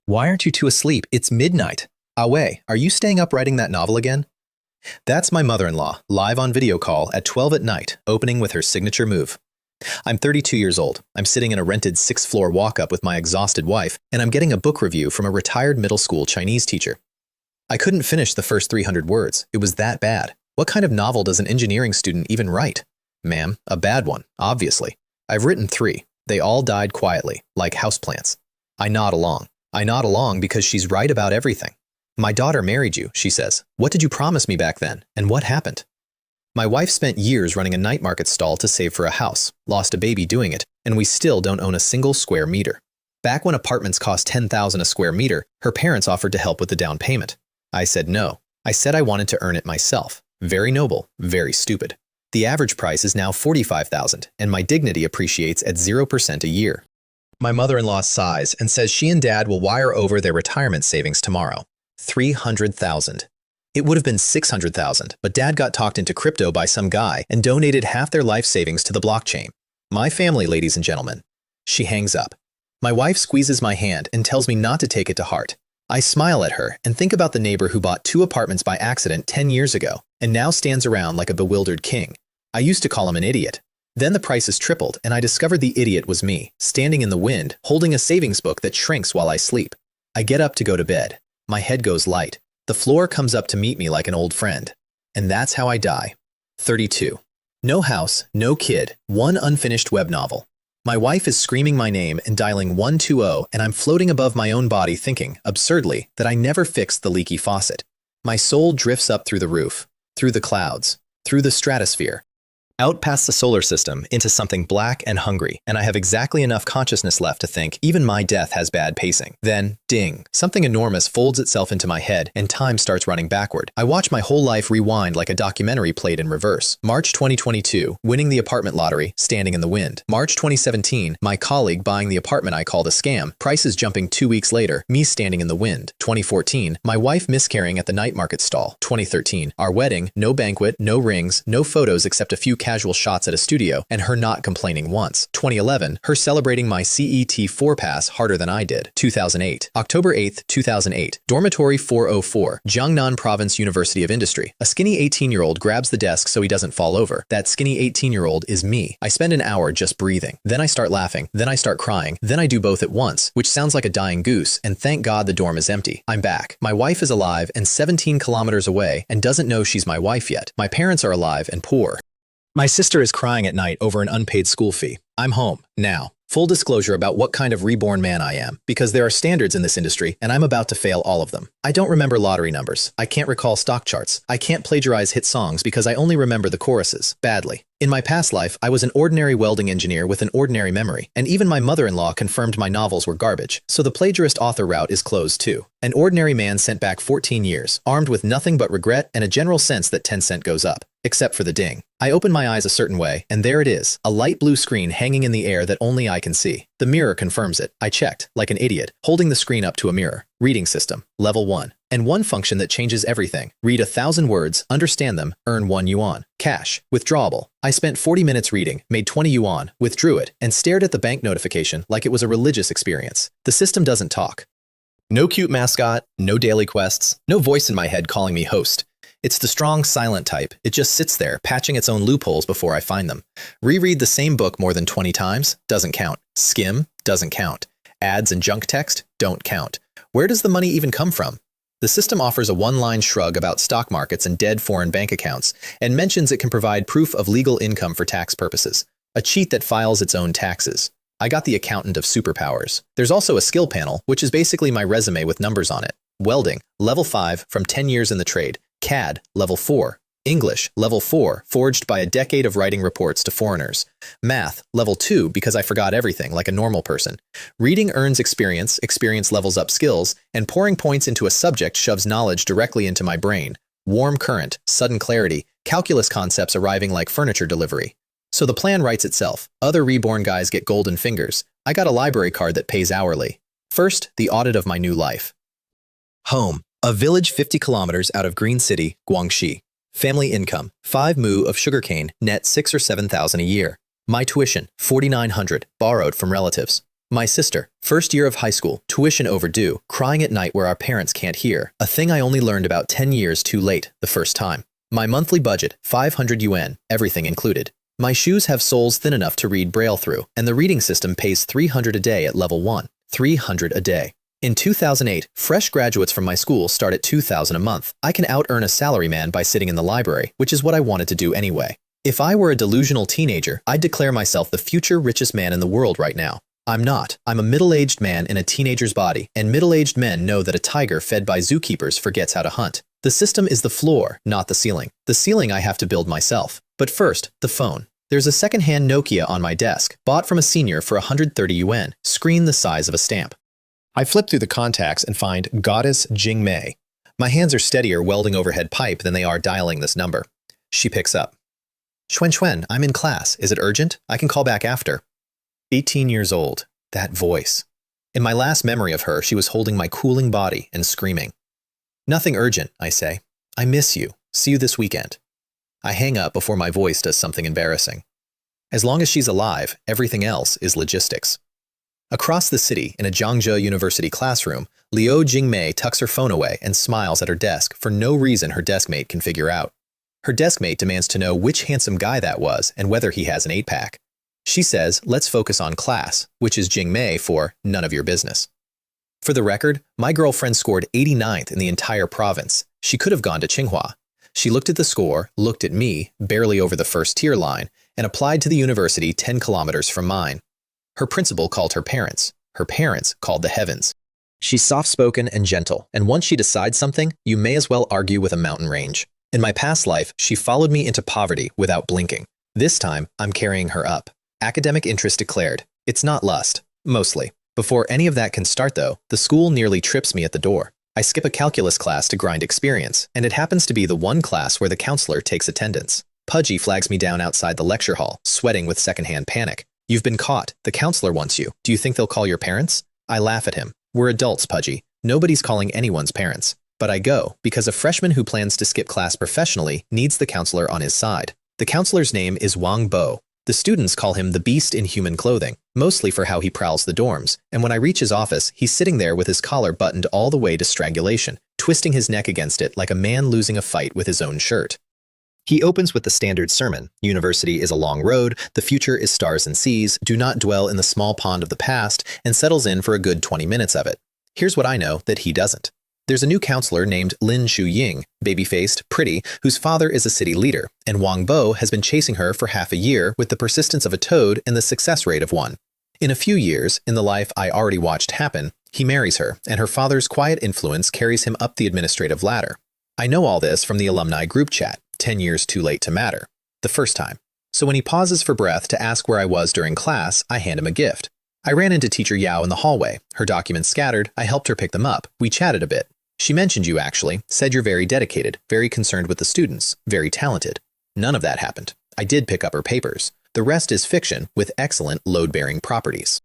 Why aren't you two asleep? It's midnight. Wei, are you staying up writing that novel again? That's my mother-in-law, live on video call at 12 at night, opening with her signature move. I'm 32 years old. I'm sitting in a rented 6th-floor walk-up with my exhausted wife, and I'm getting a book review from a retired middle school Chinese teacher. I couldn't finish the first 300 words. It was that bad. What kind of novel does an engineering student even write? Ma'am, a bad one, obviously. I've written 3. They all died quietly, like houseplants. I nod along. I nod along because she's right about everything. My daughter married you, she says. What did you promise me back then, and what happened? My wife spent years running a night market stall to save for a house, lost a baby doing it, and we still don't own a single square meter. Back when apartments cost $10,000 a square meter, her parents offered to help with the down payment. I said no. I said I wanted to earn it myself. Very noble, very stupid. The average price is now $45,000, and my dignity appreciates at 0% a year. My mother-in-law sighs and says she and Dad will wire over their retirement savings tomorrow. $300,000. It would have been $600,000, but Dad got talked into crypto by some guy and donated half their life savings to the blockchain. My family, ladies and gentlemen. She hangs up. My wife squeezes my hand and tells me not to take it to heart. I smile at her and think about the neighbor who bought 2 apartments by accident 10 years ago and now stands around like a bewildered king. I used to call him an idiot. Then the prices tripled and I discovered the idiot was me, standing in the wind, holding a savings book that shrinks while I sleep. I get up to go to bed. My head goes light. The floor comes up to meet me like an old friend. And that's how I die. 32. No house, no kid, 1 unfinished web novel. My wife is screaming my name and dialing 120, and I'm floating above my own body thinking, absurdly, that I never fixed the leaky faucet. My soul drifts up through the roof, through the clouds, through the stratosphere, out past the solar system into something black and hungry, and I have exactly enough consciousness left to think even my death has bad pacing. Then, ding, something enormous folds itself into my head and time starts running backward. I watch my whole life rewind like a documentary played in reverse. March 2022, winning the apartment lottery, standing in the wind. March 2017, my colleague buying the apartment I called a scam, prices jumping 2 weeks later, me standing in the wind. 2014, my wife miscarrying at the night market stall. 2013, our wedding, no banquet, no rings, no photos except a few casual shots at a studio, and her not complaining once. 2011, her celebrating my CET4 pass harder than I did. 2008, October 8th, 2008, Dormitory 404, Jiangnan Province University of Industry. A skinny 18-year-old grabs the desk so he doesn't fall over. That skinny 18-year-old is me. I spend an hour just breathing. Then I start laughing. Then I start crying. Then I do both at once, which sounds like a dying goose, and thank God the dorm is empty. I'm back. My wife is alive and 17 kilometers away and doesn't know she's my wife yet. My parents are alive and poor. My sister is crying at night over an unpaid school fee. I'm home, now. Full disclosure about what kind of reborn man I am, because there are standards in this industry, and I'm about to fail all of them. I don't remember lottery numbers. I can't recall stock charts. I can't plagiarize hit songs because I only remember the choruses, badly. In my past life, I was an ordinary welding engineer with an ordinary memory, and even my mother-in-law confirmed my novels were garbage, so the plagiarist author route is closed too. An ordinary man sent back 14 years, armed with nothing but regret and a general sense that 10 cent goes up. Except for the ding. I open my eyes a certain way, and there it is, a light blue screen hanging in the air that only I can see. The mirror confirms it. I checked, like an idiot, holding the screen up to a mirror. Reading system, level 1. And one function that changes everything. Read 1,000 words, understand them, earn 1 yuan. Cash, withdrawable. I spent 40 minutes reading, made 20 yuan, withdrew it, and stared at the bank notification like it was a religious experience. The system doesn't talk. No cute mascot, no daily quests, no voice in my head calling me host. It's the strong, silent type. It just sits there, patching its own loopholes before I find them. Reread the same book more than 20 times? Doesn't count. Skim? Doesn't count. Ads and junk text? Don't count. Where does the money even come from? The system offers a one-line shrug about stock markets and dead foreign bank accounts, and mentions it can provide proof of legal income for tax purposes. A cheat that files its own taxes. I got the accountant of superpowers. There's also a skill panel, which is basically my resume with numbers on it. Welding, level 5, from 10 years in the trade. CAD, level 4. English, level 4, forged by a decade of writing reports to foreigners. Math, level 2, because I forgot everything like a normal person. Reading earns experience, experience levels up skills, and pouring points into a subject shoves knowledge directly into my brain. Warm current, sudden clarity, calculus concepts arriving like furniture delivery. So the plan writes itself. Other reborn guys get golden fingers. I got a library card that pays hourly. First, the audit of my new life. Home. A village 50 kilometers out of Green City, Guangxi. Family income, 5 mu of sugarcane, net 6 or 7,000 a year. My tuition, 4,900, borrowed from relatives. My sister, first year of high school, tuition overdue, crying at night where our parents can't hear, a thing I only learned about 10 years too late, the first time. My monthly budget, 500 yuan, everything included. My shoes have soles thin enough to read Braille through, and the reading system pays 300 a day at level 1. 300 a day. In 2008, fresh graduates from my school start at 2,000 a month. I can out-earn a salaryman by sitting in the library, which is what I wanted to do anyway. If I were a delusional teenager, I'd declare myself the future richest man in the world right now. I'm not. I'm a middle-aged man in a teenager's body, and middle-aged men know that a tiger fed by zookeepers forgets how to hunt. The system is the floor, not the ceiling. The ceiling I have to build myself. But first, the phone. There's a second-hand Nokia on my desk, bought from a senior for 130 yuan, screen the size of a stamp. I flip through the contacts and find Goddess Jing Mei. My hands are steadier welding overhead pipe than they are dialing this number. She picks up. Xuan, I'm in class. Is it urgent? I can call back after. 18 years old. That voice. In my last memory of her, she was holding my cooling body and screaming. Nothing urgent, I say. I miss you. See you this weekend. I hang up before my voice does something embarrassing. As long as she's alive, everything else is logistics. Across the city, in a Zhangzhou University classroom, Liu Jingmei tucks her phone away and smiles at her desk for no reason her deskmate can figure out. Her deskmate demands to know which handsome guy that was and whether he has an 8-pack. She says, let's focus on class, which is Jingmei for none of your business. For the record, my girlfriend scored 89th in the entire province. She could have gone to Tsinghua. She looked at the score, looked at me, barely over the first tier line, and applied to the university 10 kilometers from mine. Her principal called her parents. Her parents called the heavens. She's soft-spoken and gentle, and once she decides something, you may as well argue with a mountain range. In my past life, she followed me into poverty without blinking. This time, I'm carrying her up. Academic interest declared. It's not lust. Mostly. Before any of that can start, though, the school nearly trips me at the door. I skip a calculus class to grind experience, and it happens to be the one class where the counselor takes attendance. Pudgy flags me down outside the lecture hall, sweating with secondhand panic. You've been caught. The counselor wants you. Do you think they'll call your parents? I laugh at him. We're adults, Pudgy. Nobody's calling anyone's parents. But I go, because a freshman who plans to skip class professionally needs the counselor on his side. The counselor's name is Wang Bo. The students call him the Beast in human clothing, mostly for how he prowls the dorms, and when I reach his office, he's sitting there with his collar buttoned all the way to strangulation, twisting his neck against it like a man losing a fight with his own shirt. He opens with the standard sermon. University is a long road, the future is stars and seas, do not dwell in the small pond of the past, and settles in for a good 20 minutes of it. Here's what I know that he doesn't. There's a new counselor named Lin Shu-ying, baby-faced, pretty, whose father is a city leader, and Wang Bo has been chasing her for half a year with the persistence of a toad and the success rate of one. In a few years, in the life I already watched happen, he marries her, and her father's quiet influence carries him up the administrative ladder. I know all this from the alumni group chat, 10 years too late to matter, the first time. So when he pauses for breath to ask where I was during class, I hand him a gift. I ran into Teacher Yao in the hallway. Her documents scattered, I helped her pick them up. We chatted a bit. She mentioned you, actually, said you're very dedicated, very concerned with the students, very talented. None of that happened. I did pick up her papers. The rest is fiction with excellent load-bearing properties.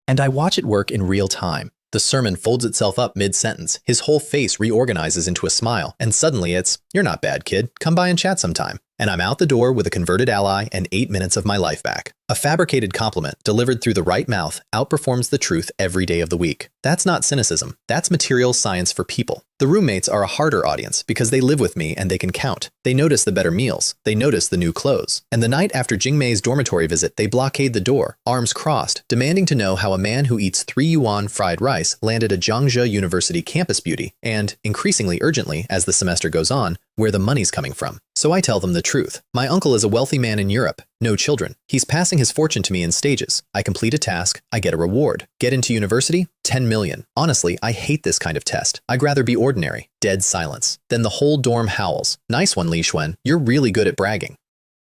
And I watch it work in real time. The sermon folds itself up mid-sentence, his whole face reorganizes into a smile, and suddenly it's, you're not bad, kid, come by and chat sometime. And I'm out the door with a converted ally and 8 minutes of my life back. A fabricated compliment, delivered through the right mouth, outperforms the truth every day of the week. That's not cynicism, that's material science for people. The roommates are a harder audience because they live with me and they can count. They notice the better meals, they notice the new clothes. And the night after Jingmei's dormitory visit, they blockade the door, arms crossed, demanding to know how a man who eats 3 yuan fried rice landed a Zhangzhou University campus beauty, and, increasingly urgently as the semester goes on, where the money's coming from. So I tell them the truth. My uncle is a wealthy man in Europe, no children. He's passing his fortune to me in stages. I complete a task, I get a reward. Get into university? 10 million. Honestly, I hate this kind of test. I'd rather be ordinary. Dead silence. Then the whole dorm howls. Nice one, Li Xuan. You're really good at bragging.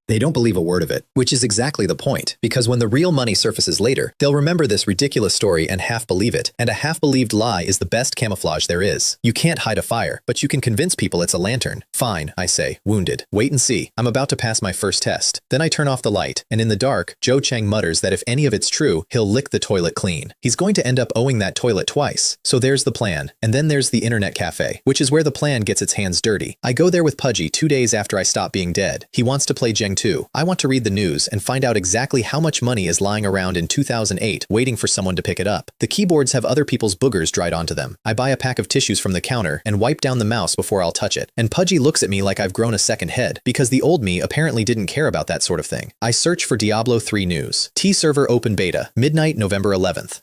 They don't believe a word of it, which is exactly the point, because when the real money surfaces later, they'll remember this ridiculous story and half believe it, and a half-believed lie is the best camouflage there is. You can't hide a fire, but you can convince people it's a lantern. Fine, I say, wounded. Wait and see. I'm about to pass my first test. Then I turn off the light, and in the dark, Zhou Cheng mutters that if any of it's true, he'll lick the toilet clean. He's going to end up owing that toilet twice. So there's the plan. And then there's the internet cafe, which is where the plan gets its hands dirty. I go there with Pudgy 2 days after I stop being dead. He wants to play Jenga too. I want to read the news and find out exactly how much money is lying around in 2008 waiting for someone to pick it up. The keyboards have other people's boogers dried onto them. I buy a pack of tissues from the counter and wipe down the mouse before I'll touch it. And Pudgy looks at me like I've grown a second head, because the old me apparently didn't care about that sort of thing. I search for Diablo 3 news. T-server open beta, midnight November 11th.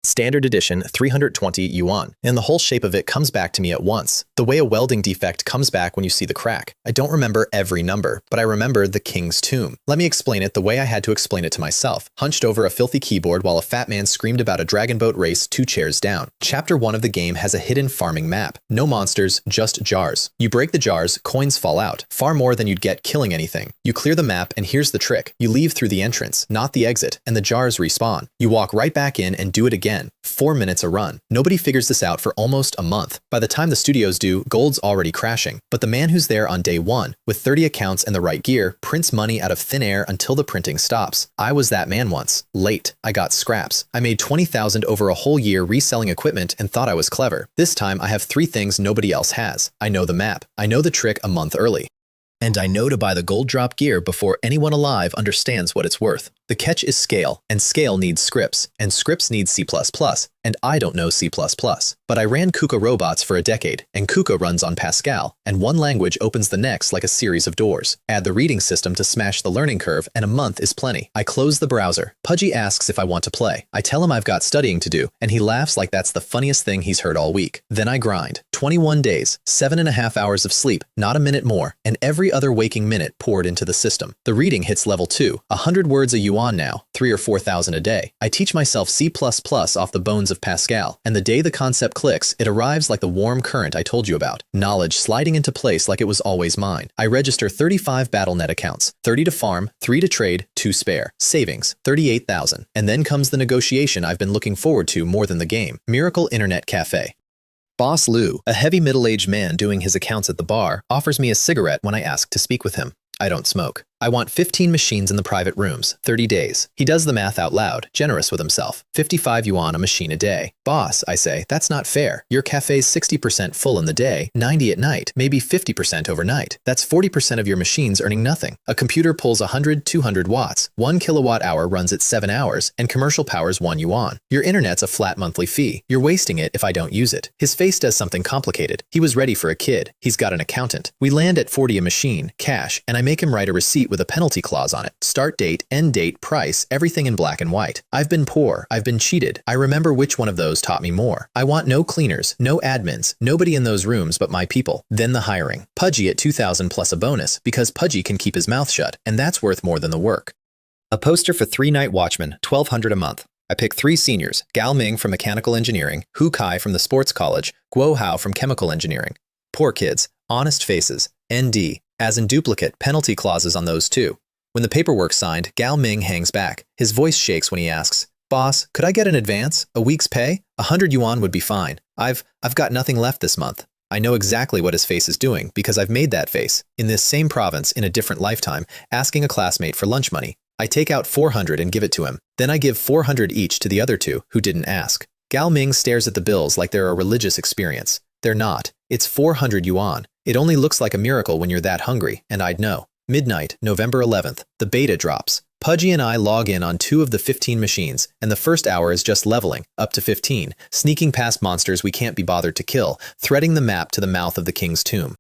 Standard edition, 320 yuan, and the whole shape of it comes back to me at once. The way a welding defect comes back when you see the crack. I don't remember every number, but I remember the King's Tomb. Let me explain it the way I had to explain it to myself, hunched over a filthy keyboard while a fat man screamed about a dragon boat race 2 chairs down. Chapter 1 of the game has a hidden farming map. No monsters, just jars. You break the jars, coins fall out, far more than you'd get killing anything. You clear the map, and here's the trick. You leave through the entrance, not the exit, and the jars respawn. You walk right back in and do it again. 4 minutes a run. Nobody figures this out for almost a month. By the time the studios do, gold's already crashing. But the man who's there on day 1, with 30 accounts and the right gear, prints money out of thin air until the printing stops. I was that man once. Late. I got scraps. I made 20,000 over a whole year reselling equipment and thought I was clever. This time I have 3 things nobody else has. I know the map. I know the trick a month early. And I know to buy the gold drop gear before anyone alive understands what it's worth. The catch is scale, and scale needs scripts, and scripts need C++, and I don't know C++. But I ran KUKA robots for a decade, and KUKA runs on Pascal, and one language opens the next like a series of doors. Add the reading system to smash the learning curve, and a month is plenty. I close the browser. Pudgy asks if I want to play. I tell him I've got studying to do, and he laughs like that's the funniest thing he's heard all week. Then I grind. 21 days, 7.5 hours of sleep, not a minute more, and every other waking minute poured into the system. The reading hits level 2, 100 words a yuan now, 3 or 4,000 a day. I teach myself C++ off the bones of Pascal, and the day the concept clicks, it arrives like the warm current I told you about. Knowledge sliding into place like it was always mine. I register 35 BattleNet accounts, 30 to farm, 3 to trade, 2 spare. Savings, 38,000. And then comes the negotiation I've been looking forward to more than the game. Miracle Internet Cafe. Boss Lou, a heavy middle-aged man doing his accounts at the bar, offers me a cigarette when I ask to speak with him. I don't smoke. I want 15 machines in the private rooms, 30 days. He does the math out loud, generous with himself. 55 yuan a machine a day. Boss, I say, that's not fair. Your cafe's 60% full in the day, 90 at night, maybe 50% overnight. That's 40% of your machines earning nothing. A computer pulls 100, 200 watts. 1 kilowatt hour runs at 7 hours, and commercial power's 1 yuan. Your internet's a flat monthly fee. You're wasting it if I don't use it. His face does something complicated. He was ready for a kid. He's got an accountant. We land at 40 a machine, cash, and I make him write a receipt with a penalty clause on it. Start date, end date, price, everything in black and white. I've been poor. I've been cheated. I remember which one of those taught me more. I want no cleaners, no admins, nobody in those rooms but my people. Then the hiring. Pudgy at 2,000 plus a bonus, because Pudgy can keep his mouth shut, and that's worth more than the work. A poster for 3 night watchmen, 1,200 a month. I pick 3 seniors, Gao Ming from mechanical engineering, Hu Kai from the sports college, Guo Hao from chemical engineering. Poor kids, honest faces, ND. As in duplicate, penalty clauses on those too. When the paperwork's signed, Gao Ming hangs back. His voice shakes when he asks, "Boss, could I get an advance? A week's pay? 100 yuan would be fine. I've got nothing left this month." I know exactly what his face is doing because I've made that face, in this same province, in a different lifetime, asking a classmate for lunch money. I take out 400 and give it to him. Then I give 400 each to the other 2 who didn't ask. Gao Ming stares at the bills like they're a religious experience. They're not. It's 400 yuan. It only looks like a miracle when you're that hungry, and I'd know. Midnight, November 11th. The beta drops. Pudgy and I log in on 2 of the 15 machines, and the first hour is just leveling, up to 15, sneaking past monsters we can't be bothered to kill, threading the map to the mouth of the King's Tomb.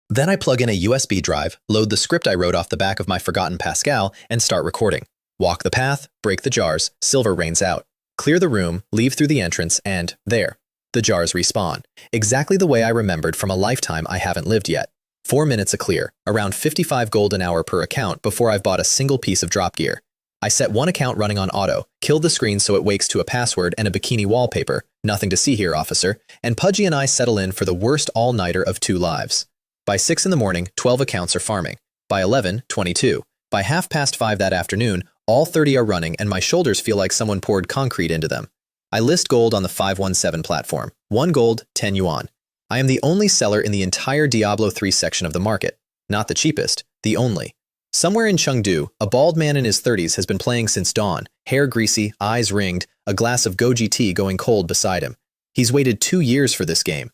Then I plug in a USB drive, load the script I wrote off the back of my forgotten Pascal, and start recording. Walk the path, break the jars, silver rains out. Clear the room, leave through the entrance, and there. The jars respawn, exactly the way I remembered from a lifetime I haven't lived yet. 4 minutes a clear, around 55 gold an hour per account before I've bought a single piece of drop gear. I set one account running on auto, killed the screen so it wakes to a password and a bikini wallpaper, nothing to see here, officer, and Pudgy and I settle in for the worst all-nighter of 2 lives. By 6 in the morning, 12 accounts are farming. By 11, 22. By 5:30 that afternoon, all 30 are running and my shoulders feel like someone poured concrete into them. I list gold on the 517 platform. 1 gold, 10 yuan. I am the only seller in the entire Diablo 3 section of the market. Not the cheapest, the only. Somewhere in Chengdu, a bald man in his 30s has been playing since dawn, hair greasy, eyes ringed, a glass of goji tea going cold beside him. He's waited 2 years for this game.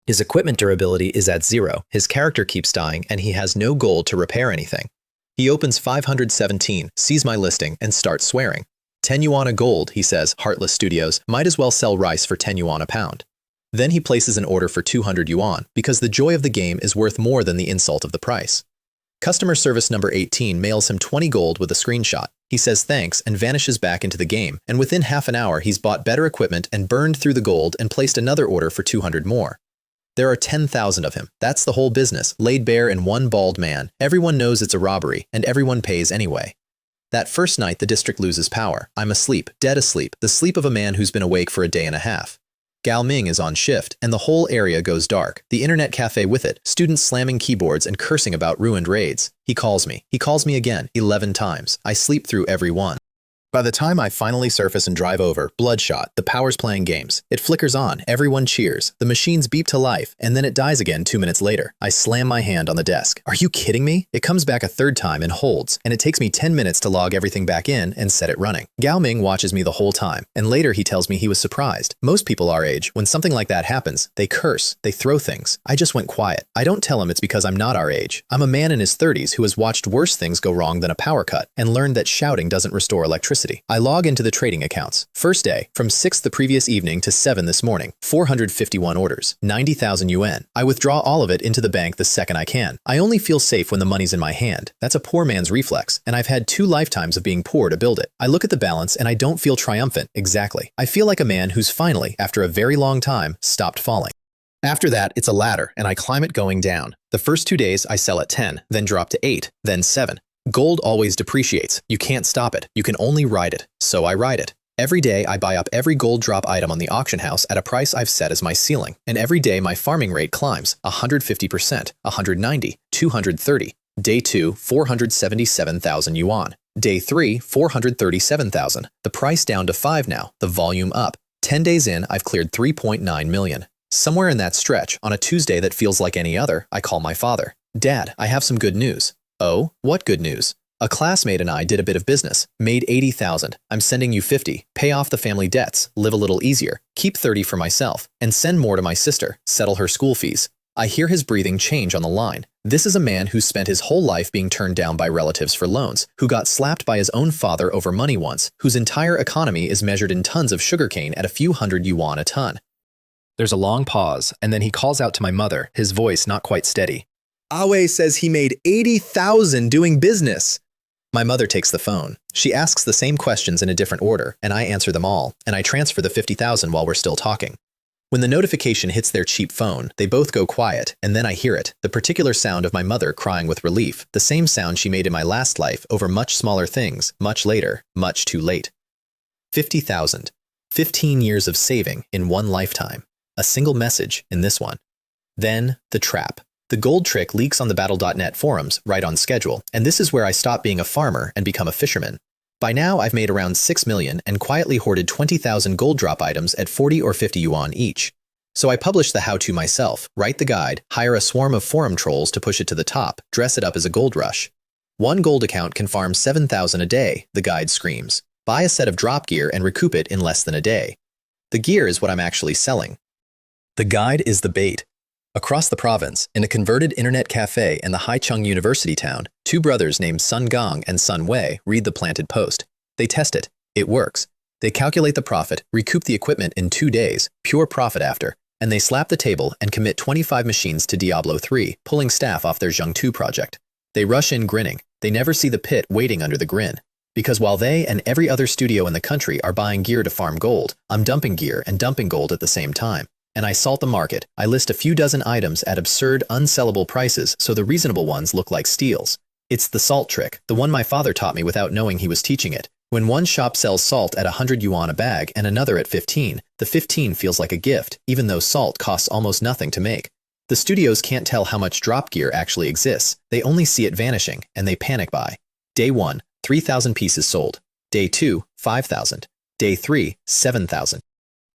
His equipment durability is at 0, his character keeps dying, and he has no gold to repair anything. He opens 517, sees my listing, and starts swearing. 10 yuan a gold, he says, heartless studios, might as well sell rice for 10 yuan a pound. Then he places an order for 200 yuan, because the joy of the game is worth more than the insult of the price. Customer service number 18 mails him 20 gold with a screenshot. He says thanks and vanishes back into the game, and within half an hour he's bought better equipment and burned through the gold and placed another order for 200 more. There are 10,000 of him. That's the whole business, laid bare in one bald man. Everyone knows it's a robbery, and everyone pays anyway. That first night the district loses power. I'm asleep, dead asleep, the sleep of a man who's been awake for a day and a half. Gao Ming is on shift, and the whole area goes dark, the internet cafe with it, students slamming keyboards and cursing about ruined raids. He calls me again, 11 times. I sleep through every one. By the time I finally surface and drive over, bloodshot, the power's playing games. It flickers on, everyone cheers, the machines beep to life, and then it dies again 2 minutes later. I slam my hand on the desk. Are you kidding me? It comes back a third time and holds, and it takes me 10 minutes to log everything back in and set it running. Gao Ming watches me the whole time, and later he tells me he was surprised. Most people our age, when something like that happens, they curse, they throw things. I just went quiet. I don't tell him it's because I'm not our age. I'm a man in his 30s who has watched worse things go wrong than a power cut, and learned that shouting doesn't restore electricity. I log into the trading accounts. First day, from 6 the previous evening to 7 this morning, 451 orders, 90,000 yuan. I withdraw all of it into the bank the second I can. I only feel safe when the money's in my hand. That's a poor man's reflex, and I've had 2 lifetimes of being poor to build it. I look at the balance and I don't feel triumphant, exactly. I feel like a man who's finally, after a very long time, stopped falling. After that, it's a ladder, and I climb it going down. The first 2 days I sell at 10, then drop to 8, then 7. Gold always depreciates. You can't stop it. You can only ride it. So I ride it. Every day I buy up every gold drop item on the auction house at a price I've set as my ceiling. And every day my farming rate climbs 150%, 190, 230. Day 2, 477,000 yuan. Day 3, 437,000. The price down to 5 now, the volume up. 10 days in, I've cleared 3.9 million. Somewhere in that stretch, on a Tuesday that feels like any other, I call my father. Dad, I have some good news. Oh, what good news? A classmate and I did a bit of business, made 80,000. I'm sending you 50, pay off the family debts, live a little easier, keep 30 for myself, and send more to my sister, settle her school fees. I hear his breathing change on the line. This is a man who spent his whole life being turned down by relatives for loans, who got slapped by his own father over money once, whose entire economy is measured in tons of sugarcane at a few hundred yuan a ton. There's a long pause, and then he calls out to my mother, his voice not quite steady. Awe says he made 80,000 doing business. My mother takes the phone. She asks the same questions in a different order, and I answer them all, and I transfer the 50,000 while we're still talking. When the notification hits their cheap phone, they both go quiet, and then I hear it, the particular sound of my mother crying with relief, the same sound she made in my last life over much smaller things, much later, much too late. 50,000. 15 years of saving in one lifetime. A single message in this one. Then, the trap. The gold trick leaks on the Battle.net forums, right on schedule, and this is where I stop being a farmer and become a fisherman. By now, I've made around 6 million and quietly hoarded 20,000 gold drop items at 40 or 50 yuan each. So I publish the how-to myself, write the guide, hire a swarm of forum trolls to push it to the top, dress it up as a gold rush. One gold account can farm 7,000 a day, the guide screams. Buy a set of drop gear and recoup it in less than a day. The gear is what I'm actually selling. The guide is the bait. Across the province, in a converted internet cafe in the Haicheng University town, 2 brothers named Sun Gong and Sun Wei read the planted post. They test it. It works. They calculate the profit, recoup the equipment in 2 days, pure profit after, and they slap the table and commit 25 machines to Diablo 3, pulling staff off their Zheng 2 project. They rush in grinning. They never see the pit waiting under the grin. Because while they and every other studio in the country are buying gear to farm gold, I'm dumping gear and dumping gold at the same time. And I salt the market. I list a few dozen items at absurd, unsellable prices so the reasonable ones look like steals. It's the salt trick, the one my father taught me without knowing he was teaching it. When one shop sells salt at 100 yuan a bag and another at 15, the 15 feels like a gift, even though salt costs almost nothing to make. The studios can't tell how much drop gear actually exists. They only see it vanishing, and they panic buy. Day 1, 3,000 pieces sold. Day 2, 5,000. Day 3, 7,000.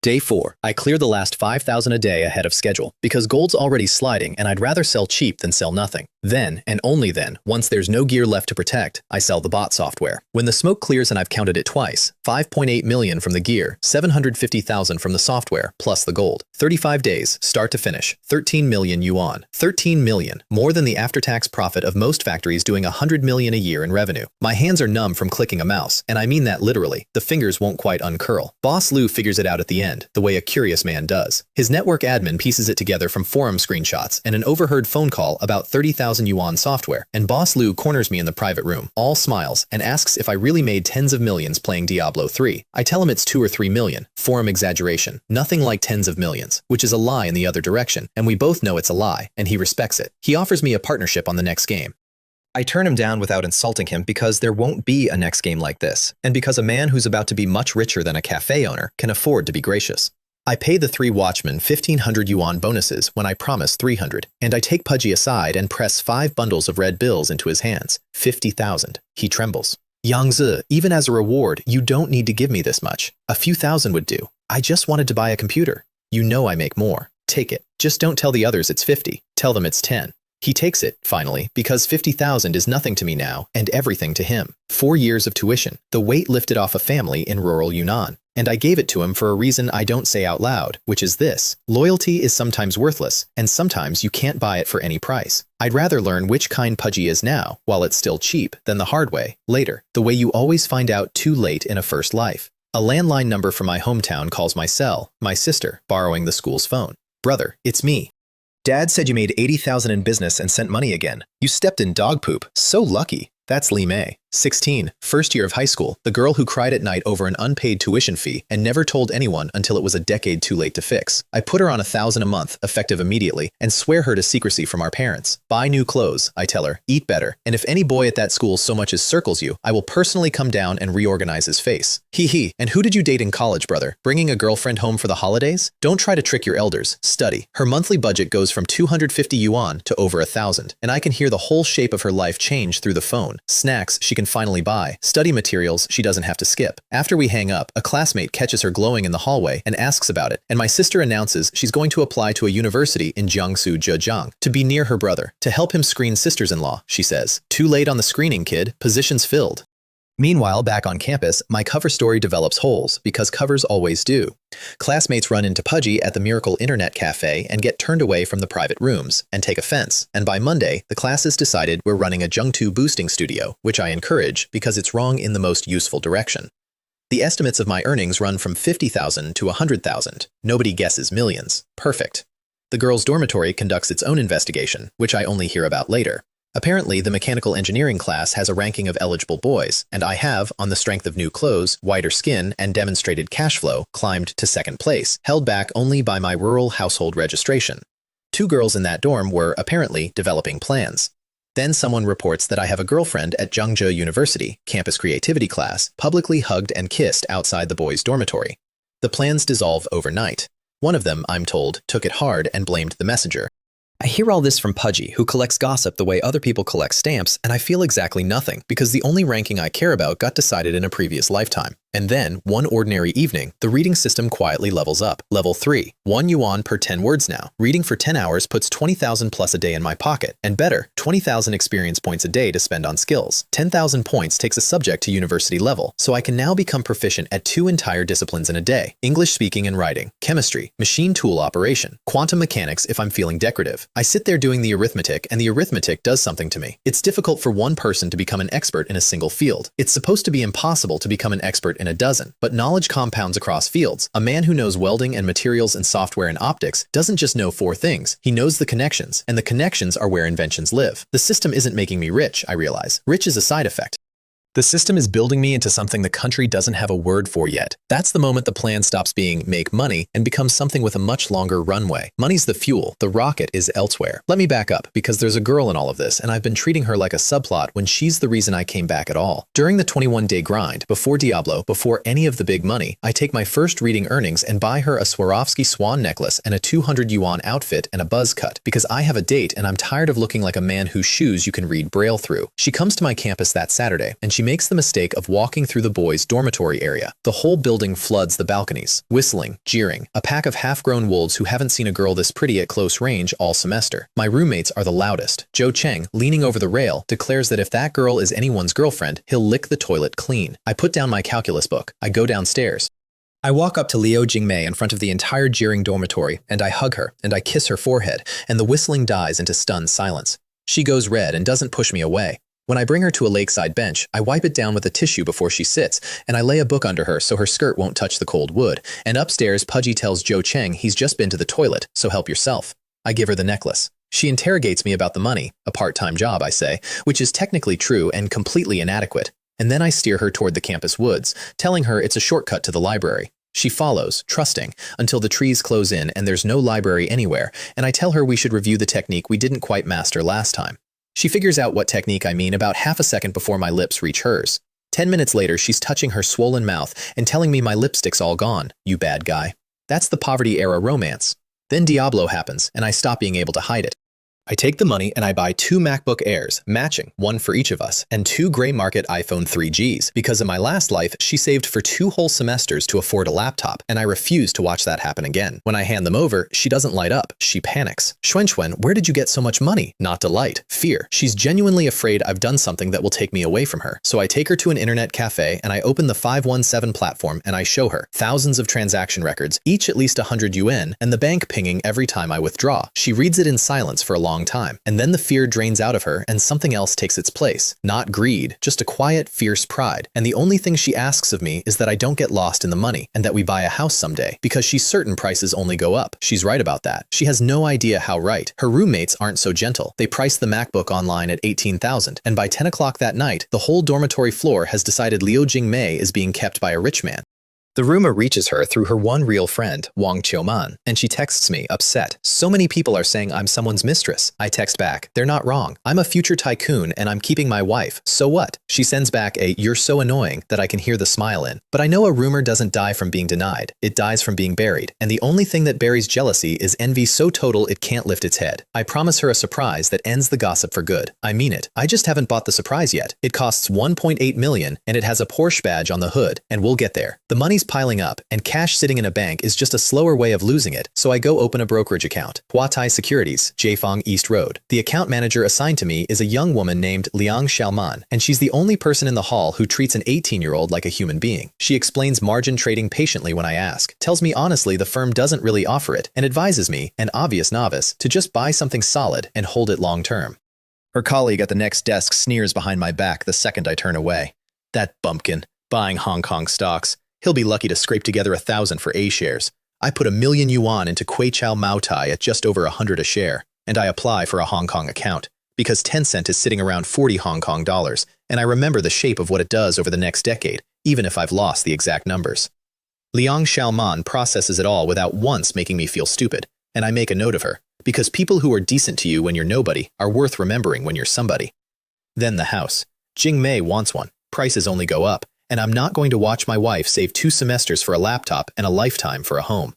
Day 4. I clear the last 5,000 a day ahead of schedule because gold's already sliding and I'd rather sell cheap than sell nothing. Then, and only then, once there's no gear left to protect, I sell the bot software. When the smoke clears and I've counted it twice, 5.8 million from the gear, 750,000 from the software, plus the gold. 35 days, start to finish, 13 million yuan. 13 million, more than the after-tax profit of most factories doing 100 million a year in revenue. My hands are numb from clicking a mouse, and I mean that literally. The fingers won't quite uncurl. Boss Lou figures it out at the end, the way a curious man does. His network admin pieces it together from forum screenshots and an overheard phone call about 30,000 yuan software, and Boss Lou corners me in the private room, all smiles, and asks if I really made tens of millions playing Diablo 3. I tell him it's 2 or 3 million, forum exaggeration, nothing like tens of millions, which is a lie in the other direction, and we both know it's a lie, and he respects it. He offers me a partnership on the next game. I turn him down without insulting him because there won't be a next game like this, and because a man who's about to be much richer than a cafe owner can afford to be gracious. I pay the 3 watchmen 1,500 yuan bonuses when I promise 300, and I take Pudgy aside and press 5 bundles of red bills into his hands, 50,000. He trembles. Yangzi, even as a reward, you don't need to give me this much. A few thousand would do. I just wanted to buy a computer. You know I make more. Take it. Just don't tell the others it's 50. Tell them it's 10. He takes it, finally, because 50,000 is nothing to me now and everything to him. 4 years of tuition, the weight lifted off a family in rural Yunnan. And I gave it to him for a reason I don't say out loud, which is this: loyalty is sometimes worthless, and sometimes you can't buy it for any price. I'd rather learn which kind Pudgy is now, while it's still cheap, than the hard way, later, the way you always find out too late in a first life. A landline number from my hometown calls my cell, my sister, borrowing the school's phone. Brother, it's me. Dad said you made 80,000 in business and sent money again. You stepped in dog poop. So lucky. That's Li Mei, 16, first year of high school, the girl who cried at night over an unpaid tuition fee and never told anyone until it was a decade too late to fix. I put her on 1,000 a month, effective immediately, and swear her to secrecy from our parents. Buy new clothes, I tell her, eat better, and if any boy at that school so much as circles you, I will personally come down and reorganize his face. Hee, and who did you date in college, brother? Bringing a girlfriend home for the holidays? Don't try to trick your elders, study. Her monthly budget goes from 250 yuan to over 1,000, and I can hear the whole shape of her life change through the phone. Snacks she can finally buy, study materials she doesn't have to skip. After we hang up, a classmate catches her glowing in the hallway and asks about it, and my sister announces she's going to apply to a university in Jiangsu, Zhejiang, to be near her brother, to help him screen sisters-in-law, she says. Too late on the screening, kid. Positions filled. Meanwhile, back on campus, my cover story develops holes, because covers always do. Classmates run into Pudgy at the Miracle Internet Cafe and get turned away from the private rooms, and take offense, and by Monday, the class has decided we're running a Zhengtu boosting studio, which I encourage because it's wrong in the most useful direction. The estimates of my earnings run from 50,000 to 100,000. Nobody guesses millions. Perfect. The girls' dormitory conducts its own investigation, which I only hear about later. Apparently, the mechanical engineering class has a ranking of eligible boys, and I have, on the strength of new clothes, whiter skin, and demonstrated cash flow, climbed to second place, held back only by my rural household registration. 2 girls in that dorm were, apparently, developing plans. Then someone reports that I have a girlfriend at Zhengzhou University, campus creativity class, publicly hugged and kissed outside the boys' dormitory. The plans dissolve overnight. One of them, I'm told, took it hard and blamed the messenger. I hear all this from Pudgy, who collects gossip the way other people collect stamps, and I feel exactly nothing, because the only ranking I care about got decided in a previous lifetime. And then, one ordinary evening, the reading system quietly levels up. Level 3, 1 yuan per 10 words now. Reading for 10 hours puts 20,000 plus a day in my pocket. And better, 20,000 experience points a day to spend on skills. 10,000 points takes a subject to university level, so I can now become proficient at 2 entire disciplines in a day: English speaking and writing, chemistry, machine tool operation, quantum mechanics if I'm feeling decorative. I sit there doing the arithmetic, and the arithmetic does something to me. It's difficult for one person to become an expert in a single field. It's supposed to be impossible to become an expert in a dozen, but knowledge compounds across fields. A man who knows welding and materials and software and optics doesn't just know 4 things. He knows the connections, and the connections are where inventions live. The system isn't making me rich, I realize. Rich is a side effect. The system is building me into something the country doesn't have a word for yet. That's the moment the plan stops being make money and becomes something with a much longer runway. Money's the fuel, the rocket is elsewhere. Let me back up, because there's a girl in all of this, and I've been treating her like a subplot when she's the reason I came back at all. During the 21-day grind, before Diablo, before any of the big money, I take my first reading earnings and buy her a Swarovski swan necklace and a 200 yuan outfit and a buzz cut, because I have a date and I'm tired of looking like a man whose shoes you can read braille through. She comes to my campus that Saturday, and she She makes the mistake of walking through the boys' dormitory area. The whole building floods the balconies, whistling, jeering, a pack of half-grown wolves who haven't seen a girl this pretty at close range all semester. My roommates are the loudest. Joe Cheng, leaning over the rail, declares that if that girl is anyone's girlfriend, he'll lick the toilet clean. I put down my calculus book. I go downstairs. I walk up to Liu Jingmei in front of the entire jeering dormitory, and I hug her, and I kiss her forehead, and the whistling dies into stunned silence. She goes red and doesn't push me away. When I bring her to a lakeside bench, I wipe it down with a tissue before she sits, and I lay a book under her so her skirt won't touch the cold wood. And upstairs, Pudgy tells Joe Cheng he's just been to the toilet, so help yourself. I give her the necklace. She interrogates me about the money, a part-time job, I say, which is technically true and completely inadequate. And then I steer her toward the campus woods, telling her it's a shortcut to the library. She follows, trusting, until the trees close in and there's no library anywhere, and I tell her we should review the technique we didn't quite master last time. She figures out what technique I mean about half a second before my lips reach hers. 10 minutes later, she's touching her swollen mouth and telling me my lipstick's all gone, you bad guy. That's the poverty-era romance. Then Diablo happens, and I stop being able to hide it. I take the money and I buy 2 MacBook Airs, matching, one for each of us, and 2 gray market iPhone 3Gs, because in my last life, she saved for 2 whole semesters to afford a laptop, and I refuse to watch that happen again. When I hand them over, she doesn't light up. She panics. Xuanxuan, where did you get so much money? Not delight. Fear. She's genuinely afraid I've done something that will take me away from her. So I take her to an internet cafe and I open the 517 platform and I show her thousands of transaction records, each at least 100 yuan, and the bank pinging every time I withdraw. She reads it in silence for a long time, and then the fear drains out of her and something else takes its place. Not greed, just a quiet, fierce pride. And the only thing she asks of me is that I don't get lost in the money and that we buy a house someday, because she's certain prices only go up. She's right about that. She has no idea how right. Her roommates aren't so gentle. They price the MacBook online at 18,000, and by 10 o'clock that night, the whole dormitory floor has decided Liu Jingmei is being kept by a rich man. The rumor reaches her through her one real friend, Wang Qiuman, and she texts me, upset. So many people are saying I'm someone's mistress. I text back, they're not wrong. I'm a future tycoon and I'm keeping my wife. So what? She sends back a, you're so annoying, that I can hear the smile in. But I know a rumor doesn't die from being denied. It dies from being buried. And the only thing that buries jealousy is envy so total it can't lift its head. I promise her a surprise that ends the gossip for good. I mean it. I just haven't bought the surprise yet. It costs 1.8 million and it has a Porsche badge on the hood, and we'll get there. The money's piling up, and cash sitting in a bank is just a slower way of losing it, so I go open a brokerage account. Huatai Securities, Jaifang East Road. The account manager assigned to me is a young woman named Liang Xiaoman, and she's the only person in the hall who treats an 18-year-old like a human being. She explains margin trading patiently when I ask, tells me honestly the firm doesn't really offer it, and advises me, an obvious novice, to just buy something solid and hold it long-term. Her colleague at the next desk sneers behind my back the second I turn away. That bumpkin, buying Hong Kong stocks. He'll be lucky to scrape together 1,000 for A shares. I put 1 million yuan into Kuichao Maotai at just over 100 a share, and I apply for a Hong Kong account, because Tencent is sitting around 40 Hong Kong dollars, and I remember the shape of what it does over the next decade, even if I've lost the exact numbers. Liang Xiaoman processes it all without once making me feel stupid, and I make a note of her, because people who are decent to you when you're nobody are worth remembering when you're somebody. Then the house. Jingmei wants one. Prices only go up. And I'm not going to watch my wife save 2 semesters for a laptop and a lifetime for a home.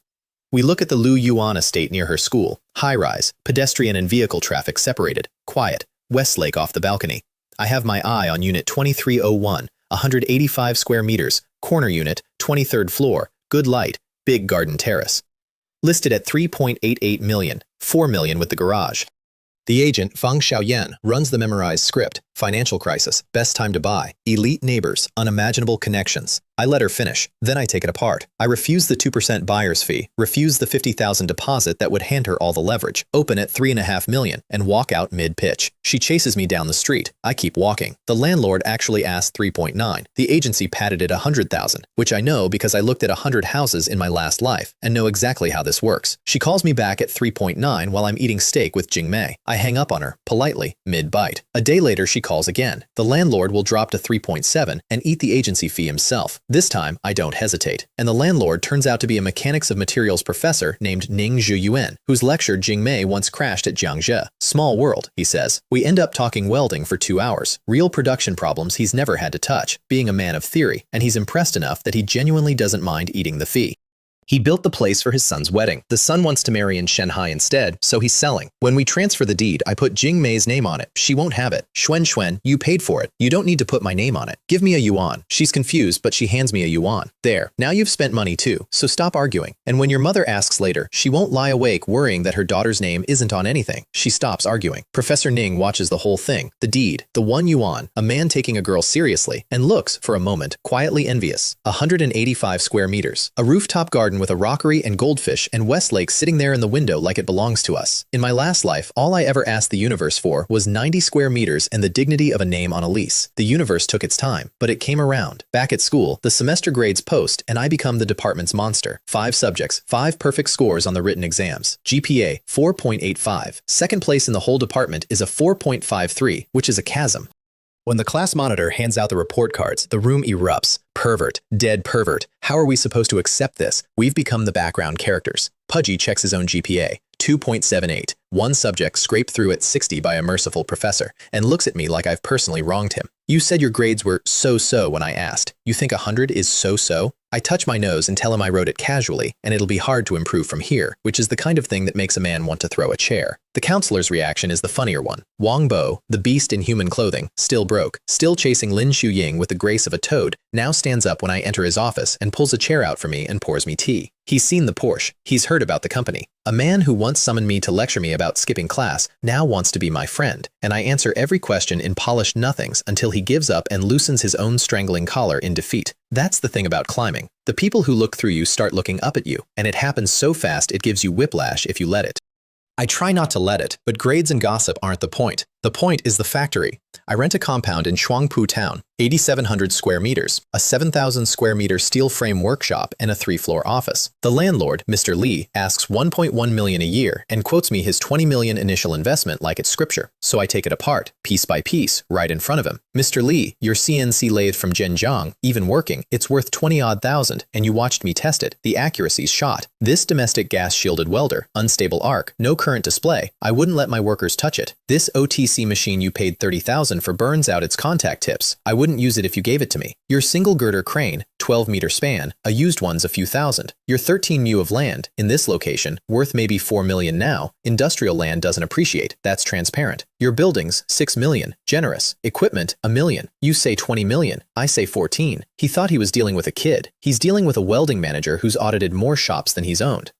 We look at the Lu Yuan estate near her school, high-rise, pedestrian and vehicle traffic separated, quiet, Westlake off the balcony. I have my eye on Unit 2301, 185 square meters, corner unit, 23rd floor, good light, big garden terrace. Listed at 3.88 million, 4 million with the garage. The agent, Fang Xiaoyan, runs the memorized script, financial crisis, best time to buy, elite neighbors, unimaginable connections. I let her finish, then I take it apart. I refuse the 2% buyer's fee, refuse the 50,000 deposit that would hand her all the leverage, open at 3.5 million, and walk out mid-pitch. She chases me down the street. I keep walking. The landlord actually asked 3.9. The agency padded it 100,000, which I know because I looked at 100 houses in my last life and know exactly how this works. She calls me back at 3.9 while I'm eating steak with Jingmei. I hang up on her, politely, mid-bite. A day later, she calls again. The landlord will drop to 3.7 and eat the agency fee himself. This time, I don't hesitate. And the landlord turns out to be a mechanics of materials professor named Ning Zhuyuan, whose lecture Jingmei once crashed at Jiangzhe. Small world, he says. We end up talking welding for 2 hours. Real production problems he's never had to touch, being a man of theory, and he's impressed enough that he genuinely doesn't mind eating the fee. He built the place for his son's wedding. The son wants to marry in Shanghai instead, so he's selling. When we transfer the deed, I put Jing Mei's name on it. She won't have it. Xuan, you paid for it. You don't need to put my name on it. Give me a yuan. She's confused, but she hands me a yuan. There. Now you've spent money too, so stop arguing. And when your mother asks later, she won't lie awake worrying that her daughter's name isn't on anything. She stops arguing. Professor Ning watches the whole thing. The deed. The 1 yuan. A man taking a girl seriously, and looks, for a moment, quietly envious. 185 square meters. A rooftop garden with a rockery and goldfish and Westlake sitting there in the window like it belongs to us. In my last life, all I ever asked the universe for was 90 square meters and the dignity of a name on a lease. The universe took its time, but it came around. Back at school, the semester grades post and I become the department's monster. 5 subjects, 5 perfect scores on the written exams. GPA 4.85. Second place in the whole department is a 4.53, which is a chasm. When the class monitor hands out the report cards, the room erupts. Pervert. Dead pervert. How are we supposed to accept this? We've become the background characters. Pudgy checks his own GPA. 2.78. One subject scraped through at 60 by a merciful professor and looks at me like I've personally wronged him. You said your grades were so-so when I asked. You think 100 is so-so? I touch my nose and tell him I wrote it casually and it'll be hard to improve from here, which is the kind of thing that makes a man want to throw a chair. The counselor's reaction is the funnier one. Wang Bo, the beast in human clothing, still broke, still chasing Lin Shuying with the grace of a toad, now stands up when I enter his office and pulls a chair out for me and pours me tea. He's seen the Porsche. He's heard about the company. A man who once summoned me to lecture me about skipping class now wants to be my friend, and I answer every question in polished nothings until he gives up and loosens his own strangling collar in defeat. That's the thing about climbing. The people who look through you start looking up at you, and it happens so fast it gives you whiplash if you let it. I try not to let it, but grades and gossip aren't the point. The point is the factory. I rent a compound in Shuangpu town, 8,700 square meters, a 7,000 square meter steel frame workshop, and a 3-floor office. The landlord, Mr. Li, asks 1.1 million a year and quotes me his 20 million initial investment like it's scripture. So I take it apart, piece by piece, right in front of him. Mr. Li, your CNC lathe from Zhenjiang, even working, it's worth 20-odd thousand, and you watched me test it. The accuracy's shot. This domestic gas-shielded welder, unstable arc, no current display. I wouldn't let my workers touch it. This OTC machine you paid 30,000 for burns out its contact tips. I wouldn't use it if you gave it to me. Your single girder crane, 12-meter span, a used one's a few thousand. Your 13 mu of land, in this location, worth maybe 4 million now. Industrial land doesn't appreciate. That's transparent. Your buildings, 6 million. Generous. Equipment, 1 million. You say 20 million. I say 14. He thought he was dealing with a kid. He's dealing with a welding manager who's audited more shops than he's owned.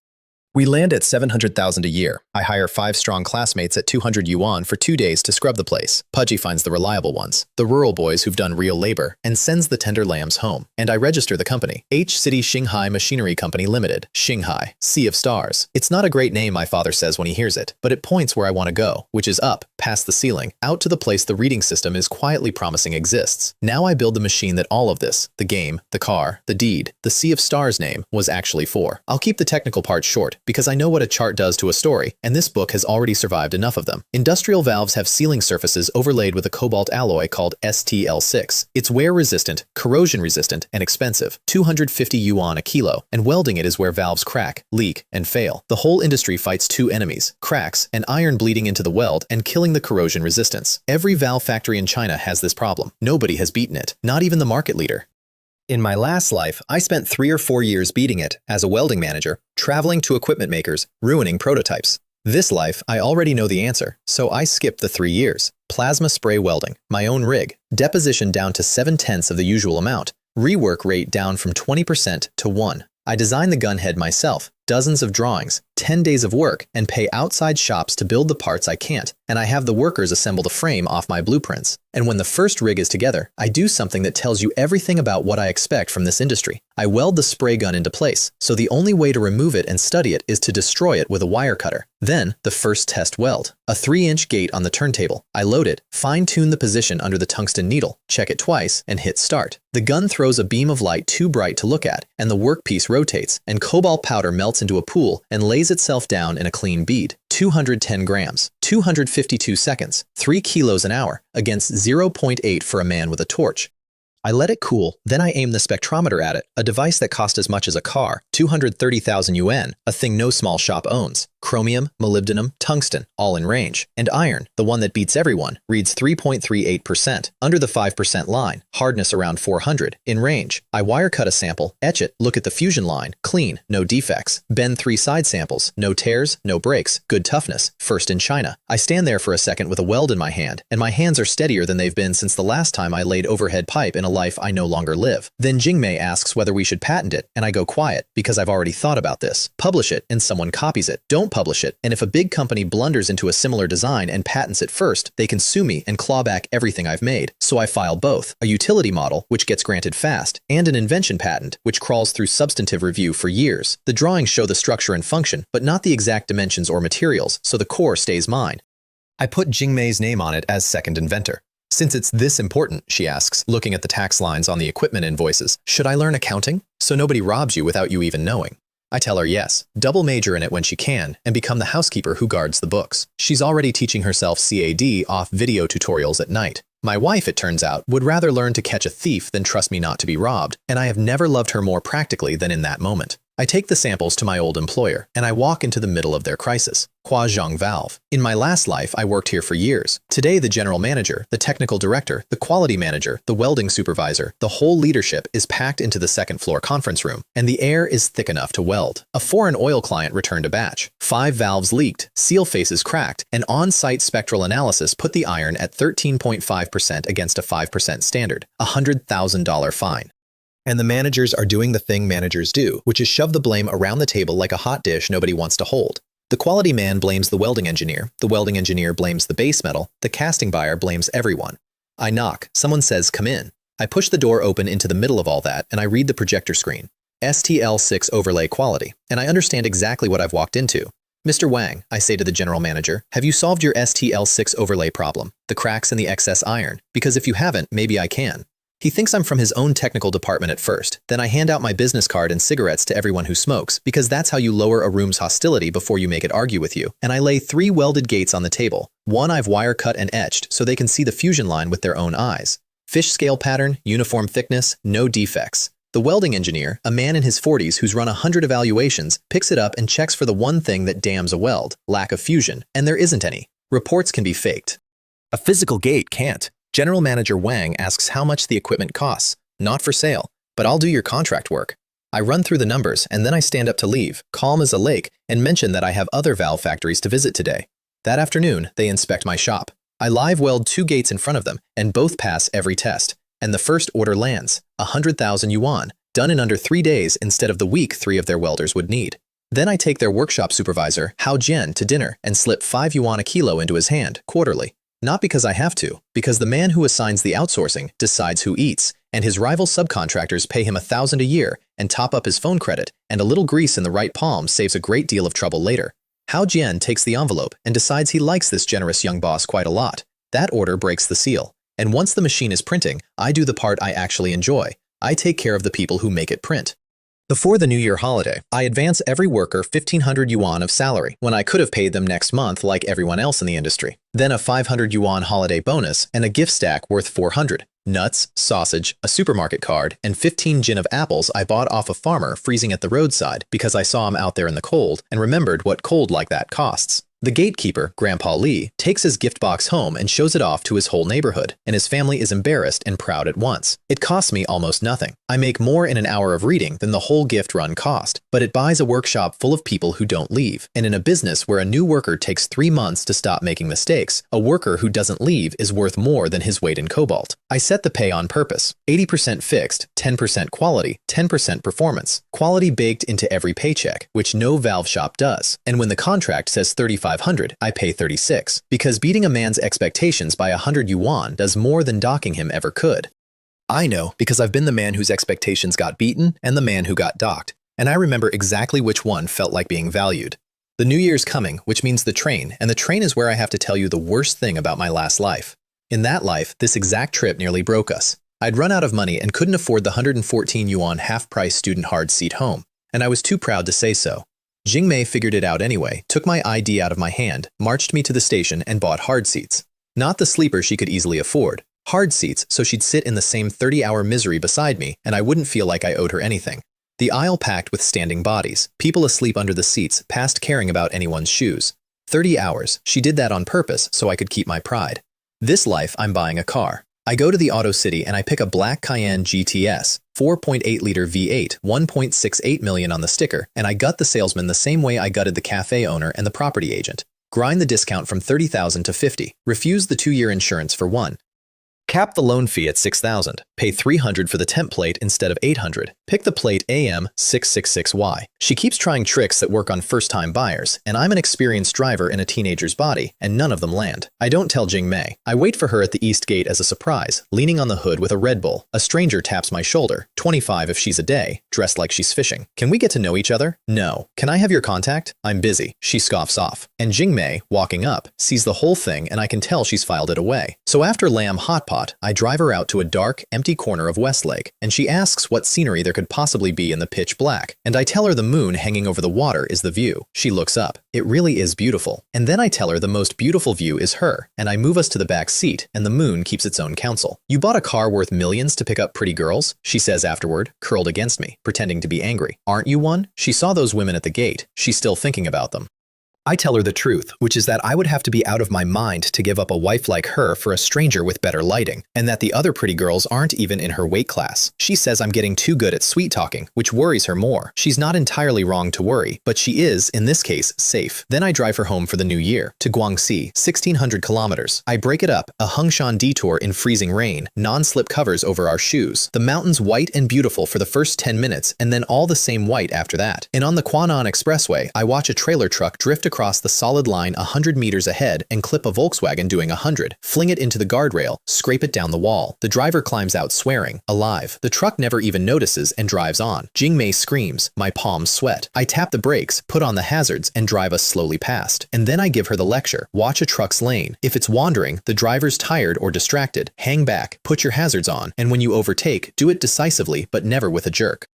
We land at 700,000 a year. I hire 5 strong classmates at 200 yuan for 2 days to scrub the place. Pudgy finds the reliable ones, the rural boys who've done real labor, and sends the tender lambs home. And I register the company. H City Xinghai Machinery Company Limited. Xinghai. Sea of Stars. It's not a great name, my father says when he hears it, but it points where I want to go, which is up, past the ceiling, out to the place the reading system is quietly promising exists. Now I build the machine that all of this, the game, the car, the deed, the Sea of Stars name, was actually for. I'll keep the technical part short, because I know what a chart does to a story, and this book has already survived enough of them. Industrial valves have sealing surfaces overlaid with a cobalt alloy called STL6. It's wear-resistant, corrosion-resistant, and expensive, 250 yuan a kilo, and welding it is where valves crack, leak, and fail. The whole industry fights 2 enemies, cracks, and iron bleeding into the weld and killing the corrosion resistance. Every valve factory in China has this problem. Nobody has beaten it, not even the market leader. In my last life, I spent 3 or 4 years beating it as a welding manager, traveling to equipment makers, ruining prototypes. This life, I already know the answer, so I skipped the 3 years. Plasma spray welding, my own rig, deposition down to 7/10 of the usual amount, rework rate down from 20% to 1. I designed the gun head myself, dozens of drawings, 10 days of work, and pay outside shops to build the parts I can't, and I have the workers assemble the frame off my blueprints. And when the first rig is together, I do something that tells you everything about what I expect from this industry. I weld the spray gun into place, so the only way to remove it and study it is to destroy it with a wire cutter. Then, the first test weld. A 3-inch gate on the turntable. I load it, fine-tune the position under the tungsten needle, check it twice, and hit start. The gun throws a beam of light too bright to look at, and the workpiece rotates, and cobalt powder melts into a pool and lays itself down in a clean bead. 210 grams, 252 seconds, 3 kilos an hour, against 0.8 for a man with a torch. I let it cool, then I aim the spectrometer at it, a device that cost as much as a car, 230,000 yuan, a thing no small shop owns. Chromium, molybdenum, tungsten, all in range. And iron, the one that beats everyone, reads 3.38%, under the 5% line, hardness around 400, in range. I wire cut a sample, etch it, look at the fusion line, clean, no defects. Bend 3 side samples, no tears, no breaks, good toughness, first in China. I stand there for a second with a weld in my hand, and my hands are steadier than they've been since the last time I laid overhead pipe in a life I no longer live. Then Jingmei asks whether we should patent it, and I go quiet, because I've already thought about this. Publish it, and someone copies it. Don't publish it, and if a big company blunders into a similar design and patents it first, they can sue me and claw back everything I've made. So I file both, a utility model, which gets granted fast, and an invention patent, which crawls through substantive review for years. The drawings show the structure and function, but not the exact dimensions or materials, so the core stays mine. I put Jingmei's name on it as second inventor. Since it's this important, she asks, looking at the tax lines on the equipment invoices, should I learn accounting? So nobody robs you without you even knowing. I tell her yes, double major in it when she can, and become the housekeeper who guards the books. She's already teaching herself CAD off video tutorials at night. My wife, it turns out, would rather learn to catch a thief than trust me not to be robbed, and I have never loved her more practically than in that moment. I take the samples to my old employer, and I walk into the middle of their crisis. Huazhong Valve. In my last life, I worked here for years. Today, the general manager, the technical director, the quality manager, the welding supervisor, the whole leadership is packed into the second floor conference room, and the air is thick enough to weld. A foreign oil client returned a batch. 5 valves leaked, seal faces cracked, and on-site spectral analysis put the iron at 13.5% against a 5% standard, a $100,000 fine. And the managers are doing the thing managers do, which is shove the blame around the table like a hot dish nobody wants to hold. The quality man blames the welding engineer blames the base metal, the casting buyer blames everyone. I knock, someone says come in. I push the door open into the middle of all that, and I read the projector screen. STL6 overlay quality, and I understand exactly what I've walked into. Mr. Wang, I say to the general manager, have you solved your STL6 overlay problem, the cracks in the excess iron? Because if you haven't, maybe I can. He thinks I'm from his own technical department at first. Then I hand out my business card and cigarettes to everyone who smokes, because that's how you lower a room's hostility before you make it argue with you. And I lay 3 welded gates on the table. One I've wire cut and etched so they can see the fusion line with their own eyes. Fish scale pattern, uniform thickness, no defects. The welding engineer, a man in his 40s who's run 100 evaluations, picks it up and checks for the one thing that damns a weld, lack of fusion, and there isn't any. Reports can be faked. A physical gate can't. General Manager Wang asks how much the equipment costs. Not for sale, but I'll do your contract work. I run through the numbers, and then I stand up to leave, calm as a lake, and mention that I have other valve factories to visit today. That afternoon, they inspect my shop. I live weld 2 gates in front of them, and both pass every test. And the first order lands, 100,000 yuan, done in under 3 days instead of the week 3 of their welders would need. Then I take their workshop supervisor, Hao Jian, to dinner and slip 5 yuan a kilo into his hand, quarterly. Not because I have to, because the man who assigns the outsourcing decides who eats, and his rival subcontractors pay him 1,000 a year and top up his phone credit, and a little grease in the right palm saves a great deal of trouble later. Hao Jian takes the envelope and decides he likes this generous young boss quite a lot. That order breaks the seal, and once the machine is printing, I do the part I actually enjoy. I take care of the people who make it print. Before the New Year holiday, I advance every worker 1,500 yuan of salary when I could have paid them next month like everyone else in the industry. Then a 500 yuan holiday bonus and a gift stack worth 400. Nuts, sausage, a supermarket card, and 15 gin of apples I bought off a farmer freezing at the roadside because I saw him out there in the cold and remembered what cold like that costs. The gatekeeper, Grandpa Lee, takes his gift box home and shows it off to his whole neighborhood, and his family is embarrassed and proud at once. It costs me almost nothing. I make more in an hour of reading than the whole gift run cost, but it buys a workshop full of people who don't leave. And in a business where a new worker takes 3 months to stop making mistakes, a worker who doesn't leave is worth more than his weight in cobalt. I set the pay on purpose. 80% fixed, 10% quality, 10% performance. Quality baked into every paycheck, which no valve shop does. And when the contract says 3,500, I pay 36, because beating a man's expectations by 100 yuan does more than docking him ever could. I know because I've been the man whose expectations got beaten and the man who got docked, and I remember exactly which one felt like being valued. The New Year's coming, which means the train, and the train is where I have to tell you the worst thing about my last life. In that life, this exact trip nearly broke us. I'd run out of money and couldn't afford the 114 yuan half-price student hard seat home, and I was too proud to say so. Jingmei figured it out anyway, took my ID out of my hand, marched me to the station and bought hard seats. Not the sleeper she could easily afford, Hard seats so she'd sit in the same 30-hour misery beside me and I wouldn't feel like I owed her anything. The aisle packed with standing bodies, people asleep under the seats past caring about anyone's shoes. 30 hours, she did that on purpose so I could keep my pride. This life, I'm buying a car. I go to the Auto City and I pick a black Cayenne GTS, 4.8-liter V8, 1.68 million on the sticker, and I gut the salesman the same way I gutted the cafe owner and the property agent. Grind the discount from $30,000 to $50,000. Refuse the 2-year insurance for $1,000. Cap the loan fee at $6,000. Pay $300 for the temp plate instead of $800. Pick the plate AM666Y. She keeps trying tricks that work on first-time buyers, and I'm an experienced driver in a teenager's body, and none of them land. I don't tell Jing Mei. I wait for her at the East Gate as a surprise, leaning on the hood with a Red Bull. A stranger taps my shoulder, 25 if she's a day, dressed like she's fishing. Can we get to know each other? No. Can I have your contact? I'm busy. She scoffs off. And Jing Mei, walking up, sees the whole thing and I can tell she's filed it away. So after Lamb Hot Pot, I drive her out to a dark, empty corner of Westlake, and she asks what scenery there could possibly be in the pitch black, and I tell her the moon hanging over the water is the view. She looks up. It really is beautiful. And then I tell her the most beautiful view is her, and I move us to the back seat, and the moon keeps its own counsel. You bought a car worth millions to pick up pretty girls? She says afterward, curled against me, pretending to be angry. Aren't you one? She saw those women at the gate. She's still thinking about them. I tell her the truth, which is that I would have to be out of my mind to give up a wife like her for a stranger with better lighting, and that the other pretty girls aren't even in her weight class. She says I'm getting too good at sweet-talking, which worries her more. She's not entirely wrong to worry, but she is, in this case, safe. Then I drive her home for the new year, to Guangxi, 1,600 kilometers. I break it up, a Hengshan detour in freezing rain, non-slip covers over our shoes, the mountains white and beautiful for the first 10 minutes, and then all the same white after that. And on the Quanan Expressway, I watch a trailer truck drift across the solid line 100 meters ahead and clip a Volkswagen doing 100, fling it into the guardrail, scrape it down the wall. The driver climbs out swearing, alive. The truck never even notices and drives on. Jing Mei screams. My palms sweat. I tap the brakes, put on the hazards, and drive us slowly past. And then I give her the lecture. Watch a truck's lane. If it's wandering, the driver's tired or distracted, hang back, put your hazards on, and when you overtake, do it decisively but never with a jerk.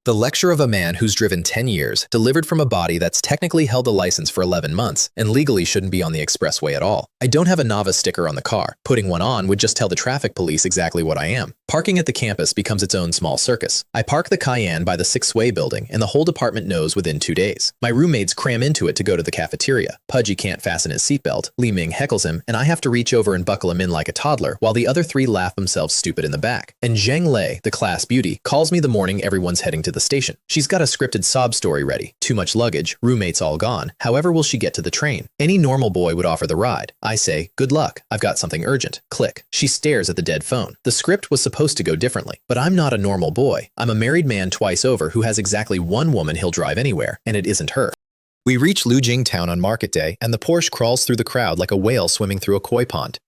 The lecture of a man who's driven 10 years, delivered from a body that's technically held a license for 11 months, and legally shouldn't be on the expressway at all. I don't have a novice sticker on the car. Putting one on would just tell the traffic police exactly what I am. Parking at the campus becomes its own small circus. I park the Cayenne by the Sixth-Way building, and the whole department knows within 2 days. My roommates cram into it to go to the cafeteria. Pudgy can't fasten his seatbelt. Li Ming heckles him, and I have to reach over and buckle him in like a toddler, while the other 3 laugh themselves stupid in the back. And Zheng Lei, the class beauty, calls me the morning everyone's heading to the station. She's got a scripted sob story ready. Too much luggage, roommates all gone. However will she get to the train? Any normal boy would offer the ride. I say, good luck. I've got something urgent. Click. She stares at the dead phone. The script was supposed to go differently. But I'm not a normal boy. I'm a married man twice over who has exactly one woman he'll drive anywhere, and it isn't her. We reach Lujing town on market day, and the Porsche crawls through the crowd like a whale swimming through a koi pond.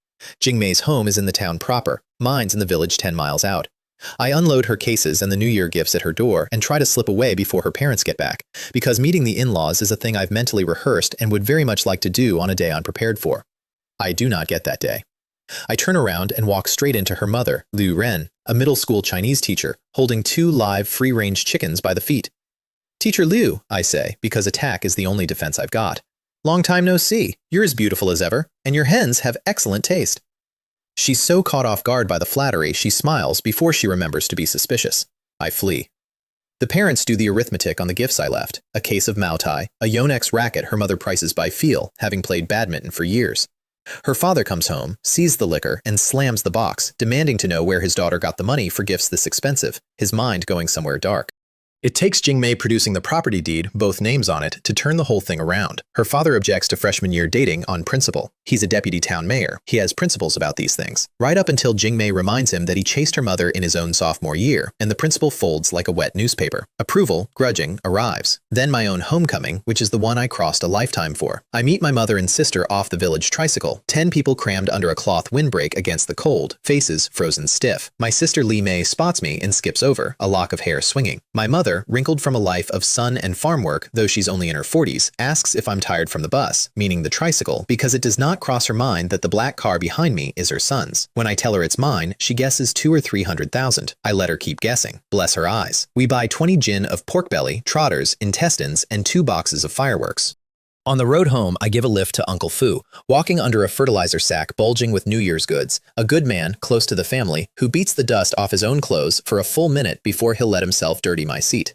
Jing Mei's home is in the town proper. Mine's in the village 10 miles out. I unload her cases and the New Year gifts at her door and try to slip away before her parents get back, because meeting the in-laws is a thing I've mentally rehearsed and would very much like to do on a day I'm prepared for. I do not get that day. I turn around and walk straight into her mother, Liu Ren, a middle school Chinese teacher, holding 2 live free-range chickens by the feet. Teacher Liu, I say, because attack is the only defense I've got. Long time no see. You're as beautiful as ever, and your hens have excellent taste. She's so caught off guard by the flattery, she smiles before she remembers to be suspicious. I flee. The parents do the arithmetic on the gifts I left. A case of Mao Tai, a Yonex racket her mother prices by feel, having played badminton for years. Her father comes home, sees the liquor, and slams the box, demanding to know where his daughter got the money for gifts this expensive, his mind going somewhere dark. It takes Jing Mei producing the property deed, both names on it, to turn the whole thing around. Her father objects to freshman year dating on principle. He's a deputy town mayor. He has principles about these things. Right up until Jing Mei reminds him that he chased her mother in his own sophomore year, and the principal folds like a wet newspaper. Approval, grudging, arrives. Then my own homecoming, which is the one I crossed a lifetime for. I meet my mother and sister off the village tricycle, 10 people crammed under a cloth windbreak against the cold, faces frozen stiff. My sister Li Mei spots me and skips over, a lock of hair swinging. My mother, wrinkled from a life of sun and farm work, though she's only in her 40s, asks if I'm tired from the bus, meaning the tricycle, because it does not cross her mind that the black car behind me is her son's. When I tell her it's mine, she guesses 200,000 or 300,000. I let her keep guessing. Bless her eyes. We buy 20 gin of pork belly, trotters, intestines, and 2 boxes of fireworks. On the road home, I give a lift to Uncle Fu, walking under a fertilizer sack bulging with New Year's goods, a good man, close to the family, who beats the dust off his own clothes for a full minute before he'll let himself dirty my seat.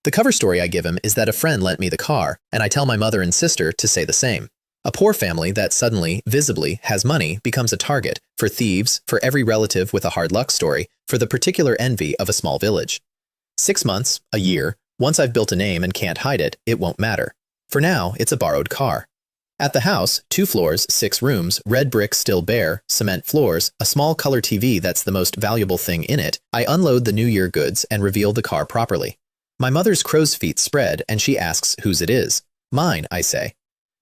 The cover story I give him is that a friend lent me the car, and I tell my mother and sister to say the same. A poor family that suddenly, visibly, has money becomes a target for thieves, for every relative with a hard luck story, for the particular envy of a small village. 6 months, a year, once I've built a name and can't hide it, it won't matter. For now, it's a borrowed car. At the house, 2 floors, 6 rooms, red bricks still bare, cement floors, a small color TV that's the most valuable thing in it, I unload the New Year goods and reveal the car properly. My mother's crow's feet spread and she asks whose it is. Mine, I say.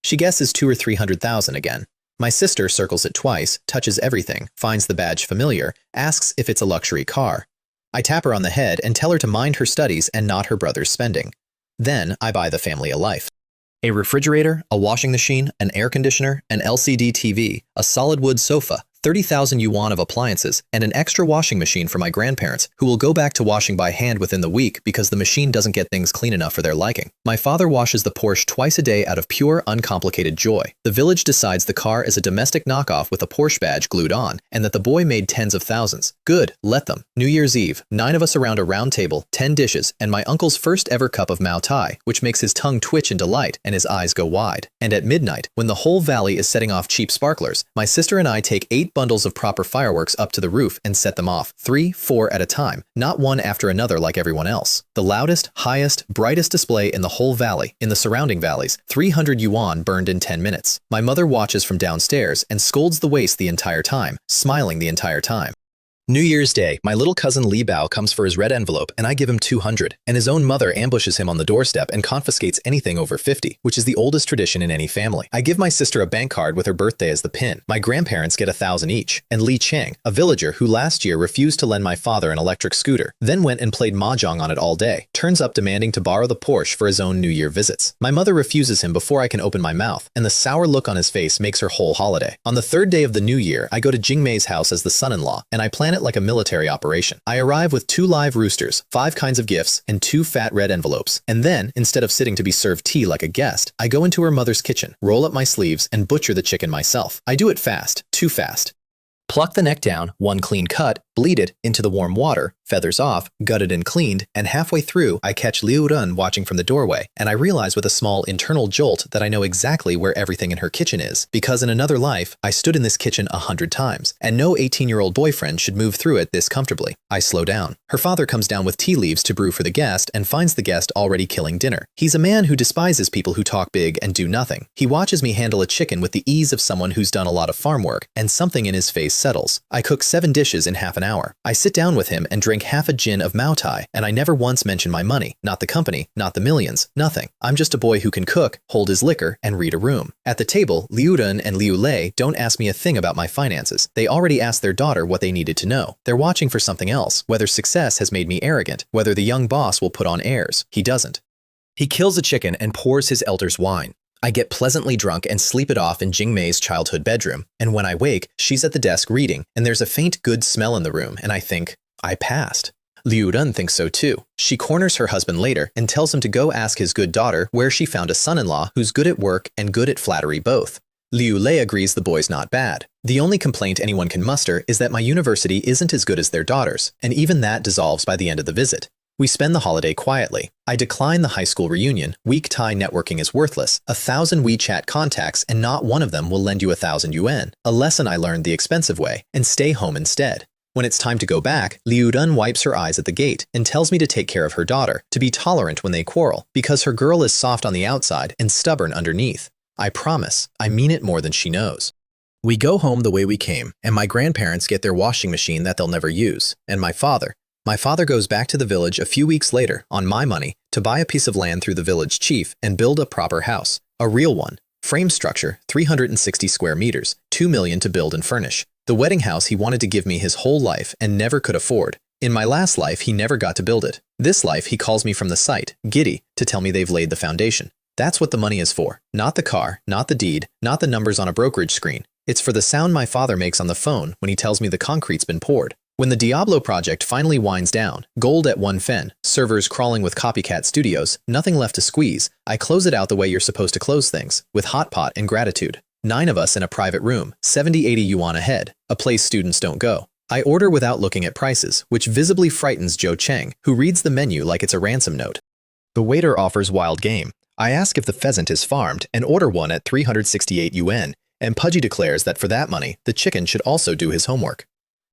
She guesses 200,000 or 300,000 again. My sister circles it twice, touches everything, finds the badge familiar, asks if it's a luxury car. I tap her on the head and tell her to mind her studies and not her brother's spending. Then I buy the family a life. A refrigerator, a washing machine, an air conditioner, an LCD TV, a solid wood sofa, 30,000 yuan of appliances, and an extra washing machine for my grandparents, who will go back to washing by hand within the week because the machine doesn't get things clean enough for their liking. My father washes the Porsche twice a day out of pure, uncomplicated joy. The village decides the car is a domestic knockoff with a Porsche badge glued on, and that the boy made tens of thousands. Good, let them. New Year's Eve, 9 of us around a round table, 10 dishes, and my uncle's first ever cup of Mao Tai, which makes his tongue twitch in delight and his eyes go wide. And at midnight, when the whole valley is setting off cheap sparklers, my sister and I take 8 bundles of proper fireworks up to the roof and set them off, 3, 4 at a time, not one after another like everyone else. The loudest, highest, brightest display in the whole valley, in the surrounding valleys, 300 yuan burned in 10 minutes. My mother watches from downstairs and scolds the waste the entire time, smiling the entire time. New Year's Day, my little cousin Li Bao comes for his red envelope and I give him 200, and his own mother ambushes him on the doorstep and confiscates anything over 50, which is the oldest tradition in any family. I give my sister a bank card with her birthday as the pin. My grandparents get 1,000 each, and Li Cheng, a villager who last year refused to lend my father an electric scooter, then went and played mahjong on it all day, turns up demanding to borrow the Porsche for his own New Year visits. My mother refuses him before I can open my mouth, and the sour look on his face makes her whole holiday. On the 3rd day of the New Year, I go to Jingmei's house as the son-in-law, and I plan it like a military operation. I arrive with 2 live roosters, 5 kinds of gifts, and 2 fat red envelopes. And then, instead of sitting to be served tea like a guest, I go into her mother's kitchen, roll up my sleeves, and butcher the chicken myself. I do it fast, too fast. Pluck the neck down, 1 clean cut, bleed it into the warm water, feathers off, gutted and cleaned, and halfway through I catch Liu Run watching from the doorway, and I realize with a small internal jolt that I know exactly where everything in her kitchen is, because in another life, I stood in this kitchen 100 times, and no 18-year-old boyfriend should move through it this comfortably. I slow down. Her father comes down with tea leaves to brew for the guest and finds the guest already killing dinner. He's a man who despises people who talk big and do nothing. He watches me handle a chicken with the ease of someone who's done a lot of farm work, and something in his face settles. I cook 7 dishes in half an hour. I sit down with him and drink half a gin of Mao Tai, and I never once mention my money, not the company, not the millions, nothing. I'm just a boy who can cook, hold his liquor, and read a room. At the table, Liu Run and Liu Lei don't ask me a thing about my finances. They already asked their daughter what they needed to know. They're watching for something else, whether success has made me arrogant, whether the young boss will put on airs. He doesn't. He kills a chicken and pours his elders wine. I get pleasantly drunk and sleep it off in Jingmei's childhood bedroom, and when I wake, she's at the desk reading, and there's a faint good smell in the room, and I think, I passed. Liu Run thinks so too. She corners her husband later and tells him to go ask his good daughter where she found a son-in-law who's good at work and good at flattery both. Liu Lei agrees the boy's not bad. The only complaint anyone can muster is that my university isn't as good as their daughter's, and even that dissolves by the end of the visit. We spend the holiday quietly. I decline the high school reunion. Weak tie networking is worthless. 1,000 WeChat contacts and not one of them will lend you 1,000 yuan. A lesson I learned the expensive way, and stay home instead. When it's time to go back, Liu Run wipes her eyes at the gate and tells me to take care of her daughter, to be tolerant when they quarrel, because her girl is soft on the outside and stubborn underneath. I promise, I mean it more than she knows. We go home the way we came, and my grandparents get their washing machine that they'll never use, and my father goes back to the village a few weeks later, on my money, to buy a piece of land through the village chief and build a proper house, a real one. Frame structure, 360 square meters, 2 million to build and furnish. The wedding house he wanted to give me his whole life and never could afford. In my last life, he never got to build it. This life, he calls me from the site, giddy, to tell me they've laid the foundation. That's what the money is for. Not the car, not the deed, not the numbers on a brokerage screen. It's for the sound my father makes on the phone when he tells me the concrete's been poured. When the Diablo project finally winds down, gold at one fin, servers crawling with copycat studios, nothing left to squeeze, I close it out the way you're supposed to close things, with hot pot and gratitude. 9 of us in a private room, 70-80 yuan a head, a place students don't go. I order without looking at prices, which visibly frightens Joe Cheng, who reads the menu like it's a ransom note. The waiter offers wild game. I ask if the pheasant is farmed and order one at 368 yuan, and Pudgy declares that for that money, the chicken should also do his homework.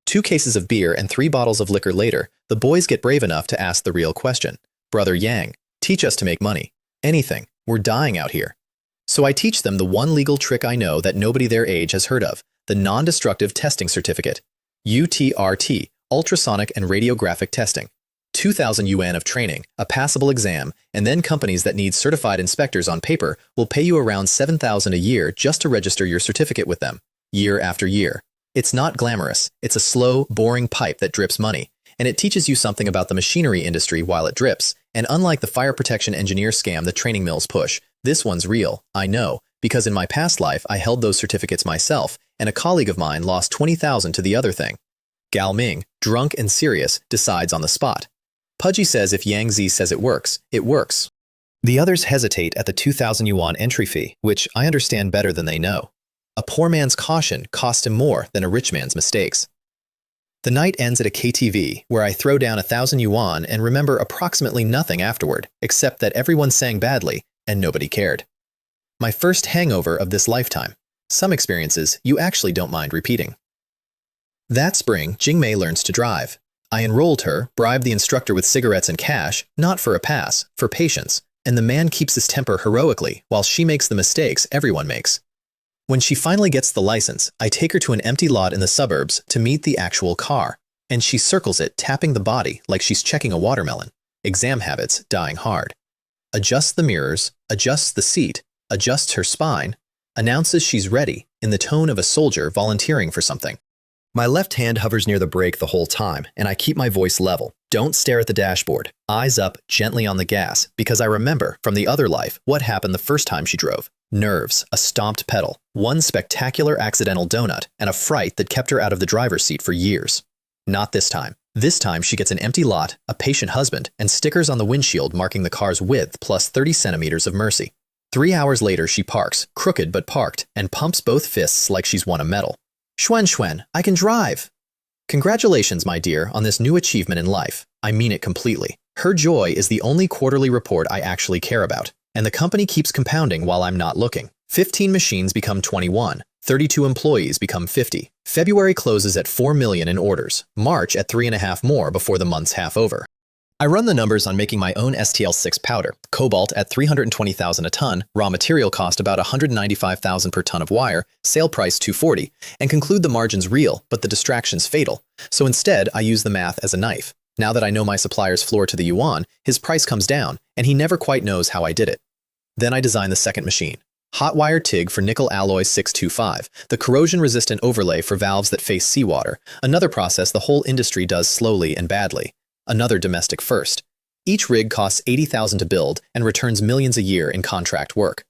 2 cases of beer and 3 bottles of liquor later, the boys get brave enough to ask the real question. Brother Yang, teach us to make money. Anything. We're dying out here. So I teach them the one legal trick I know that nobody their age has heard of, the non-destructive testing certificate. UTRT, ultrasonic and radiographic testing. 2,000 yuan of training, a passable exam, and then companies that need certified inspectors on paper will pay you around 7,000 a year just to register your certificate with them, year after year. It's not glamorous, it's a slow, boring pipe that drips money, and it teaches you something about the machinery industry while it drips, and unlike the fire protection engineer scam the training mills push, this one's real, I know, because in my past life I held those certificates myself, and a colleague of mine lost 20,000 to the other thing. Gao Ming, drunk and serious, decides on the spot. Pudgy says if Yang Zi says it works, it works. The others hesitate at the 2,000 yuan entry fee, which I understand better than they know. A poor man's caution cost him more than a rich man's mistakes. The night ends at a KTV, where I throw down 1,000 yuan and remember approximately nothing afterward, except that everyone sang badly and nobody cared. My first hangover of this lifetime. Some experiences you actually don't mind repeating. That spring, Jingmei learns to drive. I enrolled her, bribed the instructor with cigarettes and cash, not for a pass, for patience, and the man keeps his temper heroically while she makes the mistakes everyone makes. When she finally gets the license, I take her to an empty lot in the suburbs to meet the actual car, and she circles it, tapping the body like she's checking a watermelon. Exam habits dying hard. Adjusts the mirrors, adjusts the seat, adjusts her spine, announces she's ready in the tone of a soldier volunteering for something. My left hand hovers near the brake the whole time, and I keep my voice level. Don't stare at the dashboard. Eyes up, gently on the gas, because I remember, from the other life, what happened the first time she drove. Nerves, a stomped pedal, one spectacular accidental donut, and a fright that kept her out of the driver's seat for years. Not this time. This time she gets an empty lot, a patient husband, and stickers on the windshield marking the car's width plus 30 centimeters of mercy. 3 hours later she parks, crooked but parked, and pumps both fists like she's won a medal. Schwen, I can drive! Congratulations, my dear, on this new achievement in life. I mean it completely. Her joy is the only quarterly report I actually care about, and the company keeps compounding while I'm not looking. 15 machines become 21, 32 employees become 50. February closes at 4 million in orders, March at 3.5 more before the month's half over. I run the numbers on making my own STL6 powder, cobalt at 320,000 a ton, raw material cost about 195,000 per ton of wire, sale price 240, and conclude the margin's real, but the distraction's fatal. So instead, I use the math as a knife. Now that I know my supplier's floor to the yuan, his price comes down, and he never quite knows how I did it. Then I design the second machine. Hot wire TIG for nickel alloy 625, the corrosion-resistant overlay for valves that face seawater, another process the whole industry does slowly and badly. Another domestic first. Each rig costs 80,000 to build and returns millions a year in contract work.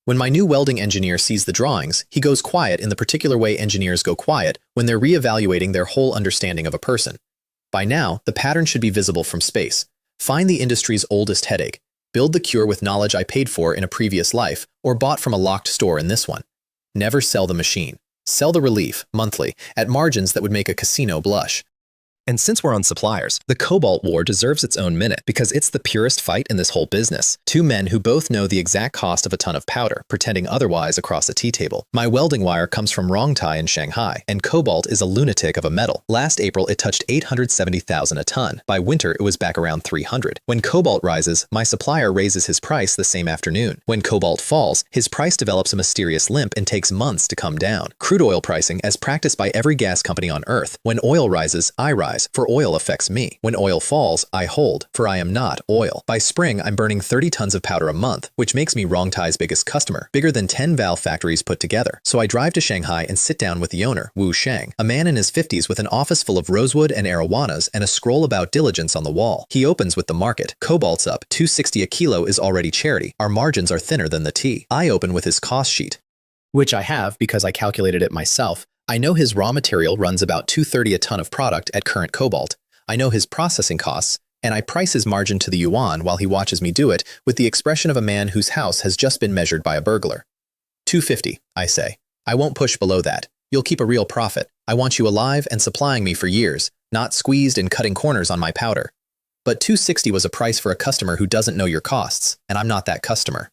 When my new welding engineer sees the drawings, he goes quiet in the particular way engineers go quiet when they're re-evaluating their whole understanding of a person. By now, the pattern should be visible from space. Find the industry's oldest headache. Build the cure with knowledge I paid for in a previous life or bought from a locked store in this one. Never sell the machine. Sell the relief, monthly, at margins that would make a casino blush. And since we're on suppliers, the Cobalt War deserves its own minute because it's the purest fight in this whole business. 2 men who both know the exact cost of a ton of powder, pretending otherwise across a tea table. My welding wire comes from Rongtai in Shanghai, and cobalt is a lunatic of a metal. Last April, it touched 870,000 a ton. By winter, it was back around 300. When cobalt rises, my supplier raises his price the same afternoon. When cobalt falls, his price develops a mysterious limp and takes months to come down. Crude oil pricing, as practiced by every gas company on Earth. When oil rises, I rise, for oil affects me. When oil falls, I hold, for I am not oil. By spring, I'm burning 30 tons of powder a month, which makes me Rongtai's biggest customer, bigger than 10 valve factories put together. So I drive to Shanghai and sit down with the owner, Wu Sheng, a man in his 50s with an office full of rosewood and arowanas and a scroll about diligence on the wall. He opens with the market. Cobalt's up, 260 a kilo is already charity. Our margins are thinner than the tea. I open with his cost sheet. which I have because I calculated it myself. I know his raw material runs about 230 a ton of product at current cobalt. I know his processing costs, and I price his margin to the yuan while he watches me do it with the expression of a man whose house has just been measured by a burglar. 250, I say. I won't push below that. You'll keep a real profit. I want you alive and supplying me for years, not squeezed and cutting corners on my powder. But 260 was a price for a customer who doesn't know your costs, and I'm not that customer.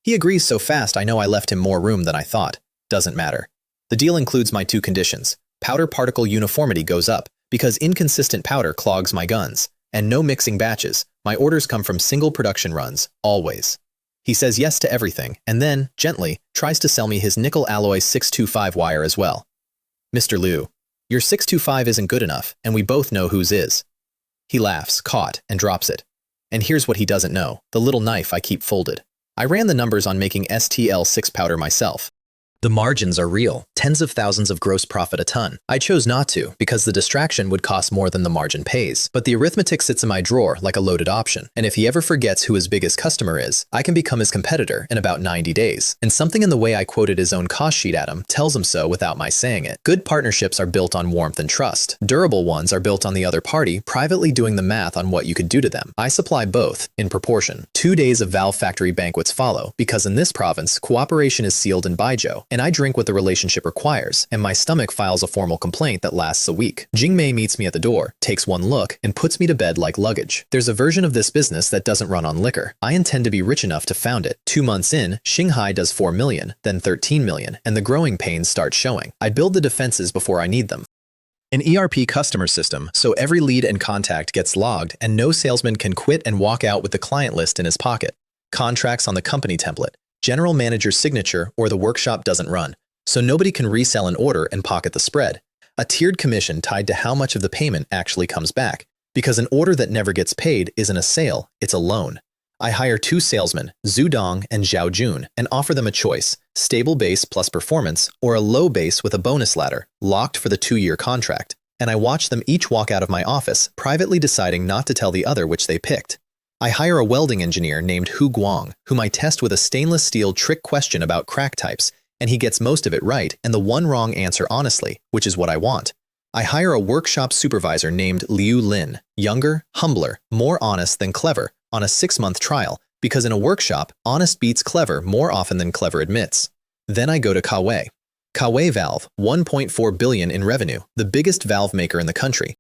He agrees so fast I know I left him more room than I thought. Doesn't matter. The deal includes my two conditions. Powder particle uniformity goes up, because inconsistent powder clogs my guns, and no mixing batches. My orders come from single production runs, always. He says yes to everything, and then, gently, tries to sell me his nickel alloy 625 wire as well. Mr. Liu, your 625 isn't good enough, and we both know whose is. He laughs, caught, and drops it. And here's what he doesn't know, the little knife I keep folded. I ran the numbers on making STL6 powder myself. The margins are real, tens of thousands of gross profit a ton. I chose not to, because the distraction would cost more than the margin pays. But the arithmetic sits in my drawer like a loaded option. And if he ever forgets who his biggest customer is, I can become his competitor in about 90 days. And something in the way I quoted his own cost sheet at him tells him so without my saying it. Good partnerships are built on warmth and trust. Durable ones are built on the other party privately doing the math on what you could do to them. I supply both, in proportion. 2 days of valve factory banquets follow, because in this province, cooperation is sealed in baijiu, and I drink what the relationship requires, and my stomach files a formal complaint that lasts a week. Jingmei meets me at the door, takes one look, and puts me to bed like luggage. There's a version of this business that doesn't run on liquor. I intend to be rich enough to found it. 2 months in, Shanghai does 4 million, then 13 million, and the growing pains start showing. I build the defenses before I need them. An ERP customer system, so every lead and contact gets logged, and no salesman can quit and walk out with the client list in his pocket. Contracts on the company template. General manager's signature or the workshop doesn't run, so nobody can resell an order and pocket the spread. A tiered commission tied to how much of the payment actually comes back, because an order that never gets paid isn't a sale, it's a loan. I hire 2 salesmen, Zhu Dong and Zhao Jun, and offer them a choice, stable base plus performance, or a low base with a bonus ladder, locked for the 2-year contract. And I watch them each walk out of my office, privately deciding not to tell the other which they picked. I hire a welding engineer named Hu Guang, whom I test with a stainless steel trick question about crack types, and he gets most of it right and the one wrong answer honestly, which is what I want. I hire a workshop supervisor named Liu Lin, younger, humbler, more honest than clever, on a 6-month trial, because in a workshop, honest beats clever more often than clever admits. Then I go to Kawei. Kawei Valve, 1.4 billion in revenue, the biggest valve maker in the country.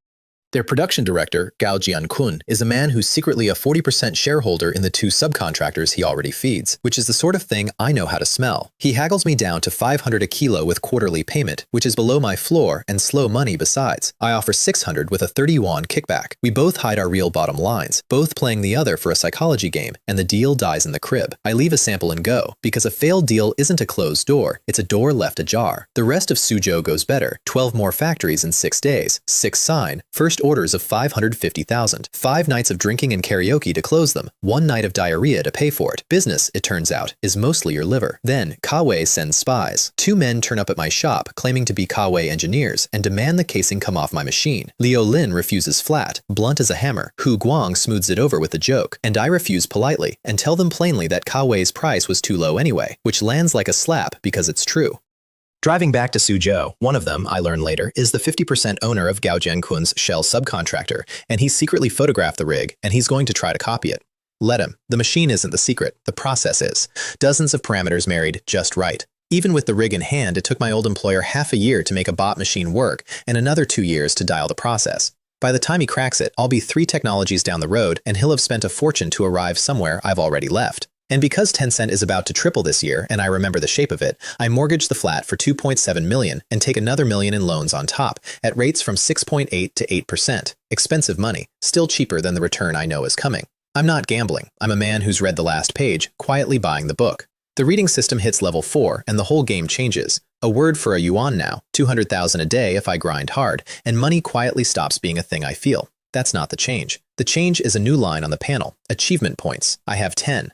Their production director, Gao Jiankun, is a man who's secretly a 40% shareholder in the 2 subcontractors he already feeds, which is the sort of thing I know how to smell. He haggles me down to 500 a kilo with quarterly payment, which is below my floor and slow money besides. I offer 600 with a 30 yuan kickback. We both hide our real bottom lines, both playing the other for a psychology game, and the deal dies in the crib. I leave a sample and go, because a failed deal isn't a closed door, it's a door left ajar. The rest of Suzhou goes better, 12 more factories in 6 days, 6 sign, first orders of 550,000, 5 nights of drinking and karaoke to close them, 1 night of diarrhea to pay for it. Business, it turns out, is mostly your liver. Then, Kawei sends spies. 2 men turn up at my shop, claiming to be Kawei engineers, and demand the casing come off my machine. Liu Lin refuses flat, blunt as a hammer. Hu Guang smooths it over with a joke, and I refuse politely, and tell them plainly that Kawei's price was too low anyway, which lands like a slap because it's true. Driving back to Suzhou, one of them, I learn later, is the 50% owner of Gao Jiankun's Shell subcontractor, and he secretly photographed the rig, and he's going to try to copy it. Let him. The machine isn't the secret, the process is. Dozens of parameters married just right. Even with the rig in hand, it took my old employer half a year to make a bot machine work, and another 2 years to dial the process. By the time he cracks it, I'll be 3 technologies down the road, and he'll have spent a fortune to arrive somewhere I've already left. And because Tencent is about to triple this year, and I remember the shape of it, I mortgage the flat for 2.7 million and take another million in loans on top, at rates from 6.8 to 8%. Expensive money, still cheaper than the return I know is coming. I'm not gambling. I'm a man who's read the last page, quietly buying the book. The reading system hits level 4, and the whole game changes. A word for a yuan now, 200,000 a day if I grind hard, and money quietly stops being a thing I feel. That's not the change. The change is a new line on the panel, achievement points. I have 10.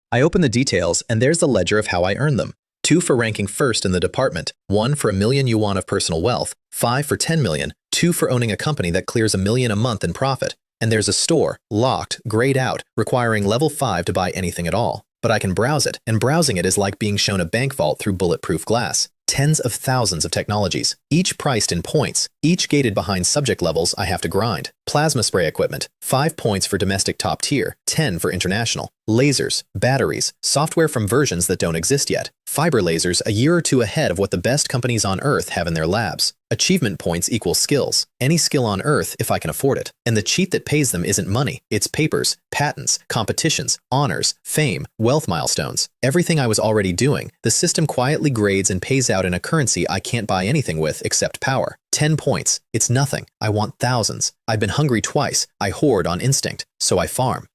I open the details, and there's the ledger of how I earn them. 2 for ranking first in the department, 1 for 1 million yuan of personal wealth, 5 for 10 million, 2 for owning a company that clears 1 million a month in profit. And there's a store, locked, grayed out, requiring level 5 to buy anything at all. But I can browse it, and browsing it is like being shown a bank vault through bulletproof glass. Tens of thousands of technologies, each priced in points, each gated behind subject levels I have to grind. Plasma spray equipment, 5 points for domestic top tier, 10 for international. Lasers, batteries, software from versions that don't exist yet. Fiber lasers a year or two ahead of what the best companies on Earth have in their labs. Achievement points equal skills. Any skill on Earth if I can afford it. And the cheat that pays them isn't money. It's papers, patents, competitions, honors, fame, wealth milestones. Everything I was already doing, the system quietly grades and pays out in a currency I can't buy anything with except power. 10 points. It's nothing. I want thousands. I've been hungry twice. I hoard on instinct. So I farm.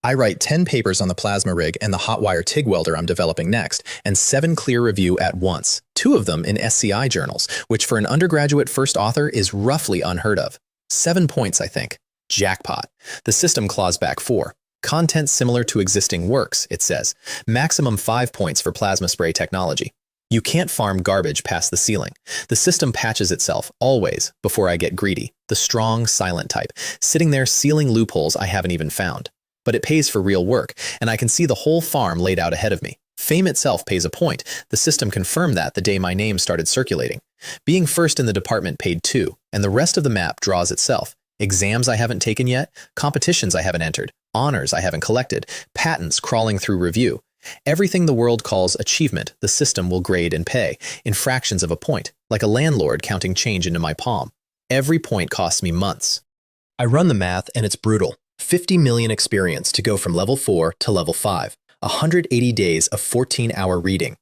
I write 10 papers on the plasma rig and the hot wire TIG welder I'm developing next, and 7 clear review at once, 2 of them in SCI journals, which for an undergraduate first author is roughly unheard of. 7 points, I think. Jackpot. The system claws back 4. Content similar to existing works, it says. Maximum 5 points for plasma spray technology. You can't farm garbage past the ceiling. The system patches itself, always, before I get greedy. The strong, silent type, sitting there sealing loopholes I haven't even found. But it pays for real work, and I can see the whole farm laid out ahead of me. Fame itself pays a point. The system confirmed that the day my name started circulating. Being first in the department paid 2, and the rest of the map draws itself. Exams I haven't taken yet, competitions I haven't entered, honors I haven't collected, patents crawling through review. Everything the world calls achievement, the system will grade and pay, in fractions of a point, like a landlord counting change into my palm. Every point costs me months. I run the math, and it's brutal. 50 million experience to go from level 4 to level 5. 180 days of 14-hour reading.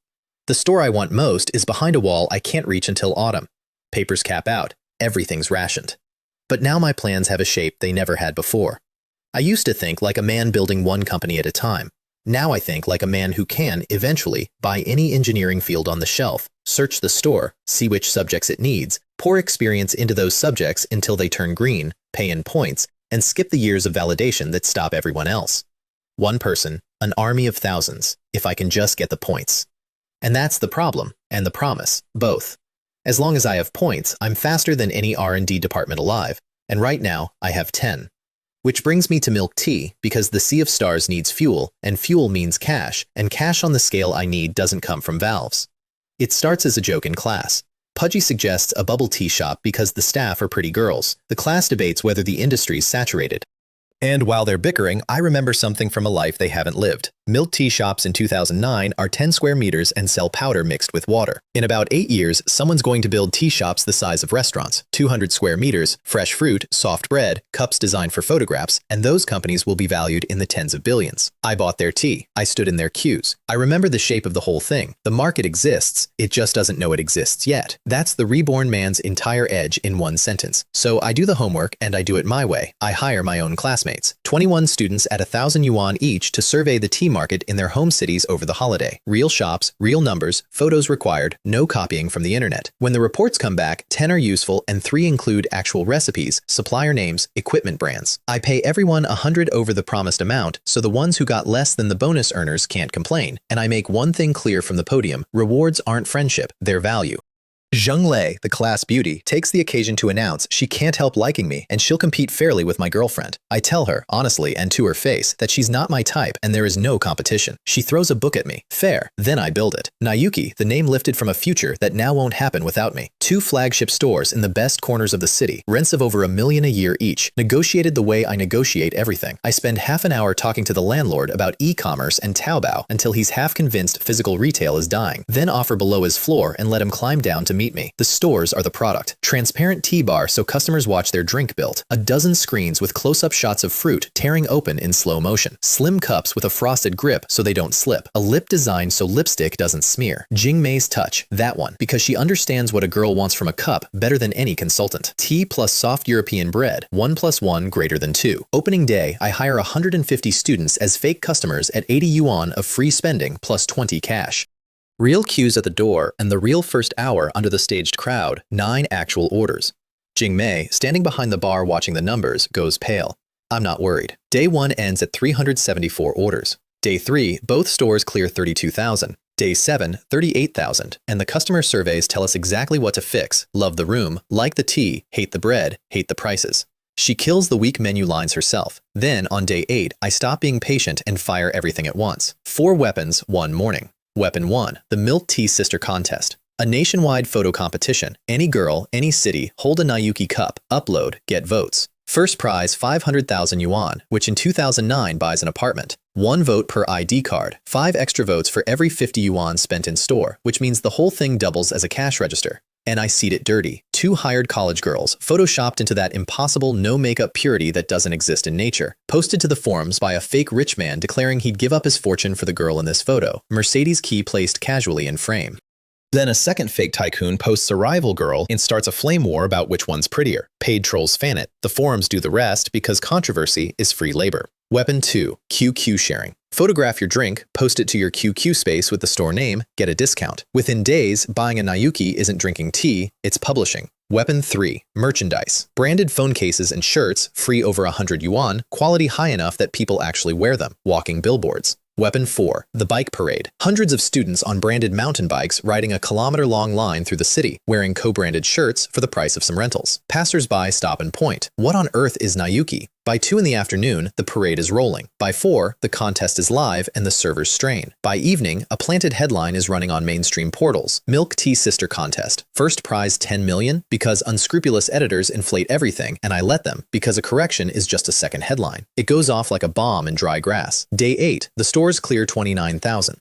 The store I want most is behind a wall I can't reach until autumn. Papers cap out. Everything's rationed. But now my plans have a shape they never had before. I used to think like a man building one company at a time. Now I think like a man who can, eventually, buy any engineering field on the shelf, search the store, see which subjects it needs, pour experience into those subjects until they turn green, pay in points, and skip the years of validation that stop everyone else. One person, an army of thousands, if I can just get the points. And that's the problem, and the promise, both. As long as I have points, I'm faster than any R&D department alive, and right now I have 10. Which brings me to milk tea, because the Sea of Stars needs fuel, and fuel means cash, and cash on the scale I need doesn't come from valves. It starts as a joke in class. Pudgy suggests a bubble tea shop because the staff are pretty girls. The class debates whether the industry's saturated. And while they're bickering, I remember something from a life they haven't lived. Milk tea shops in 2009 are 10 square meters and sell powder mixed with water. In about 8 years, someone's going to build tea shops the size of restaurants, 200 square meters, fresh fruit, soft bread, cups designed for photographs, and those companies will be valued in the tens of billions. I bought their tea. I stood in their queues. I remember the shape of the whole thing. The market exists. It just doesn't know it exists yet. That's the reborn man's entire edge in one sentence. So I do the homework and I do it my way. I hire my own classmates. 21 students at 1,000 yuan each to survey the tea market in their home cities over the holiday. Real shops, real numbers, photos required, no copying from the internet. When the reports come back, 10 are useful and 3 include actual recipes, supplier names, equipment brands. I pay everyone 100 over the promised amount, so the ones who got less than the bonus earners can't complain. And I make one thing clear from the podium: rewards aren't friendship, they're value. Zheng Lei, the class beauty, takes the occasion to announce she can't help liking me and she'll compete fairly with my girlfriend. I tell her, honestly and to her face, that she's not my type and there is no competition. She throws a book at me. Fair. Then I build it. Nayuki, the name lifted from a future that now won't happen without me. 2 flagship stores in the best corners of the city, rents of over $1 million a year each, negotiated the way I negotiate everything. I spend half an hour talking to the landlord about e-commerce and Taobao until he's half convinced physical retail is dying, then offer below his floor and let him climb down to meet me. The stores are the product. Transparent tea bar so customers watch their drink built. A dozen screens with close-up shots of fruit tearing open in slow motion. Slim cups with a frosted grip so they don't slip. A lip design so lipstick doesn't smear. Jing Mei's touch. That one. Because she understands what a girl wants from a cup better than any consultant. Tea plus soft European bread. 1 + 1 greater than 2. Opening day, I hire 150 students as fake customers at 80 yuan of free spending plus 20 cash. Real queues at the door, and the real first hour under the staged crowd, 9 actual orders. Jing Mei, standing behind the bar watching the numbers, goes pale. I'm not worried. Day 1 ends at 374 orders. Day 3, both stores clear 32,000. Day 7, 38,000, and the customer surveys tell us exactly what to fix. Love the room, like the tea, hate the bread, hate the prices. She kills the weak menu lines herself. Then, on day 8, I stop being patient and fire everything at once. 4 weapons, 1 morning. Weapon 1, the Milk Tea Sister Contest. A nationwide photo competition. Any girl, any city, hold a Nayuki cup, upload, get votes. First prize 500,000 yuan, which in 2009 buys an apartment. 1 vote per ID card, 5 extra votes for every 50 yuan spent in store, which means the whole thing doubles as a cash register. And I seed it dirty. 2 hired college girls, photoshopped into that impossible no-makeup purity that doesn't exist in nature, posted to the forums by a fake rich man declaring he'd give up his fortune for the girl in this photo, Mercedes key placed casually in frame. Then a second fake tycoon posts a rival girl and starts a flame war about which one's prettier. Paid trolls fan it. The forums do the rest because controversy is free labor. Weapon 2, QQ sharing. Photograph your drink, post it to your QQ space with the store name, get a discount. Within days, buying a Nayuki isn't drinking tea, it's publishing. Weapon 3, merchandise. Branded phone cases and shirts, free over 100 yuan, quality high enough that people actually wear them. Walking billboards. Weapon 4, the bike parade. Hundreds of students on branded mountain bikes riding a kilometer-long line through the city, wearing co-branded shirts for the price of some rentals. Passers-by stop and point. What on earth is Nayuki? By 2 in the afternoon, the parade is rolling. By 4, the contest is live and the servers strain. By evening, a planted headline is running on mainstream portals. Milk Tea Sister Contest. First prize 10 million because unscrupulous editors inflate everything and I let them because a correction is just a second headline. It goes off like a bomb in dry grass. Day 8, the stores clear 29,000.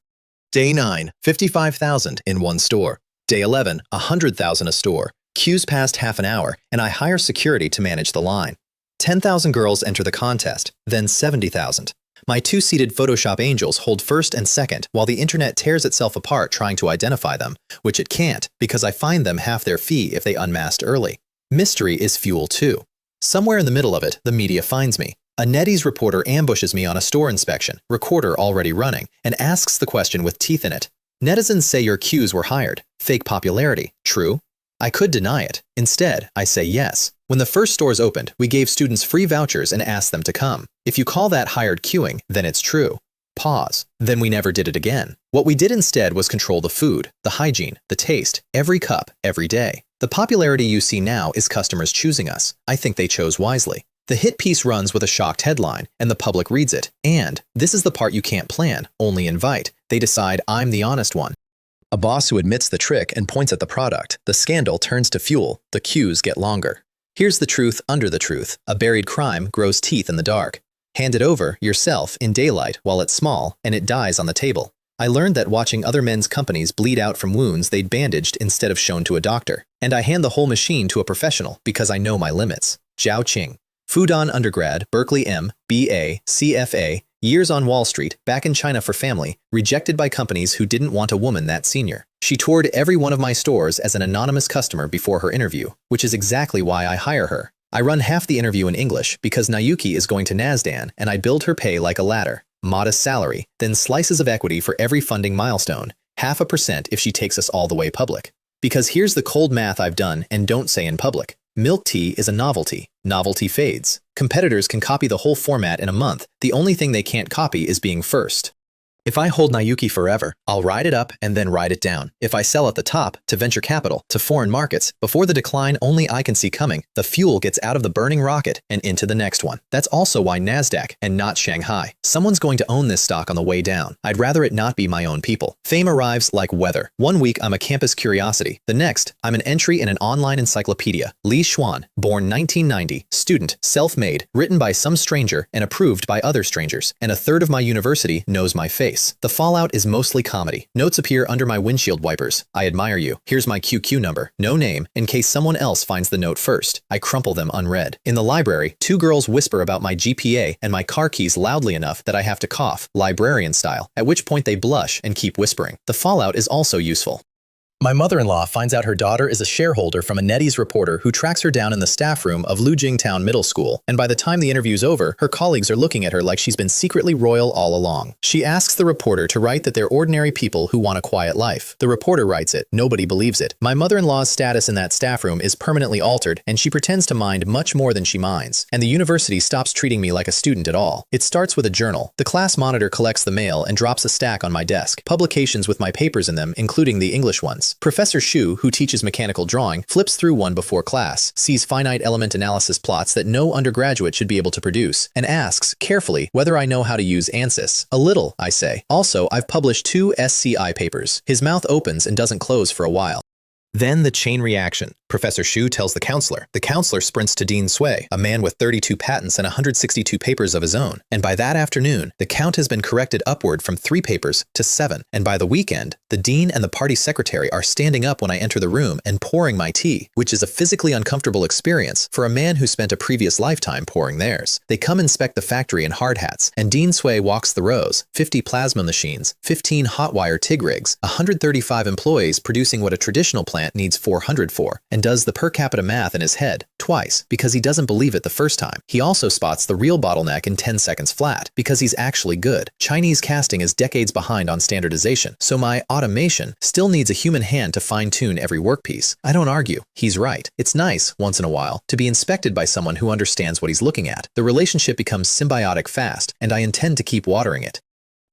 Day 9, 55,000 in one store. Day 11, 100,000 a store. Queues past half an hour and I hire security to manage the line. 10,000 girls enter the contest, then 70,000. My 2-seated Photoshop angels hold first and second while the internet tears itself apart trying to identify them, which it can't because I find them half their fee if they unmasked early. Mystery is fuel too. Somewhere in the middle of it, the media finds me. A NetEase reporter ambushes me on a store inspection, recorder already running, and asks the question with teeth in it. Netizens say your cues were hired. Fake popularity. True? I could deny it. Instead, I say yes. When the first stores opened, we gave students free vouchers and asked them to come. If you call that hired queuing, then it's true. Pause. Then we never did it again. What we did instead was control the food, the hygiene, the taste, every cup, every day. The popularity you see now is customers choosing us. I think they chose wisely. The hit piece runs with a shocked headline, and the public reads it. And, this is the part you can't plan, only invite. They decide I'm the honest one. A boss who admits the trick and points at the product. The scandal turns to fuel. The queues get longer. Here's the truth under the truth. A buried crime grows teeth in the dark. Hand it over, yourself, in daylight while it's small, and it dies on the table. I learned that watching other men's companies bleed out from wounds they'd bandaged instead of shown to a doctor. And I hand the whole machine to a professional because I know my limits. Zhao Qing. Fudan undergrad, Berkeley M, BA, CFA, years on Wall Street, back in China for family, rejected by companies who didn't want a woman that senior. She toured every one of my stores as an anonymous customer before her interview, which is exactly why I hire her. I run half the interview in English because Nayuki is going to NASDAQ and I build her pay like a ladder. Modest salary, then slices of equity for every funding milestone, 0.5% if she takes us all the way public. Because here's the cold math I've done and don't say in public. Milk tea is a novelty. Novelty fades. Competitors can copy the whole format in a month. The only thing they can't copy is being first. If I hold Nayuki forever, I'll ride it up and then ride it down. If I sell at the top, to venture capital, to foreign markets, before the decline only I can see coming, the fuel gets out of the burning rocket and into the next one. That's also why NASDAQ and not Shanghai. Someone's going to own this stock on the way down. I'd rather it not be my own people. Fame arrives like weather. One week I'm a campus curiosity. The next, I'm an entry in an online encyclopedia. Li Xuan, born 1990, student, self-made, written by some stranger and approved by other strangers. And a third of my university knows my face. The fallout is mostly comedy. Notes appear under my windshield wipers. I admire you. Here's my QQ number. No name, in case someone else finds the note first. I crumple them unread. In the library, 2 girls whisper about my GPA and my car keys loudly enough that I have to cough, librarian style, at which point they blush and keep whispering. The fallout is also useful. My mother-in-law finds out her daughter is a shareholder from a NetEase reporter who tracks her down in the staff room of Lujing Town Middle School, and by the time the interview's over, her colleagues are looking at her like she's been secretly royal all along. She asks the reporter to write that they're ordinary people who want a quiet life. The reporter writes it. Nobody believes it. My mother-in-law's status in that staff room is permanently altered, and she pretends to mind much more than she minds. And the university stops treating me like a student at all. It starts with a journal. The class monitor collects the mail and drops a stack on my desk. Publications with my papers in them, including the English ones. class. Professor Shu, who teaches mechanical drawing, flips through one before class, sees finite element analysis plots that no undergraduate should be able to produce, and asks, carefully, whether I know how to use ANSYS. A little, I say. Also, I've published 2 SCI papers. His mouth opens and doesn't close for a while. Then the chain reaction. Professor Shu tells the counselor. The counselor sprints to Dean Sui, a man with 32 patents and 162 papers of his own. And by that afternoon, the count has been corrected upward from 3 papers to 7. And by the weekend, the dean and the party secretary are standing up when I enter the room and pouring my tea, which is a physically uncomfortable experience for a man who spent a previous lifetime pouring theirs. They come inspect the factory in hard hats, and Dean Sui walks the rows, 50 plasma machines, 15 hot wire TIG rigs, 135 employees producing what a traditional plant needs 400 for, and does the per capita math in his head twice because he doesn't believe it the first time. He also spots the real bottleneck in 10 seconds flat because he's actually good. Chinese casting is decades behind on standardization, so my automation still needs a human hand to fine-tune every workpiece. I don't argue. He's right. It's nice, once in a while, to be inspected by someone who understands what he's looking at. The relationship becomes symbiotic fast, and I intend to keep watering it.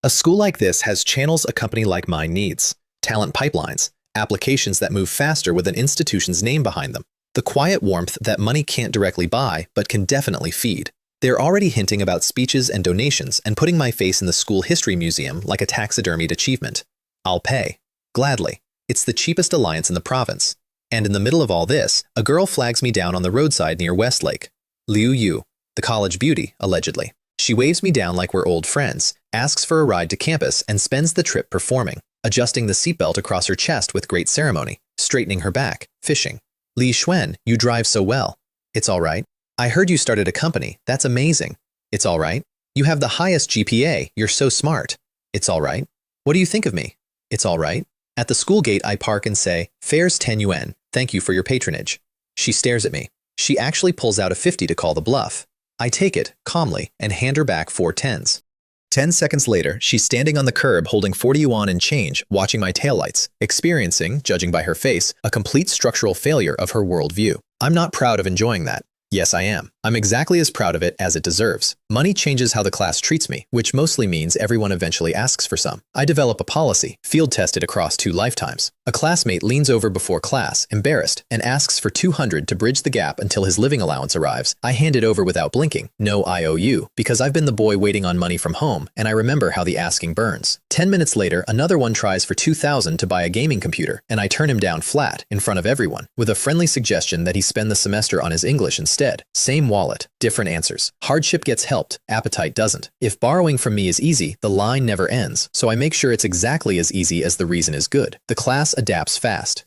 A school like this has channels a company like mine needs. Talent pipelines. Applications that move faster with an institution's name behind them. The quiet warmth that money can't directly buy, but can definitely feed. They're already hinting about speeches and donations and putting my face in the school history museum like a taxidermied achievement. I'll pay. Gladly. It's the cheapest alliance in the province. And in the middle of all this, a girl flags me down on the roadside near Westlake. Liu Yu, the college beauty, allegedly. She waves me down like we're old friends, asks for a ride to campus, and spends the trip performing. Adjusting the seatbelt across her chest with great ceremony, straightening her back, fishing. Li Xuan, you drive so well. It's all right. I heard you started a company. That's amazing. It's all right. You have the highest GPA. You're so smart. It's all right. What do you think of me? It's all right. At the school gate, I park and say, fares 10 yuan. Thank you for your patronage. She stares at me. She actually pulls out a 50 to call the bluff. I take it, calmly, and hand her back 4 tens. 10 seconds later, she's standing on the curb holding 40 yuan in change, watching my taillights, experiencing, judging by her face, a complete structural failure of her worldview. I'm not proud of enjoying that. Yes, I am. I'm exactly as proud of it as it deserves. Money changes how the class treats me, which mostly means everyone eventually asks for some. I develop a policy, field-tested across 2 lifetimes. A classmate leans over before class, embarrassed, and asks for 200 to bridge the gap until his living allowance arrives. I hand it over without blinking. No IOU, because I've been the boy waiting on money from home, and I remember how the asking burns. 10 minutes later, another one tries for 2,000 to buy a gaming computer, and I turn him down flat, in front of everyone, with a friendly suggestion that he spend the semester on his English instead. Same wallet, different answers. Hardship gets helped, appetite doesn't. If borrowing from me is easy, the line never ends, so I make sure it's exactly as easy as the reason is good. The class adapts fast.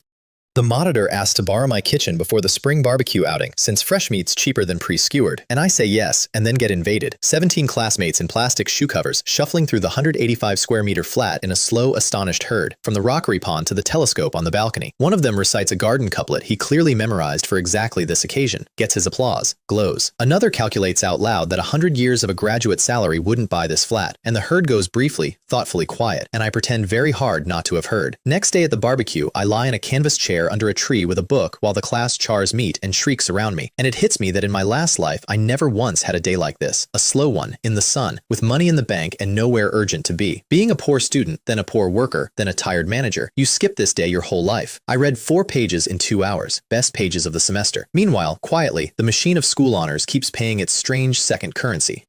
The monitor asks to borrow my kitchen before the spring barbecue outing, since fresh meat's cheaper than pre-skewered, and I say yes, and then get invaded. 17 classmates in plastic shoe covers, shuffling through the 185 square meter flat in a slow, astonished herd, from the rockery pond to the telescope on the balcony. One of them recites a garden couplet he clearly memorized for exactly this occasion, gets his applause, glows. Another calculates out loud that 100 years of a graduate salary wouldn't buy this flat, and the herd goes briefly, thoughtfully quiet, and I pretend very hard not to have heard. Next day at the barbecue, I lie in a canvas chair under a tree with a book while the class chars meat and shrieks around me, and it hits me that in my last life I never once had a day like this, a slow one, in the sun, with money in the bank and nowhere urgent to be. Being a poor student, then a poor worker, then a tired manager, you skip this day your whole life. I read 4 pages in 2 hours, best pages of the semester. Meanwhile, quietly, the machine of school honors keeps paying its strange second currency.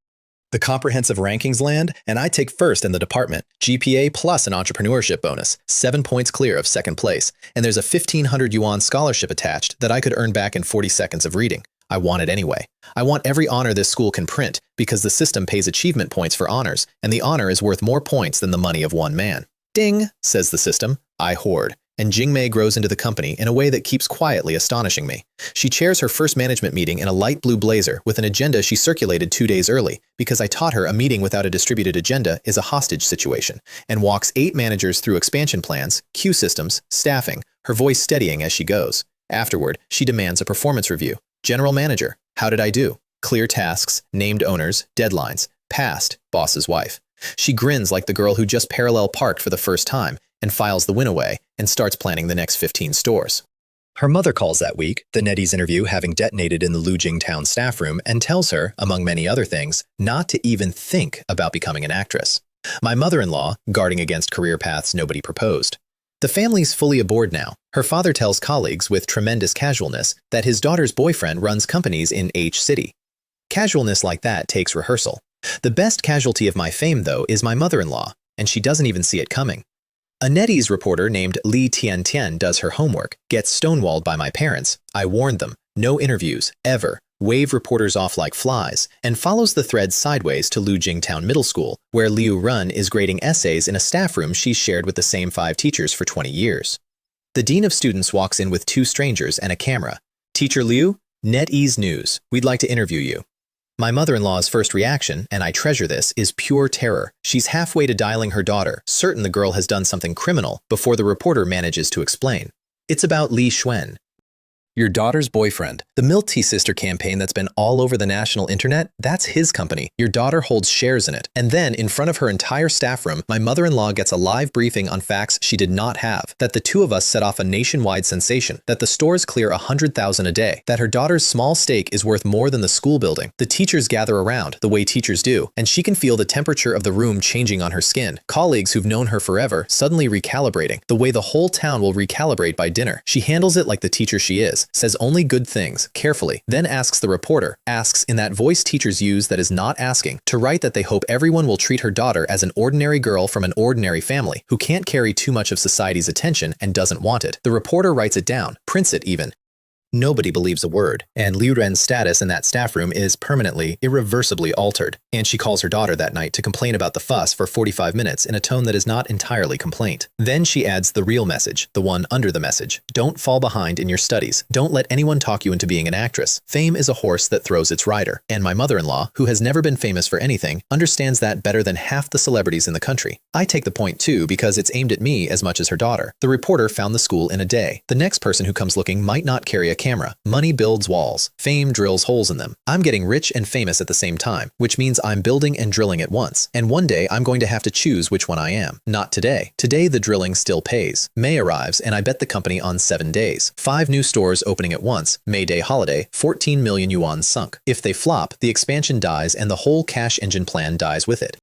The comprehensive rankings land, and I take first in the department. GPA plus an entrepreneurship bonus, 7 points clear of second place, and there's a 1,500 yuan scholarship attached that I could earn back in 40 seconds of reading. I want it anyway. I want every honor this school can print, because the system pays achievement points for honors, and the honor is worth more points than the money of one man. Ding, says the system. I hoard. And Jingmei grows into the company in a way that keeps quietly astonishing me. She chairs her first management meeting in a light blue blazer with an agenda she circulated 2 days early, because I taught her a meeting without a distributed agenda is a hostage situation, and walks 8 managers through expansion plans, queue systems, staffing, her voice steadying as she goes. Afterward, she demands a performance review. General manager, how did I do? Clear tasks, named owners, deadlines, passed, boss's wife. She grins like the girl who just parallel parked for the first time, and files the win away, and starts planning the next 15 stores. Her mother calls that week, the NetEase interview having detonated in the Lujing town staff room, and tells her, among many other things, not to even think about becoming an actress. My mother-in-law, guarding against career paths nobody proposed. The family's fully aboard now. Her father tells colleagues with tremendous casualness that his daughter's boyfriend runs companies in H city. Casualness like that takes rehearsal. The best casualty of my fame, though, is my mother-in-law, and she doesn't even see it coming. A NetEase reporter named Li Tiantian does her homework, gets stonewalled by my parents. I warned them, no interviews, ever, wave reporters off like flies, and follows the thread sideways to Lu Jingtown Middle School, where Liu Run is grading essays in a staff room she's shared with the same 5 teachers for 20 years. The dean of students walks in with 2 strangers and a camera. "Teacher Liu, NetEase News, we'd like to interview you." My mother-in-law's first reaction, and I treasure this, is pure terror. She's halfway to dialing her daughter, certain the girl has done something criminal, before the reporter manages to explain. It's about Li Xuan, your daughter's boyfriend. The Milk Tea Sister campaign that's been all over the national internet, that's his company. Your daughter holds shares in it. And then, in front of her entire staff room, my mother-in-law gets a live briefing on facts she did not have, that the 2 of us set off a nationwide sensation, that the stores clear 100,000 a day, that her daughter's small stake is worth more than the school building. The teachers gather around, the way teachers do, and she can feel the temperature of the room changing on her skin. Colleagues who've known her forever suddenly recalibrating, the way the whole town will recalibrate by dinner. She handles it like the teacher she is, says only good things, carefully, then asks the reporter, asks in that voice teachers use that is not asking, to write that they hope everyone will treat her daughter as an ordinary girl from an ordinary family, who can't carry too much of society's attention and doesn't want it. The reporter writes it down, prints it even. Nobody believes a word, and Liu Ren's status in that staff room is permanently, irreversibly altered, and she calls her daughter that night to complain about the fuss for 45 minutes in a tone that is not entirely complaint. Then she adds the real message, the one under the message. Don't fall behind in your studies. Don't let anyone talk you into being an actress. Fame is a horse that throws its rider, and my mother-in-law, who has never been famous for anything, understands that better than half the celebrities in the country. I take the point too because it's aimed at me as much as her daughter. The reporter found the school in a day. The next person who comes looking might not carry a camera. Money builds walls. Fame drills holes in them. I'm getting rich and famous at the same time, which means I'm building and drilling at once. And one day I'm going to have to choose which one I am. Not today. Today the drilling still pays. May arrives and I bet the company on 7 days. 5 new stores opening at once. May Day holiday, 14 million yuan sunk. If they flop, the expansion dies and the whole cash engine plan dies with it.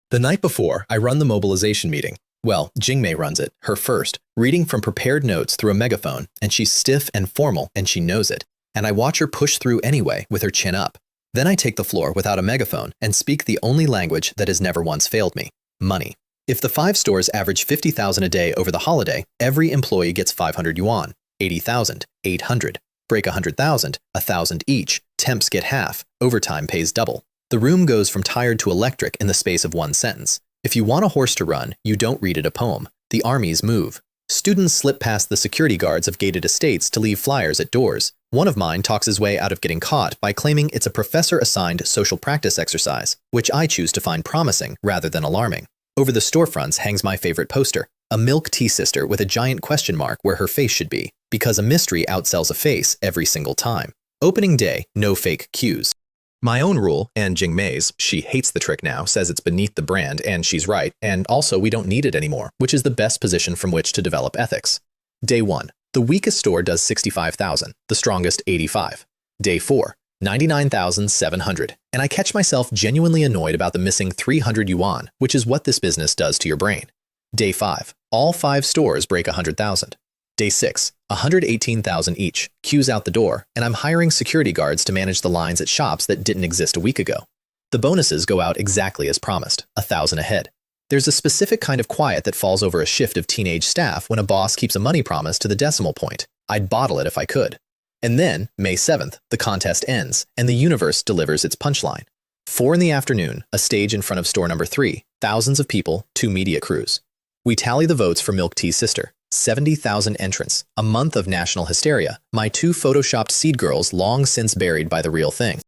The night before, I run the mobilization meeting. Well, Jingmei runs it, her first, reading from prepared notes through a megaphone, and she's stiff and formal, and she knows it. And I watch her push through anyway, with her chin up. Then I take the floor without a megaphone and speak the only language that has never once failed me: money. If the 5 stores average 50,000 a day over the holiday, every employee gets 500 yuan, 80,000, 800. Break 100,000, 1,000 each. Temps get half. Overtime pays double. The room goes from tired to electric in the space of 1 sentence. If you want a horse to run, you don't read it a poem. The armies move. Students slip past the security guards of gated estates to leave flyers at doors. One of mine talks his way out of getting caught by claiming it's a professor-assigned social practice exercise, which I choose to find promising rather than alarming. Over the storefronts hangs my favorite poster, a Milk Tea Sister with a giant question mark where her face should be, because a mystery outsells a face every single time. Opening day, no fake cues. My own rule, and Jingmei's, she hates the trick now, says it's beneath the brand, and she's right, and also we don't need it anymore, which is the best position from which to develop ethics. Day 1. The weakest store does 65,000, the strongest 85. Day 4. 99,700, and I catch myself genuinely annoyed about the missing 300 yuan, which is what this business does to your brain. Day 5. All 5 stores break 100,000. Day 6. 118,000 each, queues out the door, and I'm hiring security guards to manage the lines at shops that didn't exist a week ago. The bonuses go out exactly as promised, 1,000 ahead. There's a specific kind of quiet that falls over a shift of teenage staff when a boss keeps a money promise to the decimal point. I'd bottle it if I could. And then, May 7th, the contest ends, and the universe delivers its punchline. 4 in the afternoon, a stage in front of store number 3, thousands of people, 2 media crews. We tally the votes for Milk Tea Sister. 70,000 entrants, a month of national hysteria, my 2 photoshopped seed girls long since buried by the real thing.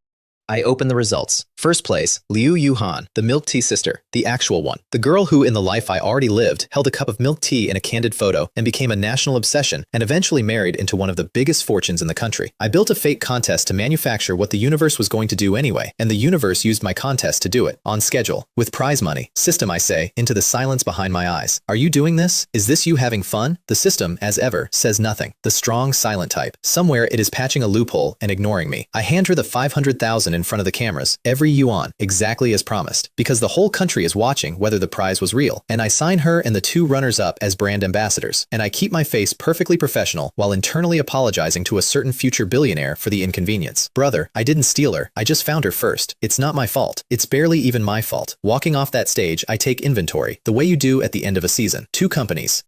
I open the results. First place, Liu Yuhan, the Milk Tea Sister, the actual one. The girl who, in the life I already lived, held a cup of milk tea in a candid photo and became a national obsession and eventually married into one of the biggest fortunes in the country. I built a fake contest to manufacture what the universe was going to do anyway, and the universe used my contest to do it, on schedule, with prize money. System, I say, into the silence behind my eyes. Are you doing this? Is this you having fun? The system, as ever, says nothing. The strong, silent type. Somewhere it is patching a loophole and ignoring me. I hand her the 500,000 in front of the cameras, every yuan, exactly as promised, because the whole country is watching whether the prize was real, and I sign her and the 2 runners-up as brand ambassadors, and I keep my face perfectly professional while internally apologizing to a certain future billionaire for the inconvenience. Brother, I didn't steal her, I just found her first. It's not my fault. It's barely even my fault. Walking off that stage, I take inventory, the way you do at the end of a season. 2 companies.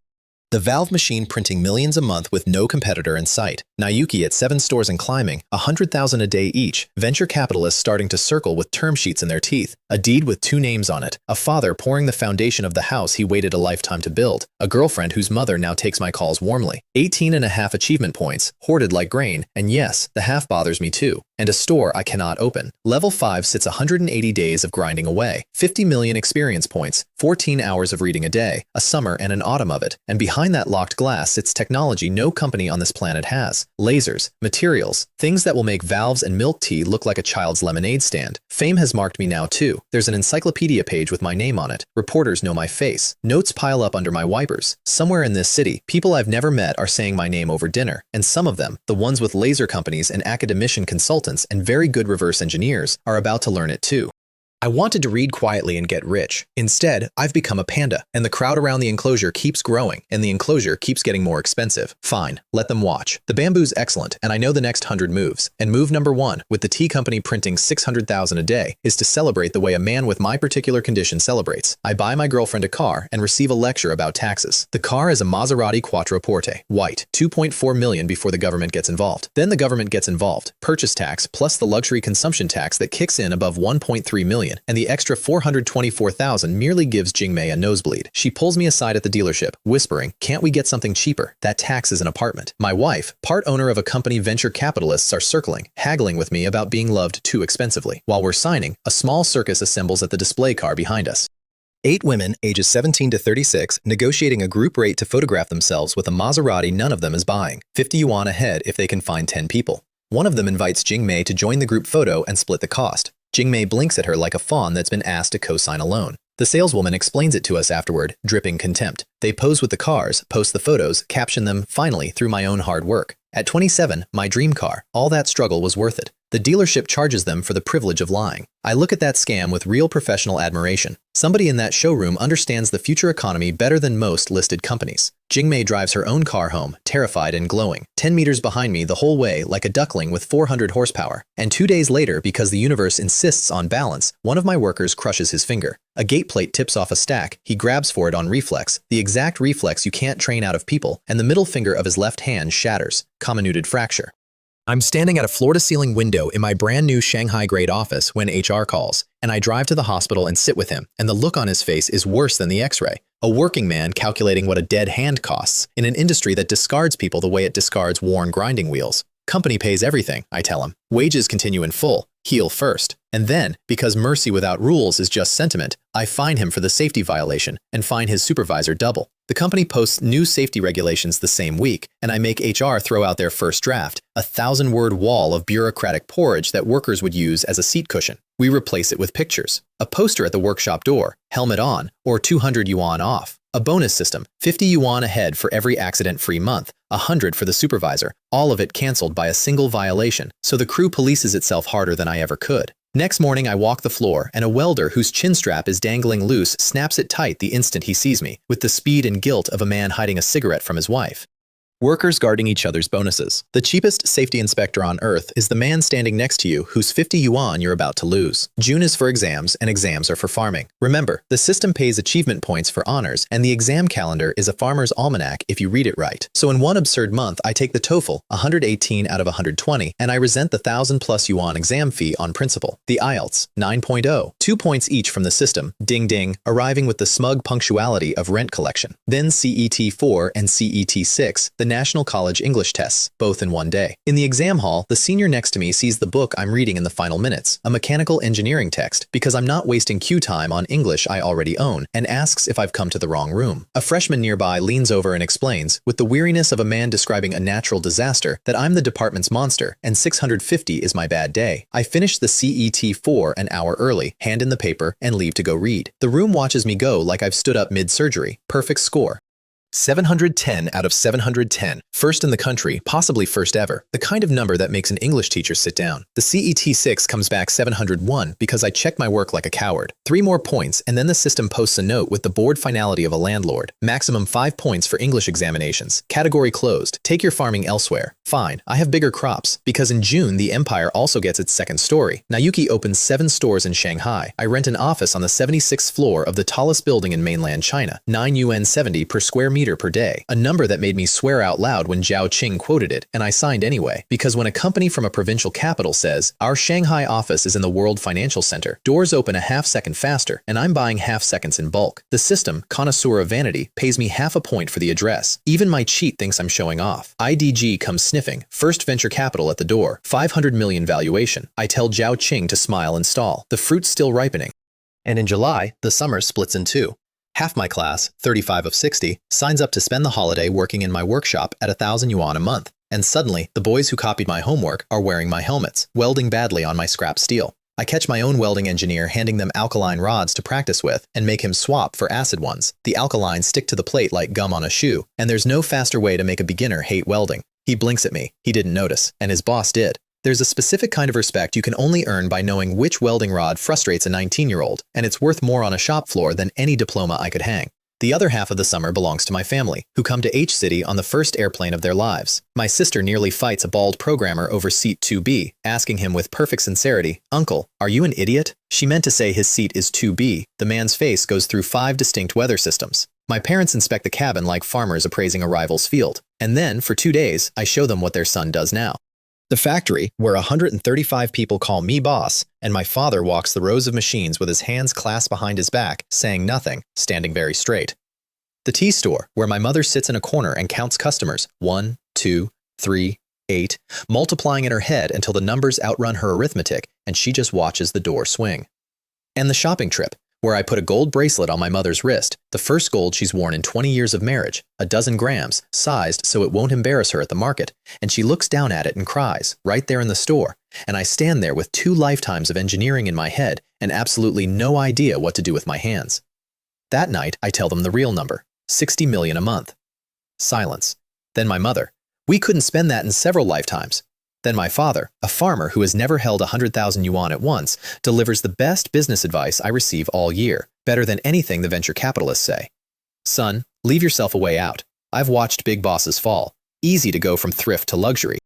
The Valve machine printing millions a month with no competitor in sight. Nayuki at 7 stores and climbing, 100,000 a day each. Venture capitalists starting to circle with term sheets in their teeth. A deed with 2 names on it. A father pouring the foundation of the house he waited a lifetime to build. A girlfriend whose mother now takes my calls warmly. 18.5 achievement points, hoarded like grain, and yes, the half bothers me too. And a store I cannot open. Level 5 sits 180 days of grinding away. 50 million experience points, 14 hours of reading a day, a summer and an autumn of it, and behind that locked glass sits technology no company on this planet has. Lasers, materials, things that will make valves and milk tea look like a child's lemonade stand. Fame has marked me now too. There's an encyclopedia page with my name on it. Reporters know my face. Notes pile up under my wipers. Somewhere in this city, people I've never met are saying my name over dinner, and some of them, the ones with laser companies and academician consultants and very good reverse engineers, are about to learn it too. I wanted to read quietly and get rich. Instead, I've become a panda, and the crowd around the enclosure keeps growing, and the enclosure keeps getting more expensive. Fine, let them watch. The bamboo's excellent, and I know the next 100 moves. And move number 1, with the tea company printing 600,000 a day, is to celebrate the way a man with my particular condition celebrates. I buy my girlfriend a car and receive a lecture about taxes. The car is a Maserati Quattroporte, white, 2.4 million before the government gets involved. Then the government gets involved. Purchase tax plus the luxury consumption tax that kicks in above 1.3 million. And the extra 424,000 merely gives Jingmei a nosebleed. She pulls me aside at the dealership, whispering, "Can't we get something cheaper? That tax is an apartment." My wife, part owner of a company venture capitalists are circling, haggling with me about being loved too expensively. While we're signing, a small circus assembles at the display car behind us. 8 women, ages 17 to 36, negotiating a group rate to photograph themselves with a Maserati none of them is buying. 50 yuan a head if they can find 10 people. One of them invites Jingmei to join the group photo and split the cost. Jingmei blinks at her like a fawn that's been asked to co-sign a loan. The saleswoman explains it to us afterward, dripping contempt. They pose with the cars, post the photos, caption them, finally, through my own hard work. At 27, my dream car. All that struggle was worth it. The dealership charges them for the privilege of lying. I look at that scam with real professional admiration. Somebody in that showroom understands the future economy better than most listed companies. Jingmei drives her own car home, terrified and glowing, 10 meters behind me the whole way like a duckling with 400 horsepower. And 2 days later, because the universe insists on balance, one of my workers crushes his finger. A gate plate tips off a stack, he grabs for it on reflex, the exact reflex you can't train out of people, and the middle finger of his left hand shatters, comminuted fracture. I'm standing at a floor-to-ceiling window in my brand-new Shanghai-grade office when HR calls, and I drive to the hospital and sit with him, and the look on his face is worse than the X-ray. A working man calculating what a dead hand costs in an industry that discards people the way it discards worn grinding wheels. Company pays everything, I tell him. Wages continue in full. Heal first. And then, because mercy without rules is just sentiment, I fine him for the safety violation and fine his supervisor double. The company posts new safety regulations the same week, and I make HR throw out their first draft, a 1,000-word wall of bureaucratic porridge that workers would use as a seat cushion. We replace it with pictures. A poster at the workshop door, helmet on, or 200 yuan off. A bonus system, 50 yuan a head for every accident-free month, 100 for the supervisor, all of it cancelled by a single violation, so the crew polices itself harder than I ever could. Next morning, I walk the floor, and a welder whose chin strap is dangling loose snaps it tight the instant he sees me, with the speed and guilt of a man hiding a cigarette from his wife. Workers guarding each other's bonuses. The cheapest safety inspector on earth is the man standing next to you whose 50 yuan you're about to lose. June is for exams, and exams are for farming. Remember, the system pays achievement points for honors, and the exam calendar is a farmer's almanac if you read it right. So in one absurd month, I take the TOEFL, 118 out of 120, and I resent the 1,000+ yuan exam fee on principle. The IELTS, 9.0, 2 points each from the system, ding ding, arriving with the smug punctuality of rent collection. Then CET4 and CET6, the National College English tests, both in one day. In the exam hall, the senior next to me sees the book I'm reading in the final minutes, a mechanical engineering text, because I'm not wasting queue time on English I already own, and asks if I've come to the wrong room. A freshman nearby leans over and explains, with the weariness of a man describing a natural disaster, that I'm the department's monster, and 650 is my bad day. I finish the CET4 an hour early, hand in the paper, and leave to go read. The room watches me go like I've stood up mid-surgery. Perfect score. 710 out of 710. First in the country, possibly first ever. The kind of number that makes an English teacher sit down. The CET6 comes back 701 because I checked my work like a coward. 3 more points, and then the system posts a note with the bored finality of a landlord. Maximum 5 points for English examinations. Category closed. Take your farming elsewhere. Fine, I have bigger crops. Because in June, the empire also gets its second story. Nayuki opens 7 stores in Shanghai. I rent an office on the 76th floor of the tallest building in mainland China. 9 yuan 70 per square meter per day, a number that made me swear out loud when Zhao Qing quoted it, and I signed anyway, because when a company from a provincial capital says, "Our Shanghai office is in the World Financial Center," doors open a half second faster, and I'm buying half seconds in bulk. The system, connoisseur of vanity, pays me half a point for the address. Even my cheat thinks I'm showing off. IDG comes sniffing, first venture capital at the door, 500 million valuation. I tell Zhao Qing to smile and stall. The fruit's still ripening. And in July, the summer splits in 2. Half my class, 35 of 60, signs up to spend the holiday working in my workshop at 1,000 yuan a month. And suddenly, the boys who copied my homework are wearing my helmets, welding badly on my scrap steel. I catch my own welding engineer handing them alkaline rods to practice with and make him swap for acid ones. The alkaline stick to the plate like gum on a shoe, and there's no faster way to make a beginner hate welding. He blinks at me. He didn't notice, and his boss did. There's a specific kind of respect you can only earn by knowing which welding rod frustrates a 19-year-old, and it's worth more on a shop floor than any diploma I could hang. The other half of the summer belongs to my family, who come to H-City on the first airplane of their lives. My sister nearly fights a bald programmer over seat 2B, asking him with perfect sincerity, "Uncle, are you an idiot?" She meant to say his seat is 2B. The man's face goes through 5 distinct weather systems. My parents inspect the cabin like farmers appraising a rival's field. And then, for 2 days, I show them what their son does now. The factory, where 135 people call me boss, and my father walks the rows of machines with his hands clasped behind his back, saying nothing, standing very straight. The tea store, where my mother sits in a corner and counts customers, 1, 2, 3, 8, multiplying in her head until the numbers outrun her arithmetic, and she just watches the door swing. And the shopping trip, where I put a gold bracelet on my mother's wrist, the first gold she's worn in 20 years of marriage, a dozen grams, sized so it won't embarrass her at the market, and she looks down at it and cries, right there in the store, and I stand there with 2 lifetimes of engineering in my head and absolutely no idea what to do with my hands. That night, I tell them the real number, 60 million a month. Silence. Then my mother, "We couldn't spend that in several lifetimes." Then my father, a farmer who has never held 100,000 yuan at once, delivers the best business advice I receive all year, better than anything the venture capitalists say. "Son, leave yourself a way out. I've watched big bosses fall. Easy to go from thrift to luxury.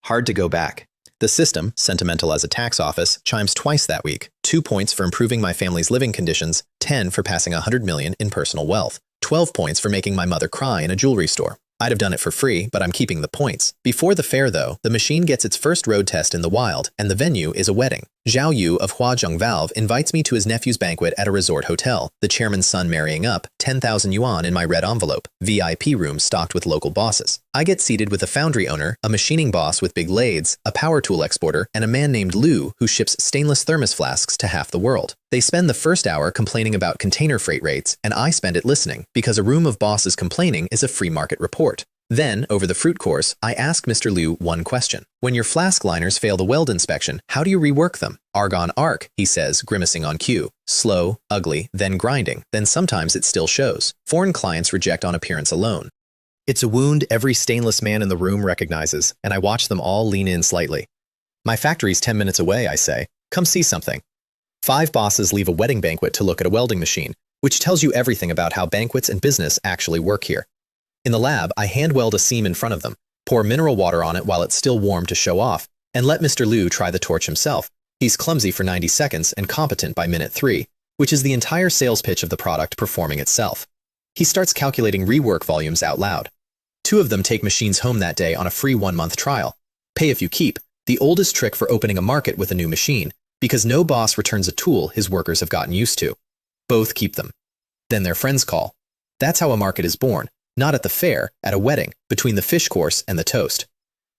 Hard to go back." The system, sentimental as a tax office, chimes twice that week. 2 points for improving my family's living conditions, 10 for passing 100 million in personal wealth, 12 points for making my mother cry in a jewelry store. I'd have done it for free, but I'm keeping the points. Before the fair, though, the machine gets its first road test in the wild, and the venue is a wedding. Zhao Yu of Huazhong Valve invites me to his nephew's banquet at a resort hotel, the chairman's son marrying up, 10,000 yuan in my red envelope, VIP room stocked with local bosses. I get seated with a foundry owner, a machining boss with big lathes, a power tool exporter, and a man named Lu who ships stainless thermos flasks to half the world. They spend the first hour complaining about container freight rates, and I spend it listening, because a room of bosses complaining is a free market report. Then, over the fruit course, I ask Mr. Liu one question. "When your flask liners fail the weld inspection, how do you rework them?" "Argon arc," he says, grimacing on cue. "Slow, ugly, then grinding, then sometimes it still shows. Foreign clients reject on appearance alone." It's a wound every stainless man in the room recognizes, and I watch them all lean in slightly. "My factory's 10 minutes away," I say. "Come see something." 5 bosses leave a wedding banquet to look at a welding machine, which tells you everything about how banquets and business actually work here. In the lab, I hand weld a seam in front of them, pour mineral water on it while it's still warm to show off, and let Mr. Liu try the torch himself. He's clumsy for 90 seconds and competent by minute 3, which is the entire sales pitch of the product performing itself. He starts calculating rework volumes out loud. 2 of them take machines home that day on a free 1-month trial. Pay if you keep, the oldest trick for opening a market with a new machine, because no boss returns a tool his workers have gotten used to. Both keep them. Then their friends call. That's how a market is born. Not at the fair, at a wedding, between the fish course and the toast.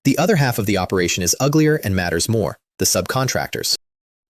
The other half of the operation is uglier and matters more, the subcontractors.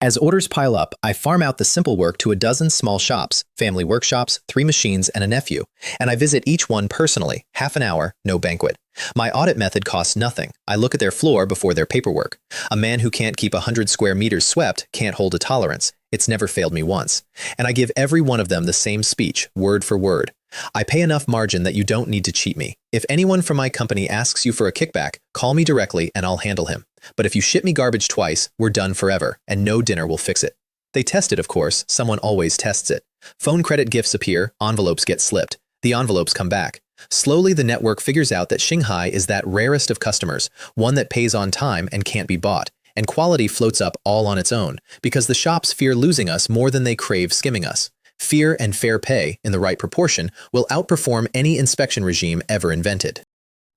As orders pile up, I farm out the simple work to a dozen small shops, family workshops, 3 machines, and a nephew, and I visit each one personally, half an hour, no banquet. My audit method costs nothing. I look at their floor before their paperwork. A man who can't keep 100 square meters swept can't hold a tolerance. It's never failed me once. And I give every one of them the same speech, word for word. I pay enough margin that you don't need to cheat me. If anyone from my company asks you for a kickback, call me directly and I'll handle him. But if you ship me garbage twice, we're done forever, and no dinner will fix it. They test it, of course. Someone always tests it. Phone credit gifts appear, envelopes get slipped. The envelopes come back. Slowly, the network figures out that Shanghai is that rarest of customers, one that pays on time and can't be bought. And quality floats up all on its own, because the shops fear losing us more than they crave skimming us. Fear and fair pay, in the right proportion, will outperform any inspection regime ever invented.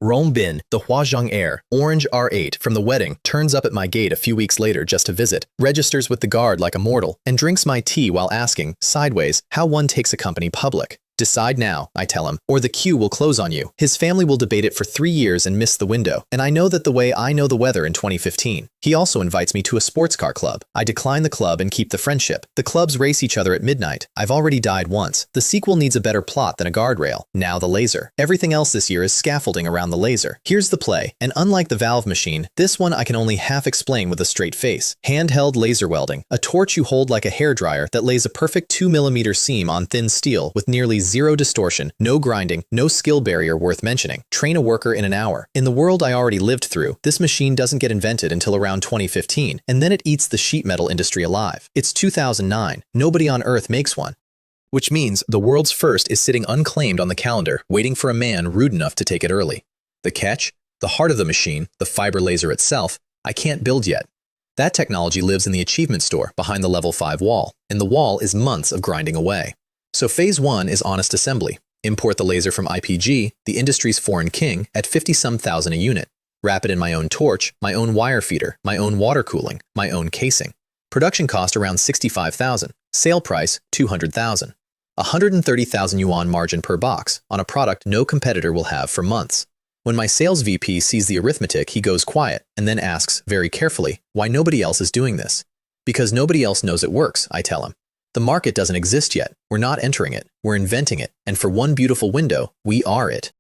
Rome Bin, the Huazhong heir, orange R8 from the wedding, turns up at my gate a few weeks later just to visit, registers with the guard like a mortal, and drinks my tea while asking, sideways, how one takes a company public. Decide now, I tell him, or the queue will close on you. His family will debate it for 3 years and miss the window, and I know that the way I know the weather in 2015. He also invites me to a sports car club. I decline the club and keep the friendship. The clubs race each other at midnight. I've already died once. The sequel needs a better plot than a guardrail. Now the laser. Everything else this year is scaffolding around the laser. Here's the play, and unlike the valve machine, this one I can only half explain with a straight face. Handheld laser welding, a torch you hold like a hairdryer that lays a perfect 2mm seam on thin steel with nearly zero distortion, no grinding, no skill barrier worth mentioning. Train a worker in an hour. In the world I already lived through, this machine doesn't get invented until around 2015, and then it eats the sheet metal industry alive. It's 2009. Nobody on Earth makes one. Which means the world's first is sitting unclaimed on the calendar, waiting for a man rude enough to take it early. The catch? The heart of the machine, the fiber laser itself, I can't build yet. That technology lives in the achievement store behind the level 5 wall, and the wall is months of grinding away. So phase 1 is honest assembly. Import the laser from IPG, the industry's foreign king, at 50-some thousand a unit. Wrap it in my own torch, my own wire feeder, my own water cooling, my own casing. Production cost around 65,000. Sale price 200,000. 130,000 yuan margin per box on a product no competitor will have for months. When my sales VP sees the arithmetic, he goes quiet and then asks, very carefully, why nobody else is doing this. Because nobody else knows it works, I tell him. The market doesn't exist yet. We're not entering it. We're inventing it. And for one beautiful window, we are it.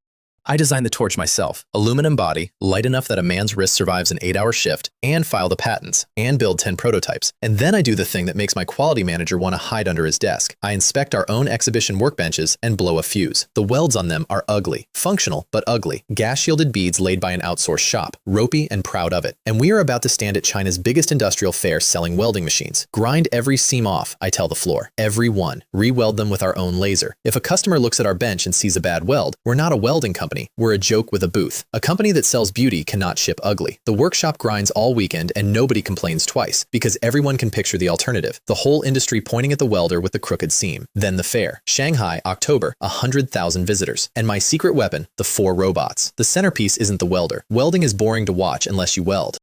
I designed the torch myself, aluminum body, light enough that a man's wrist survives an 8-hour shift, and file the patents, and build 10 prototypes. And then I do the thing that makes my quality manager want to hide under his desk. I inspect our own exhibition workbenches and blow a fuse. The welds on them are ugly, functional, but ugly. Gas-shielded beads laid by an outsourced shop, ropey and proud of it. And we are about to stand at China's biggest industrial fair selling welding machines. Grind every seam off, I tell the floor. Every one. Re-weld them with our own laser. If a customer looks at our bench and sees a bad weld, we're not a welding company. We're a joke with a booth. A company that sells beauty cannot ship ugly. The workshop grinds all weekend and nobody complains twice, because everyone can picture the alternative. The whole industry pointing at the welder with the crooked seam. Then the fair. Shanghai, October, 100,000 visitors. And my secret weapon, the 4 robots. The centerpiece isn't the welder. Welding is boring to watch unless you weld.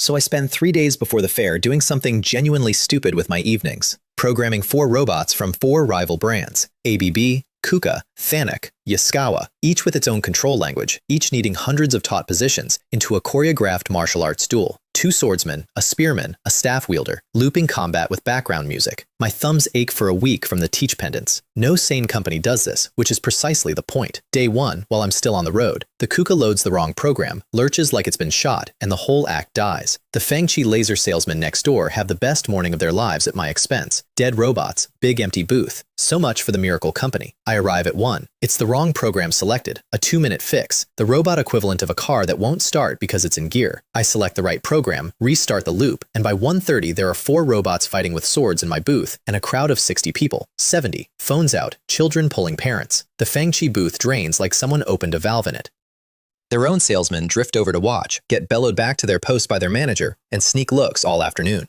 So I spend 3 days before the fair doing something genuinely stupid with my evenings. Programming 4 robots from 4 rival brands. ABB, Kuka, Thanek, Yaskawa, each with its own control language, each needing hundreds of taught positions, into a choreographed martial arts duel. 2 swordsmen, a spearman, a staff wielder, looping combat with background music. My thumbs ache for a week from the teach pendants. No sane company does this, which is precisely the point. Day 1, while I'm still on the road, the Kuka loads the wrong program, lurches like it's been shot, and the whole act dies. The Fengqi laser salesmen next door have the best morning of their lives at my expense. Dead robots, big empty booth. So much for the miracle company. I arrive at 1. It's the wrong program selected, a 2-minute fix, the robot equivalent of a car that won't start because it's in gear. I select the right program, restart the loop, and by 1:30 there are 4 robots fighting with swords in my booth, and a crowd of 60 people, 70, phones out, children pulling parents. The Fengqi booth drains like someone opened a valve in it. Their own salesmen drift over to watch, get bellowed back to their post by their manager, and sneak looks all afternoon.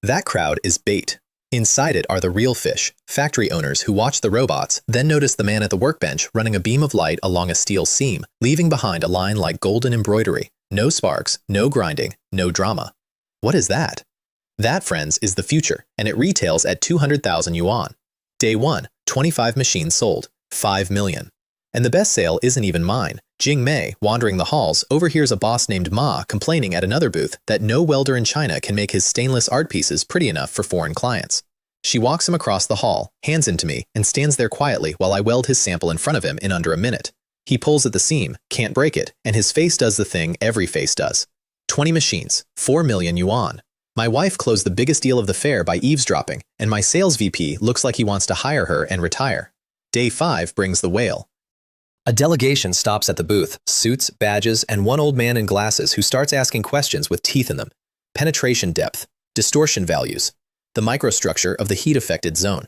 That crowd is bait. Inside it are the real fish, factory owners who watch the robots, then notice the man at the workbench running a beam of light along a steel seam, leaving behind a line like golden embroidery. No sparks, no grinding, no drama. What is that? That, friends, is the future, and it retails at 200,000 yuan. Day 1, 25 machines sold, 5 million. And the best sale isn't even mine. Jing Mei, wandering the halls, overhears a boss named Ma complaining at another booth that no welder in China can make his stainless art pieces pretty enough for foreign clients. She walks him across the hall, hands him to me, and stands there quietly while I weld his sample in front of him in under a minute. He pulls at the seam, can't break it, and his face does the thing every face does. 20 machines, 4 million yuan. My wife closed the biggest deal of the fair by eavesdropping, and my sales VP looks like he wants to hire her and retire. Day 5 brings the whale. A delegation stops at the booth, suits, badges, and one old man in glasses who starts asking questions with teeth in them. Penetration depth, distortion values, the microstructure of the heat-affected zone.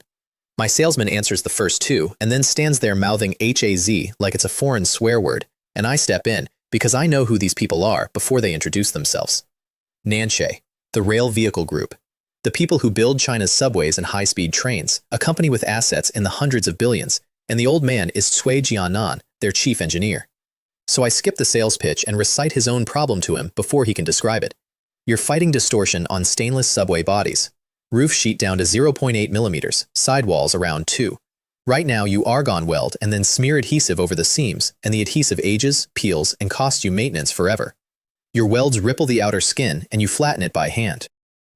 My salesman answers the first two and then stands there mouthing HAZ like it's a foreign swear word, and I step in because I know who these people are before they introduce themselves. Nanshe, the rail vehicle group. The people who build China's subways and high-speed trains, a company with assets in the hundreds of billions, and the old man is Cui Jianan, their chief engineer. So I skip the sales pitch and recite his own problem to him before he can describe it. You're fighting distortion on stainless subway bodies. Roof sheet down to 0.8 millimeters, sidewalls around 2. Right now you argon weld and then smear adhesive over the seams, and the adhesive ages, peels, and costs you maintenance forever. Your welds ripple the outer skin and you flatten it by hand.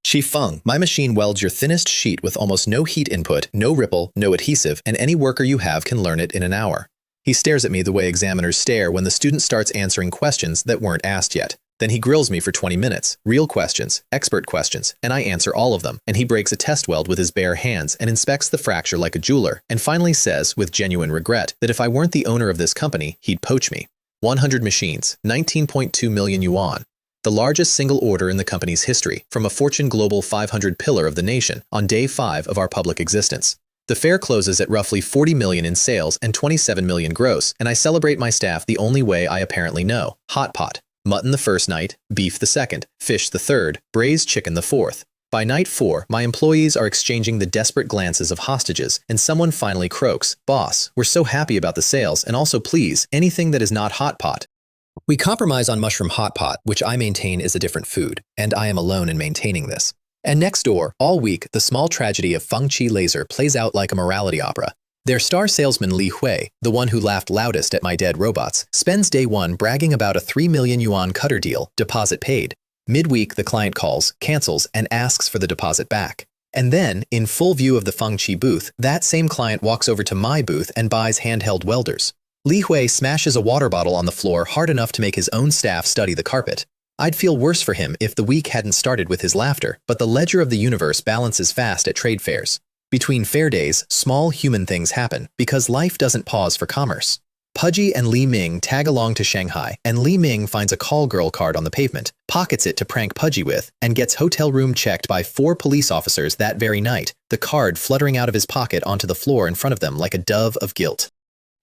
Chi Feng, my machine welds your thinnest sheet with almost no heat input, no ripple, no adhesive, and any worker you have can learn it in an hour. He stares at me the way examiners stare when the student starts answering questions that weren't asked yet. Then he grills me for 20 minutes, real questions, expert questions, and I answer all of them, and he breaks a test weld with his bare hands and inspects the fracture like a jeweler, and finally says, with genuine regret, that if I weren't the owner of this company, he'd poach me. 100 machines, 19.2 million yuan. The largest single order in the company's history, from a Fortune Global 500 pillar of the nation, on day 5 of our public existence. The fair closes at roughly 40 million in sales and 27 million gross, and I celebrate my staff the only way I apparently know, hot pot. Mutton the first night, beef the second, fish the third, braised chicken the fourth. By night 4, my employees are exchanging the desperate glances of hostages, and someone finally croaks, "Boss, we're so happy about the sales, and also please, anything that is not hot pot." We compromise on mushroom hot pot, which I maintain is a different food, and I am alone in maintaining this. And next door, all week, the small tragedy of Feng Qi Laser plays out like a morality opera. Their star salesman Li Hui, the one who laughed loudest at my dead robots, spends day 1 bragging about a 3 million yuan cutter deal, deposit paid. Midweek, the client calls, cancels, and asks for the deposit back. And then, in full view of the Feng Qi booth, that same client walks over to my booth and buys handheld welders. Li Hui smashes a water bottle on the floor hard enough to make his own staff study the carpet. I'd feel worse for him if the week hadn't started with his laughter, but the ledger of the universe balances fast at trade fairs. Between fair days, small human things happen, because life doesn't pause for commerce. Pudgy and Li Ming tag along to Shanghai, and Li Ming finds a call girl card on the pavement, pockets it to prank Pudgy with, and gets hotel room checked by 4 police officers that very night, the card fluttering out of his pocket onto the floor in front of them like a dove of guilt.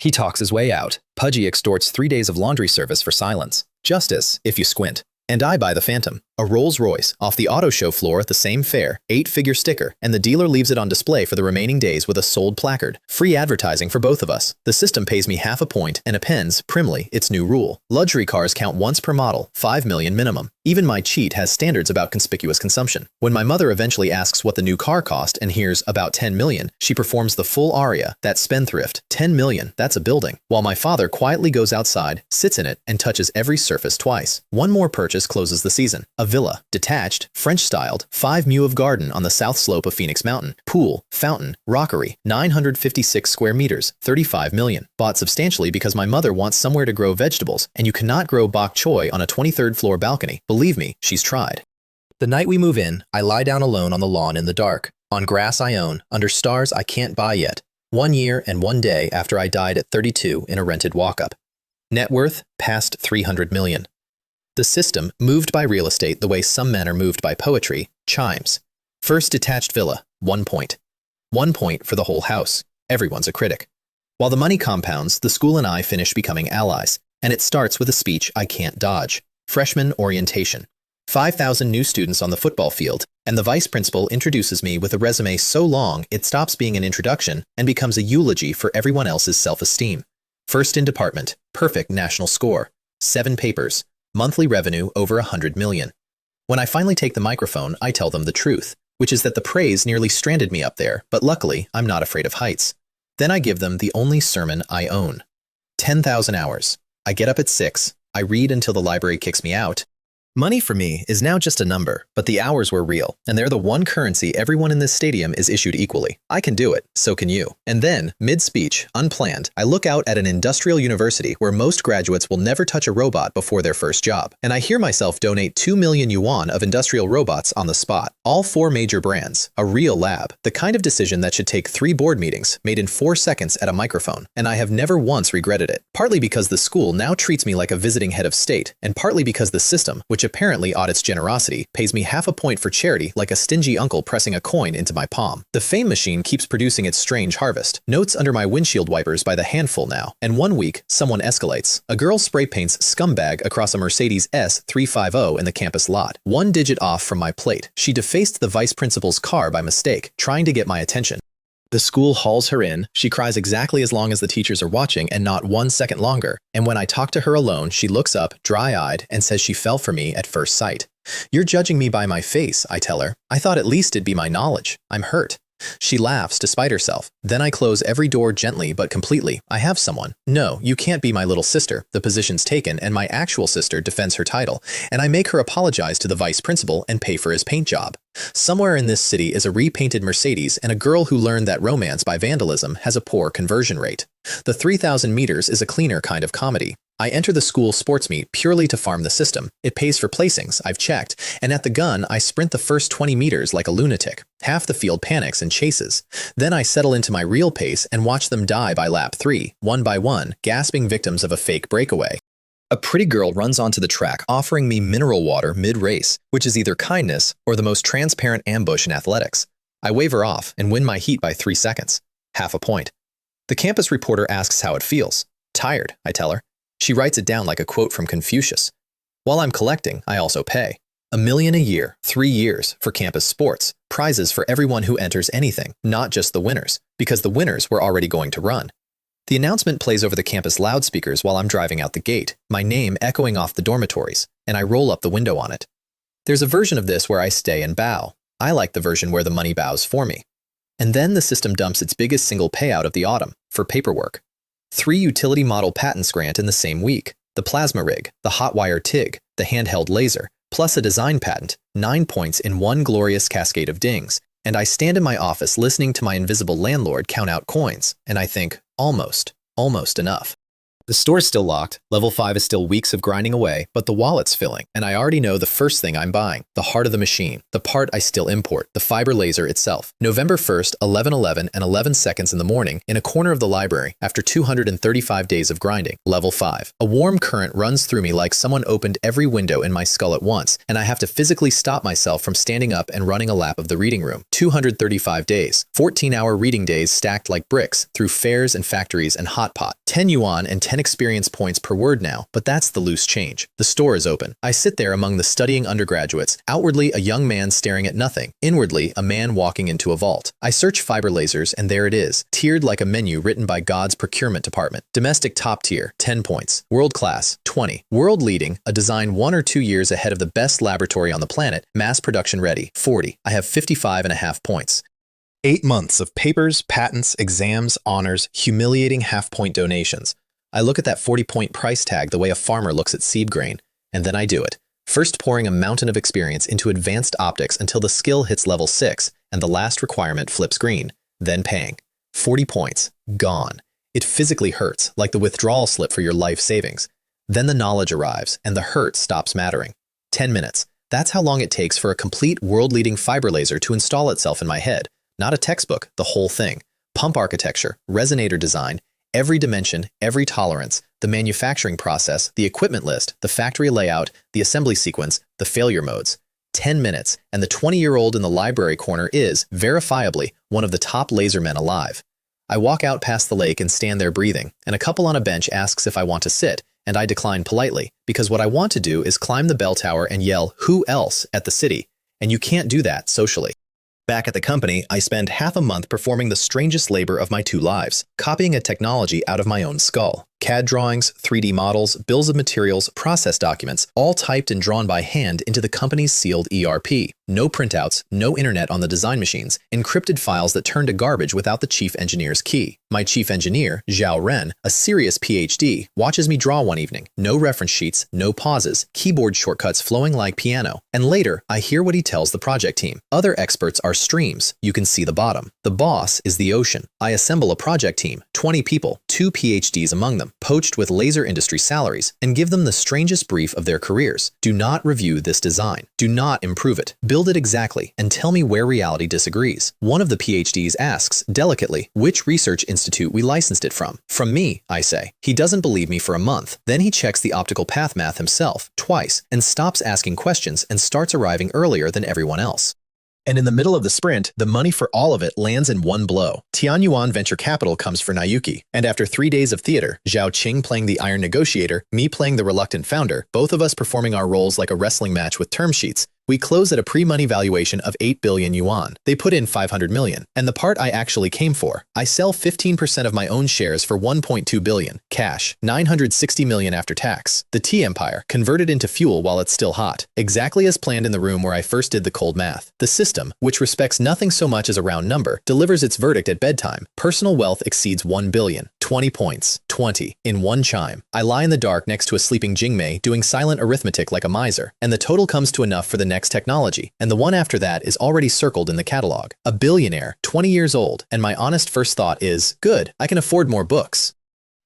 He talks his way out. Pudgy extorts 3 days of laundry service for silence. Justice, if you squint. And I buy the Phantom, a Rolls Royce, off the auto show floor at the same fair, 8-figure sticker, and the dealer leaves it on display for the remaining days with a sold placard. Free advertising for both of us. The system pays me half a point and appends, primly, its new rule. Luxury cars count once per model, 5 million minimum. Even my cheat has standards about conspicuous consumption. When my mother eventually asks what the new car cost and hears about 10 million, she performs the full aria, that spendthrift. 10 million, that's a building. While my father quietly goes outside, sits in it, and touches every surface twice. One more purchase closes the season. A villa, detached, French-styled, 5 mu of garden on the south slope of Phoenix Mountain. Pool, fountain, rockery, 956 square meters, 35 million. Bought substantially because my mother wants somewhere to grow vegetables, and you cannot grow bok choy on a 23rd floor balcony. Believe me, she's tried. The night we move in, I lie down alone on the lawn in the dark. On grass I own, under stars I can't buy yet. 1 year and 1 day after I died at 32 in a rented walk-up. Net worth, past 300 million. The system, moved by real estate the way some men are moved by poetry, chimes. First detached villa, 1 point. 1 point for the whole house. Everyone's a critic. While the money compounds, the school and I finish becoming allies, and it starts with a speech I can't dodge. Freshman orientation. 5,000 new students on the football field, and the vice principal introduces me with a resume so long it stops being an introduction and becomes a eulogy for everyone else's self-esteem. First in department, perfect national score, 7 papers, monthly revenue over 100 million. When I finally take the microphone, I tell them the truth, which is that the praise nearly stranded me up there, but luckily, I'm not afraid of heights. Then I give them the only sermon I own. 10,000 hours. I get up at 6, I read until the library kicks me out. Money for me is now just a number, but the hours were real, and they're the one currency everyone in this stadium is issued equally. I can do it, so can you. And then, mid-speech, unplanned, I look out at an industrial university where most graduates will never touch a robot before their first job, and I hear myself donate 2 million yuan of industrial robots on the spot. All 4 major brands, a real lab, the kind of decision that should take 3 board meetings, made in 4 seconds at a microphone, and I have never once regretted it. Partly because the school now treats me like a visiting head of state, and partly because the system, which apparently audits generosity, pays me half a point for charity like a stingy uncle pressing a coin into my palm. The fame machine keeps producing its strange harvest. Notes under my windshield wipers by the handful now. And one week, someone escalates. A girl spray paints scumbag across a Mercedes S350 in the campus lot. 1 digit off from my plate. She defaced the vice principal's car by mistake, trying to get my attention. The school hauls her in, she cries exactly as long as the teachers are watching and not 1 second longer, and when I talk to her alone, she looks up, dry-eyed, and says she fell for me at first sight. You're judging me by my face, I tell her. I thought at least it'd be my knowledge. I'm hurt. She laughs despite herself. Then I close every door gently but completely. I have someone. No, you can't be my little sister. The position's taken and my actual sister defends her title, and I make her apologize to the vice principal and pay for his paint job. Somewhere in this city is a repainted Mercedes and a girl who learned that romance by vandalism has a poor conversion rate. The 3,000 meters is a cleaner kind of comedy. I enter the school sports meet purely to farm the system. It pays for placings, I've checked, and at the gun, I sprint the first 20 meters like a lunatic. Half the field panics and chases. Then I settle into my real pace and watch them die by lap 3, one by one, gasping victims of a fake breakaway. A pretty girl runs onto the track offering me mineral water mid-race, which is either kindness or the most transparent ambush in athletics. I wave her off and win my heat by 3 seconds. Half a point. The campus reporter asks how it feels. Tired, I tell her. She writes it down like a quote from Confucius. While I'm collecting, I also pay. $1 million a year, 3 years, for campus sports. Prizes for everyone who enters anything, not just the winners, because the winners were already going to run. The announcement plays over the campus loudspeakers while I'm driving out the gate, my name echoing off the dormitories, and I roll up the window on it. There's a version of this where I stay and bow. I like the version where the money bows for me. And then the system dumps its biggest single payout of the autumn, for paperwork. 3 utility model patents grant in the same week. The plasma rig, the hot wire TIG, the handheld laser, plus a design patent, 9 points in one glorious cascade of dings. And I stand in my office listening to my invisible landlord count out coins, and I think, almost enough. The store's still locked, level 5 is still weeks of grinding away, but the wallet's filling, and I already know the first thing I'm buying, the heart of the machine, the part I still import, the fiber laser itself. November 1st, 11:11 and 11 seconds in the morning, in a corner of the library, after 235 days of grinding, level 5. A warm current runs through me like someone opened every window in my skull at once, and I have to physically stop myself from standing up and running a lap of the reading room. 235 days, 14-hour reading days stacked like bricks, through fairs and factories and hot pot. 10 yuan and 10 experience points per word now, but that's the loose change. The store is open. I sit there among the studying undergraduates, outwardly a young man staring at nothing, inwardly a man walking into a vault. I search fiber lasers, and there it is, tiered like a menu written by God's procurement department. Domestic top tier, 10 points. World class, 20. World leading, a design 1 or 2 years ahead of the best laboratory on the planet, mass production ready, 40. I have 55.5 points. 8 months of papers, patents, exams, honors, humiliating half-point donations. I look at that 40-point price tag the way a farmer looks at seed grain, and then I do it. First pouring a mountain of experience into advanced optics until the skill hits level 6 and the last requirement flips green, then paying. 40 points. Gone. It physically hurts, like the withdrawal slip for your life savings. Then the knowledge arrives, and the hurt stops mattering. 10 minutes. That's how long it takes for a complete world-leading fiber laser to install itself in my head. Not a textbook, the whole thing. Pump architecture, resonator design, every dimension, every tolerance, the manufacturing process, the equipment list, the factory layout, the assembly sequence, the failure modes. 10 minutes, and the 20-year-old in the library corner is, verifiably, one of the top lasermen alive. I walk out past the lake and stand there breathing, and a couple on a bench asks if I want to sit, and I decline politely, because what I want to do is climb the bell tower and yell, "Who else?" at the city, and you can't do that socially. Back at the company, I spend half a month performing the strangest labor of my 2 lives, copying a technology out of my own skull. CAD drawings, 3D models, bills of materials, process documents, all typed and drawn by hand into the company's sealed ERP. No printouts, no internet on the design machines, encrypted files that turn to garbage without the chief engineer's key. My chief engineer, Zhao Ren, a serious PhD, watches me draw one evening. No reference sheets, no pauses, keyboard shortcuts flowing like piano. And later, I hear what he tells the project team. Other experts are streams. You can see the bottom. The boss is the ocean. I assemble a project team, 20 people, 2 PhDs among them, poached with laser industry salaries, and give them the strangest brief of their careers. Do not review this design. Do not improve it. Build it exactly, and tell me where reality disagrees. One of the PhDs asks, delicately, which research institute we licensed it from. From me, I say. He doesn't believe me for a month. Then he checks the optical path math himself, twice, and stops asking questions and starts arriving earlier than everyone else. And in the middle of the sprint, the money for all of it lands in one blow. Tianyuan Venture Capital comes for Nayuki, and after 3 days of theater, Zhao Qing playing the iron negotiator, me playing the reluctant founder, both of us performing our roles like a wrestling match with term sheets, we close at a pre-money valuation of 8 billion yuan. They put in 500 million. And the part I actually came for. I sell 15% of my own shares for 1.2 billion. Cash, 960 million after tax. The tea empire, converted into fuel while it's still hot. Exactly as planned in the room where I first did the cold math. The system, which respects nothing so much as a round number, delivers its verdict at bedtime. Personal wealth exceeds 1 billion. 20 points. 20. In one chime. I lie in the dark next to a sleeping Jingmei doing silent arithmetic like a miser. And the total comes to enough for the next technology, and the one after that is already circled in the catalog. A billionaire, 20 years old, and my honest first thought is, good, I can afford more books.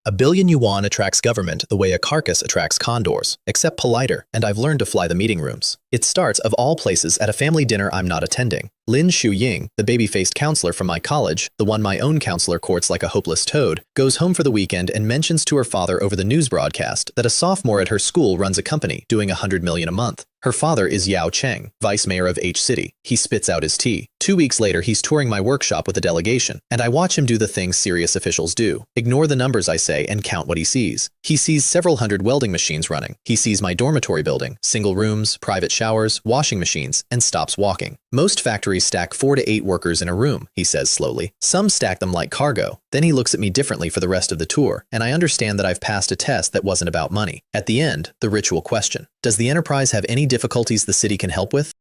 A billion yuan attracts government the way a carcass attracts condors, except politer, and I've learned to fly the meeting rooms. It starts, of all places, at a family dinner I'm not attending. Lin Shu-ying, the baby-faced counselor from my college, the one my own counselor courts like a hopeless toad, goes home for the weekend and mentions to her father over the news broadcast that a sophomore at her school runs a company doing 100 million a month. Her father is Yao Cheng, vice mayor of H City. He spits out his tea. 2 weeks later, he's touring my workshop with a delegation, and I watch him do the things serious officials do. Ignore the numbers, I say, and count what he sees. He sees several hundred welding machines running. He sees my dormitory building, single rooms, private showers, washing machines, and stops walking. Most factories stack 4 to 8 workers in a room, he says slowly. Some stack them like cargo. Then he looks at me differently for the rest of the tour, and I understand that I've passed a test that wasn't about money. At the end, the ritual question. Does the enterprise have any difficulties the city can help with?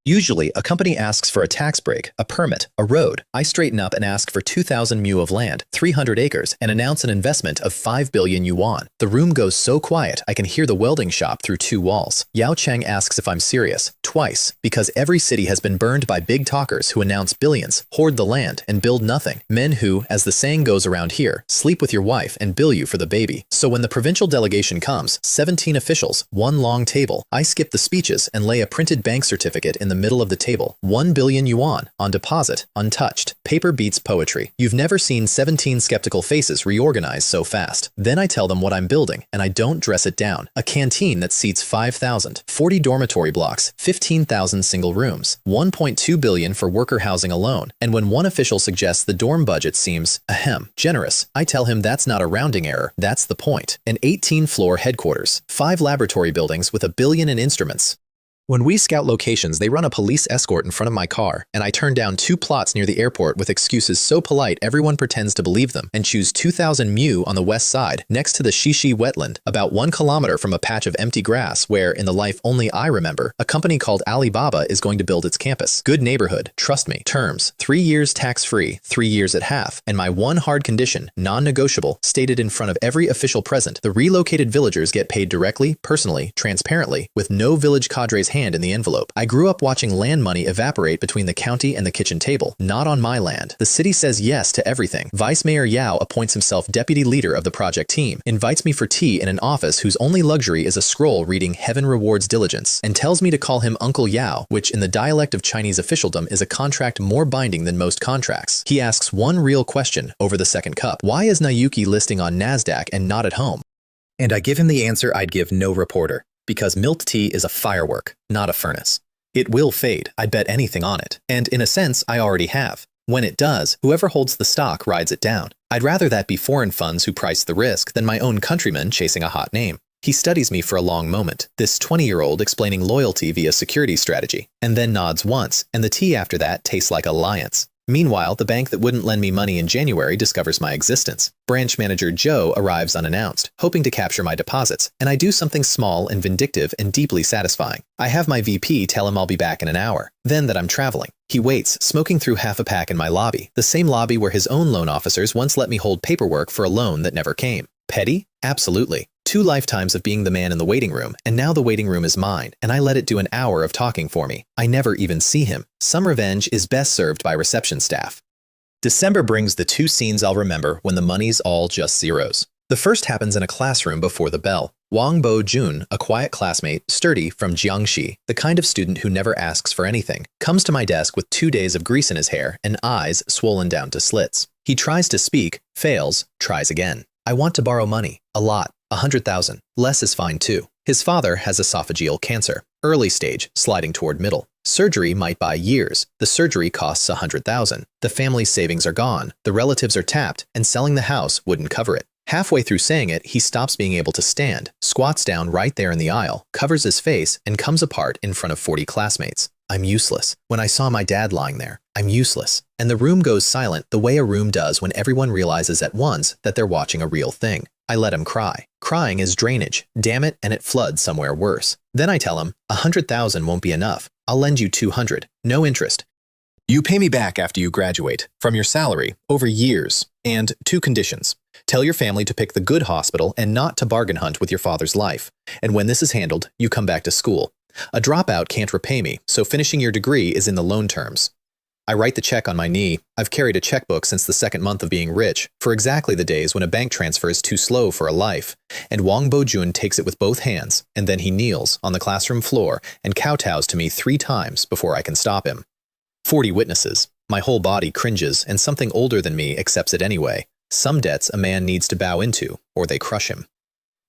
Usually, a company asks for a tax break, a permit, a road. I straighten up and ask for 2,000 mu of land, 300 acres, and announce an investment of 5 billion yuan. The room goes so quiet, I can hear the welding shop through 2 walls. Yao Cheng asks if I'm serious, twice, because every city has been burned by big talkers who announce billions, hoard the land, and build nothing. Men who, as the saying goes around here, sleep with your wife and bill you for the baby. So when the provincial delegation comes, 17 officials, 1 long table, I skip the speeches and lay a printed bank certificate in the middle of the table. 1 billion yuan, on deposit, untouched. Paper beats poetry. You've never seen 17 skeptical faces reorganize so fast. Then I tell them what I'm building, and I don't dress it down. A canteen that seats 5,000, 40 dormitory blocks, 15,000 single rooms, 1.2 billion for worker housing alone. And when one official suggests the dorm budget seems, generous, I tell him that's not a rounding error, that's the point. An 18-floor headquarters, 5 laboratory buildings with 1 billion in instruments. When we scout locations, they run a police escort in front of my car, and I turn down 2 plots near the airport with excuses so polite everyone pretends to believe them, and choose 2,000 mu on the west side, next to the Shishi wetland, about 1 kilometer from a patch of empty grass where, in the life only I remember, a company called Alibaba is going to build its campus. Good neighborhood, trust me. Terms, 3 years tax-free, 3 years at half, and my one hard condition, non-negotiable, stated in front of every official present, the relocated villagers get paid directly, personally, transparently, with no village cadre's hand in the envelope. I grew up watching land money evaporate between the county and the kitchen table, not on my land. The city says yes to everything. Vice Mayor Yao appoints himself deputy leader of the project team, invites me for tea in an office whose only luxury is a scroll reading Heaven Rewards Diligence, and tells me to call him Uncle Yao, which in the dialect of Chinese officialdom is a contract more binding than most contracts. He asks one real question over the second cup. Why is Nayuki listing on NASDAQ and not at home? And I give him the answer I'd give no reporter. Because milk tea is a firework, not a furnace. It will fade, I'd bet anything on it. And in a sense, I already have. When it does, whoever holds the stock rides it down. I'd rather that be foreign funds who price the risk than my own countrymen chasing a hot name. He studies me for a long moment, this 20-year-old explaining loyalty via security strategy, and then nods once, and the tea after that tastes like alliance. Meanwhile, the bank that wouldn't lend me money in January discovers my existence. Branch manager Joe arrives unannounced, hoping to capture my deposits, and I do something small and vindictive and deeply satisfying. I have my VP tell him I'll be back in an hour, then that I'm traveling. He waits, smoking through half a pack in my lobby, the same lobby where his own loan officers once let me hold paperwork for a loan that never came. Petty? Absolutely. 2 lifetimes of being the man in the waiting room, and now the waiting room is mine, and I let it do an hour of talking for me. I never even see him. Some revenge is best served by reception staff. December brings the 2 scenes I'll remember when the money's all just zeros. The first happens in a classroom before the bell. Wang Bo-jun, a quiet classmate, sturdy from Jiangxi, the kind of student who never asks for anything, comes to my desk with 2 days of grease in his hair and eyes swollen down to slits. He tries to speak, fails, tries again. I want to borrow money. A lot. 100,000. Less is fine too. His father has esophageal cancer. Early stage, sliding toward middle. Surgery might buy years. The surgery costs 100,000. The family's savings are gone. The relatives are tapped, and selling the house wouldn't cover it. Halfway through saying it, he stops being able to stand, squats down right there in the aisle, covers his face, and comes apart in front of 40 classmates. I'm useless. When I saw my dad lying there, I'm useless. And the room goes silent the way a room does when everyone realizes at once that they're watching a real thing. I let him cry. Crying is drainage. Damn it, and it floods somewhere worse. Then I tell him, 100,000 won't be enough. I'll lend you 200. No interest. You pay me back after you graduate, from your salary, over years, and 2 conditions. Tell your family to pick the good hospital and not to bargain hunt with your father's life. And when this is handled, you come back to school. A dropout can't repay me, so finishing your degree is in the loan terms. I write the check on my knee. I've carried a checkbook since the 2nd month of being rich, for exactly the days when a bank transfer is too slow for a life. And Wang Bo-jun takes it with both hands, and then he kneels on the classroom floor and kowtows to me 3 times before I can stop him. 40 witnesses. My whole body cringes, and something older than me accepts it anyway. Some debts a man needs to bow into, or they crush him.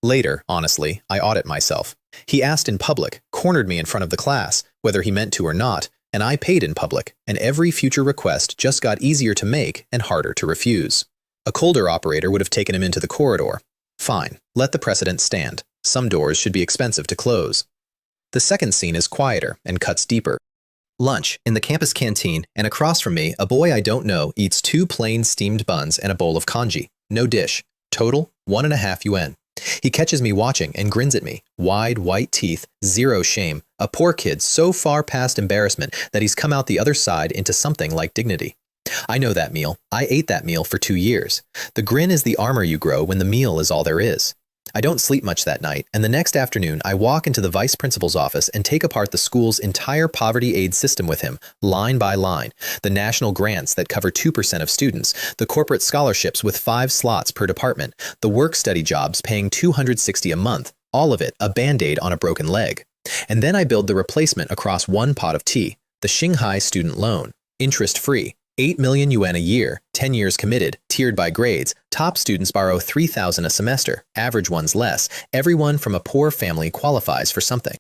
Later, honestly, I audit myself. He asked in public, cornered me in front of the class, whether he meant to or not, and I paid in public, and every future request just got easier to make and harder to refuse. A colder operator would have taken him into the corridor. Fine, let the precedent stand. Some doors should be expensive to close. The second scene is quieter and cuts deeper. Lunch, in the campus canteen, and across from me, a boy I don't know eats 2 plain steamed buns and a bowl of congee. No dish. Total, 1.5 yuan. He catches me watching and grins at me. Wide, white teeth, zero shame. A poor kid so far past embarrassment that he's come out the other side into something like dignity. I know that meal. I ate that meal for 2 years. The grin is the armor you grow when the meal is all there is. I don't sleep much that night, and the next afternoon I walk into the vice principal's office and take apart the school's entire poverty aid system with him, line by line. The national grants that cover 2% of students, the corporate scholarships with 5 slots per department, the work-study jobs paying $260 a month, all of it a band-aid on a broken leg. And then I build the replacement across 1 pot of tea, the Shanghai student loan, interest-free. 8 million yuan a year, 10 years committed, tiered by grades. Top students borrow 3,000 a semester, average ones less. Everyone from a poor family qualifies for something.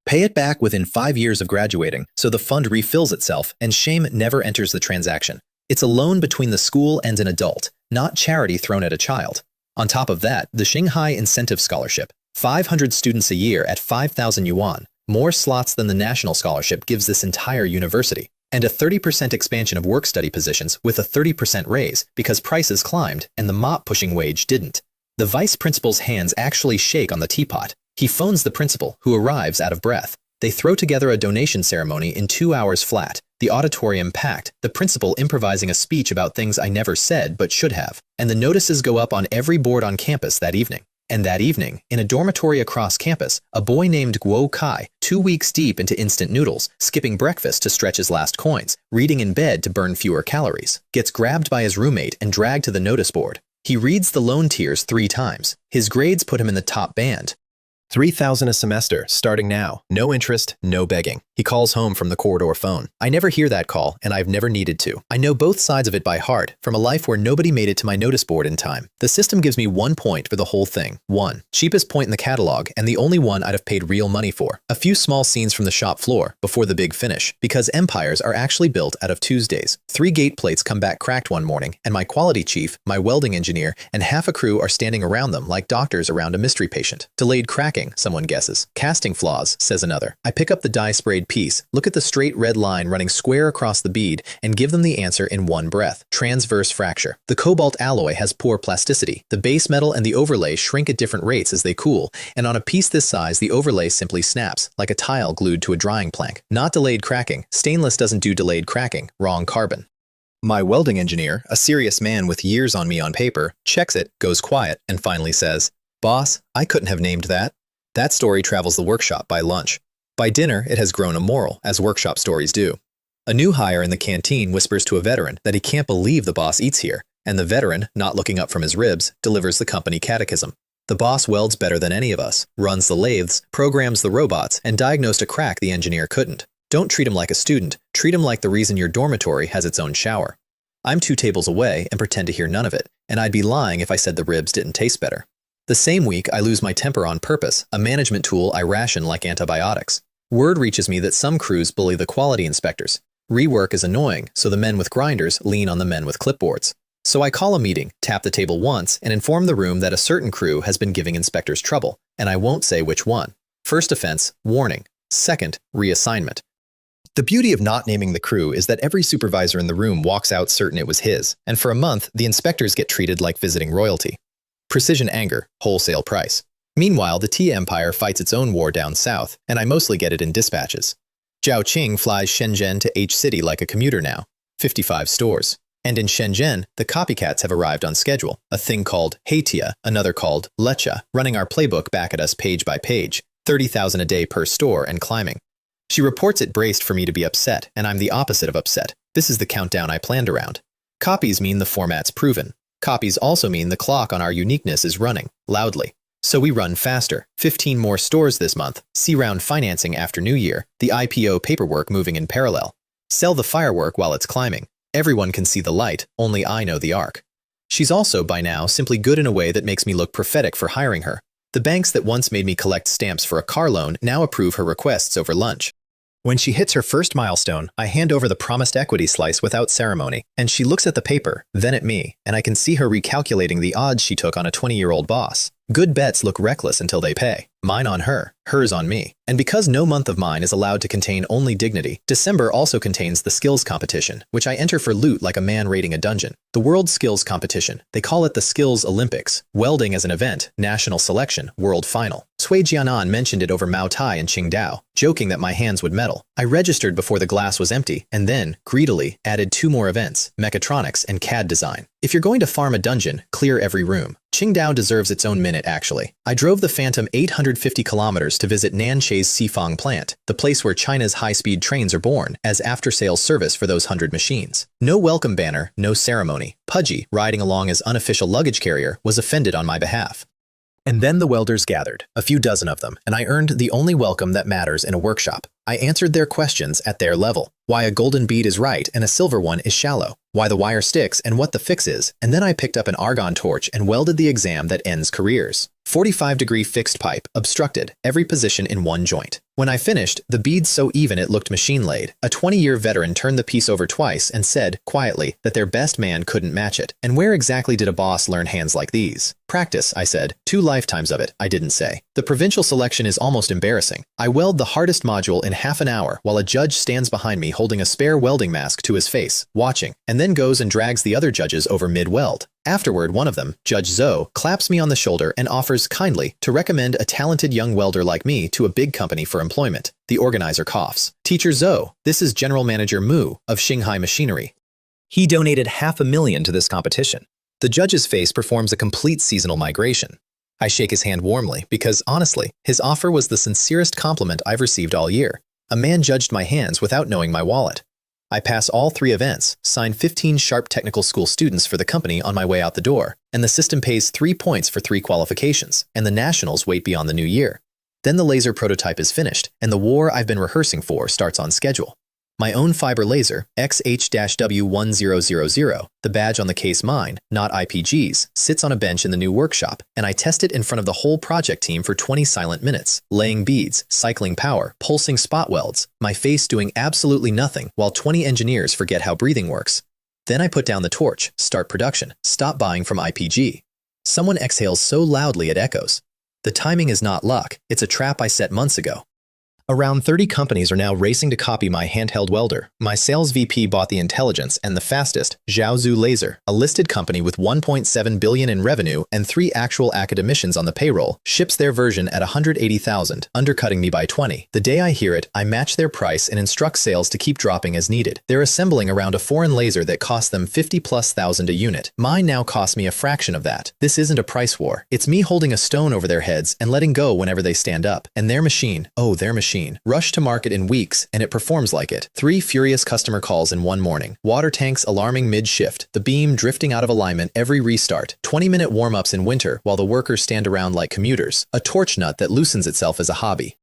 Pay it back within 5 years of graduating, so the fund refills itself and shame never enters the transaction. It's a loan between the school and an adult, not charity thrown at a child. On top of that, the Shanghai Incentive Scholarship, 500 students a year at 5,000 yuan, more slots than the national scholarship gives this entire university. And a 30% expansion of work-study positions with a 30% raise because prices climbed and the mop-pushing wage didn't. The vice principal's hands actually shake on the teapot. He phones the principal, who arrives out of breath. They throw together a donation ceremony in 2 hours flat, the auditorium packed, the principal improvising a speech about things I never said but should have, and the notices go up on every board on campus that evening. And that evening, in a dormitory across campus, a boy named Guo Kai, 2 weeks deep into instant noodles, skipping breakfast to stretch his last coins, reading in bed to burn fewer calories, gets grabbed by his roommate and dragged to the notice board. He reads the loan tiers 3 times. His grades put him in the top band. 3,000 a semester, starting now. No interest, no begging. He calls home from the corridor phone. I never hear that call, and I've never needed to. I know both sides of it by heart, from a life where nobody made it to my notice board in time. The system gives me 1 point for the whole thing. 1. Cheapest point in the catalog, and the only one I'd have paid real money for. A few small scenes from the shop floor, before the big finish, because empires are actually built out of Tuesdays. 3 gate plates come back cracked one morning, and my quality chief, my welding engineer, and half a crew are standing around them like doctors around a mystery patient. Delayed crack cracking, someone guesses. Casting flaws, says another. I pick up the dye-sprayed piece, look at the straight red line running square across the bead, and give them the answer in one breath. Transverse fracture. The cobalt alloy has poor plasticity. The base metal and the overlay shrink at different rates as they cool, and on a piece this size, the overlay simply snaps, like a tile glued to a drying plank. Not delayed cracking. Stainless doesn't do delayed cracking. Wrong carbon. My welding engineer, a serious man with years on me on paper, checks it, goes quiet, and finally says, "Boss, I couldn't have named that." That story travels the workshop by lunch. By dinner, it has grown immoral, as workshop stories do. A new hire in the canteen whispers to a veteran that he can't believe the boss eats here, and the veteran, not looking up from his ribs, delivers the company catechism. The boss welds better than any of us, runs the lathes, programs the robots, and diagnosed a crack the engineer couldn't. Don't treat him like a student, treat him like the reason your dormitory has its own shower. I'm 2 tables away and pretend to hear none of it, and I'd be lying if I said the ribs didn't taste better. The same week, I lose my temper on purpose, a management tool I ration like antibiotics. Word reaches me that some crews bully the quality inspectors. Rework is annoying, so the men with grinders lean on the men with clipboards. So I call a meeting, tap the table once, and inform the room that a certain crew has been giving inspectors trouble, and I won't say which one. First offense, warning. Second, reassignment. The beauty of not naming the crew is that every supervisor in the room walks out certain it was his, and for a month, the inspectors get treated like visiting royalty. Precision anger, wholesale price. Meanwhile, the tea empire fights its own war down south, and I mostly get it in dispatches. Zhao Qing flies Shenzhen to H-City like a commuter now. 55 stores. And in Shenzhen, the copycats have arrived on schedule, a thing called Haitia, another called Lecha, running our playbook back at us page by page, 30,000 a day per store and climbing. She reports it braced for me to be upset, and I'm the opposite of upset. This is the countdown I planned around. Copies mean the format's proven. Copies also mean the clock on our uniqueness is running, loudly. So we run faster. 15 more stores this month, C-round financing after New Year, the IPO paperwork moving in parallel. Sell the firework while it's climbing. Everyone can see the light, only I know the arc. She's also, by now, simply good in a way that makes me look prophetic for hiring her. The banks that once made me collect stamps for a car loan now approve her requests over lunch. When she hits her first milestone, I hand over the promised equity slice without ceremony, and she looks at the paper, then at me, and I can see her recalculating the odds she took on a 20-year-old boss. Good bets look reckless until they pay. Mine on her, hers on me. And because no month of mine is allowed to contain only dignity, December also contains the skills competition, which I enter for loot like a man raiding a dungeon. The World Skills Competition. They call it the Skills Olympics. Welding as an event, national selection, world final. Cui Jianan mentioned it over Mao Tai and Qingdao, joking that my hands would meddle. I registered before the glass was empty, and then, greedily, added 2 more events, mechatronics and CAD design. If you're going to farm a dungeon, clear every room. Qingdao deserves its own minute, actually. I drove the Phantom 850 kilometers to visit Nanchei's Xifang plant, the place where China's high-speed trains are born, as after-sales service for those 100 machines. No welcome banner, no ceremony. Pudgy, riding along as unofficial luggage carrier, was offended on my behalf. And then the welders gathered, a few dozen of them, and I earned the only welcome that matters in a workshop. I answered their questions at their level. Why a golden bead is right and a silver one is shallow. Why the wire sticks and what the fix is. And then I picked up an argon torch and welded the exam that ends careers. 45-degree fixed pipe, obstructed, every position in one joint. When I finished, the beads so even it looked machine-laid. A 20-year veteran turned the piece over twice and said, quietly, that their best man couldn't match it. And where exactly did a boss learn hands like these? Practice, I said. 2 lifetimes of it, I didn't say. The provincial selection is almost embarrassing. I weld the hardest module in half an hour while a judge stands behind me holding a spare welding mask to his face, watching, and then goes and drags the other judges over mid-weld. Afterward, one of them, Judge Zhou, claps me on the shoulder and offers kindly to recommend a talented young welder like me to a big company for employment. The organizer coughs. Teacher Zhou, this is General Manager Mu of Shanghai Machinery. He donated $500,000 to this competition. The judge's face performs a complete seasonal migration. I shake his hand warmly because, honestly, his offer was the sincerest compliment I've received all year. A man judged my hands without knowing my wallet. I pass all 3 events, sign 15 sharp technical school students for the company on my way out the door, and the system pays 3 points for 3 qualifications, and the nationals wait beyond the new year. Then the laser prototype is finished, and the war I've been rehearsing for starts on schedule. My own fiber laser, XH-W1000, the badge on the case mine, not IPG's, sits on a bench in the new workshop, and I test it in front of the whole project team for 20 silent minutes, laying beads, cycling power, pulsing spot welds, my face doing absolutely nothing while 20 engineers forget how breathing works. Then I put down the torch, start production, stop buying from IPG. Someone exhales so loudly it echoes. The timing is not luck, it's a trap I set months ago. Around 30 companies are now racing to copy my handheld welder. My sales VP bought the intelligence and the fastest, Zhaozhou Laser, a listed company with 1.7 billion in revenue and 3 actual academicians on the payroll, ships their version at 180,000, undercutting me by 20. The day I hear it, I match their price and instruct sales to keep dropping as needed. They're assembling around a foreign laser that cost them 50,000+ a unit. Mine now costs me a fraction of that. This isn't a price war. It's me holding a stone over their heads and letting go whenever they stand up. And their machine, oh, their machine, rushed to market in weeks, and it performs like it. 3 furious customer calls in one morning. Water tanks alarming mid-shift. The beam drifting out of alignment every restart. 20-minute warm-ups in winter while the workers stand around like commuters. A torch nut that loosens itself as a hobby.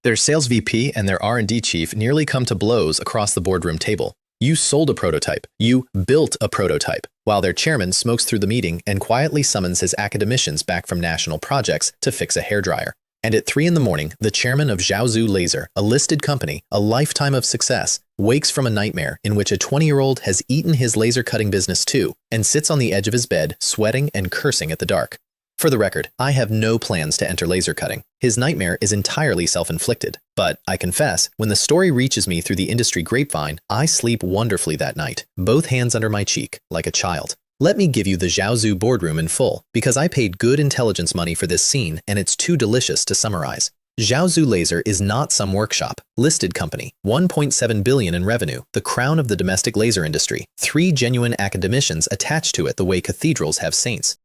Their sales VP and their R&D chief nearly come to blows across the boardroom table. You sold a prototype. You built a prototype. While their chairman smokes through the meeting and quietly summons his academicians back from national projects to fix a hairdryer. And at 3 in the morning, the chairman of Zhaozhou Laser, a listed company, a lifetime of success, wakes from a nightmare in which a 20-year-old has eaten his laser cutting business too, and sits on the edge of his bed, sweating and cursing at the dark. For the record, I have no plans to enter laser cutting. His nightmare is entirely self-inflicted. But, I confess, when the story reaches me through the industry grapevine, I sleep wonderfully that night, both hands under my cheek, like a child. Let me give you the Zhaozhou boardroom in full, because I paid good intelligence money for this scene and it's too delicious to summarize. Zhaozhou Laser is not some workshop. Listed company, 1.7 billion in revenue, the crown of the domestic laser industry, 3 genuine academicians attached to it the way cathedrals have saints.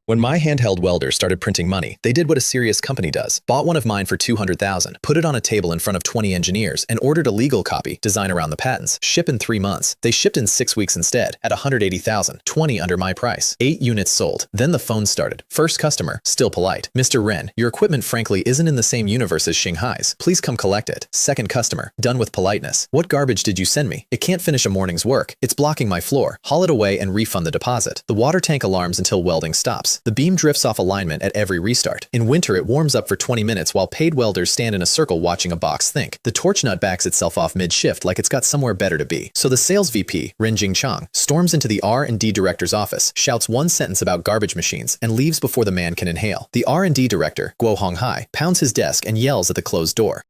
When my handheld welder started printing money, they did what a serious company does. Bought one of mine for 200,000, put it on a table in front of 20 engineers, and ordered a legal copy, design around the patents. Ship in 3 months. They shipped in 6 weeks instead, at 180,000, 20 under my price. 8 units sold. Then the phone started. First customer, still polite. Mr. Ren, your equipment frankly isn't in the same universe as Shanghai's. Please come collect it. Second customer, done with politeness. What garbage did you send me? It can't finish a morning's work. It's blocking my floor. Haul it away and refund the deposit. The water tank alarms until welding stops. The beam drifts off alignment at every restart. In winter, it warms up for 20 minutes while paid welders stand in a circle watching a box think. The torch nut backs itself off mid-shift like it's got somewhere better to be. So the sales VP, Ren Jingchang, storms into the R&D director's office, shouts one sentence about garbage machines, and leaves before the man can inhale. The R&D director, Guo Honghai, pounds his desk and yells at the closed door.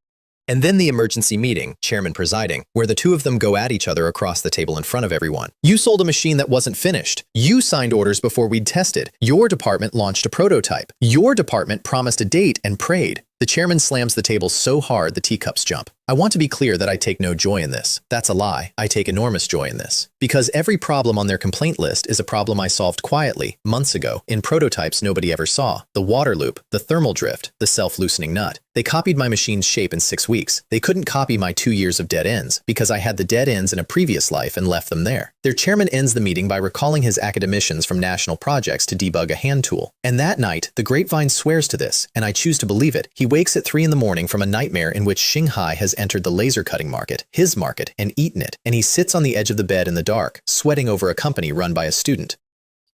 And then the emergency meeting, chairman presiding, where the two of them go at each other across the table in front of everyone. You sold a machine that wasn't finished. You signed orders before we'd tested. Your department launched a prototype. Your department promised a date and prayed. The chairman slams the table so hard the teacups jump. I want to be clear that I take no joy in this. That's a lie. I take enormous joy in this. Because every problem on their complaint list is a problem I solved quietly, months ago, in prototypes nobody ever saw. The water loop, the thermal drift, the self-loosening nut. They copied my machine's shape in 6 weeks. They couldn't copy my 2 years of dead ends, because I had the dead ends in a previous life and left them there. Their chairman ends the meeting by recalling his academicians from national projects to debug a hand tool. And that night, the grapevine swears to this, and I choose to believe it. He wakes at 3 in the morning from a nightmare in which Shanghai has entered the laser cutting market, his market, and eaten it, and he sits on the edge of the bed in the dark, sweating over a company run by a student.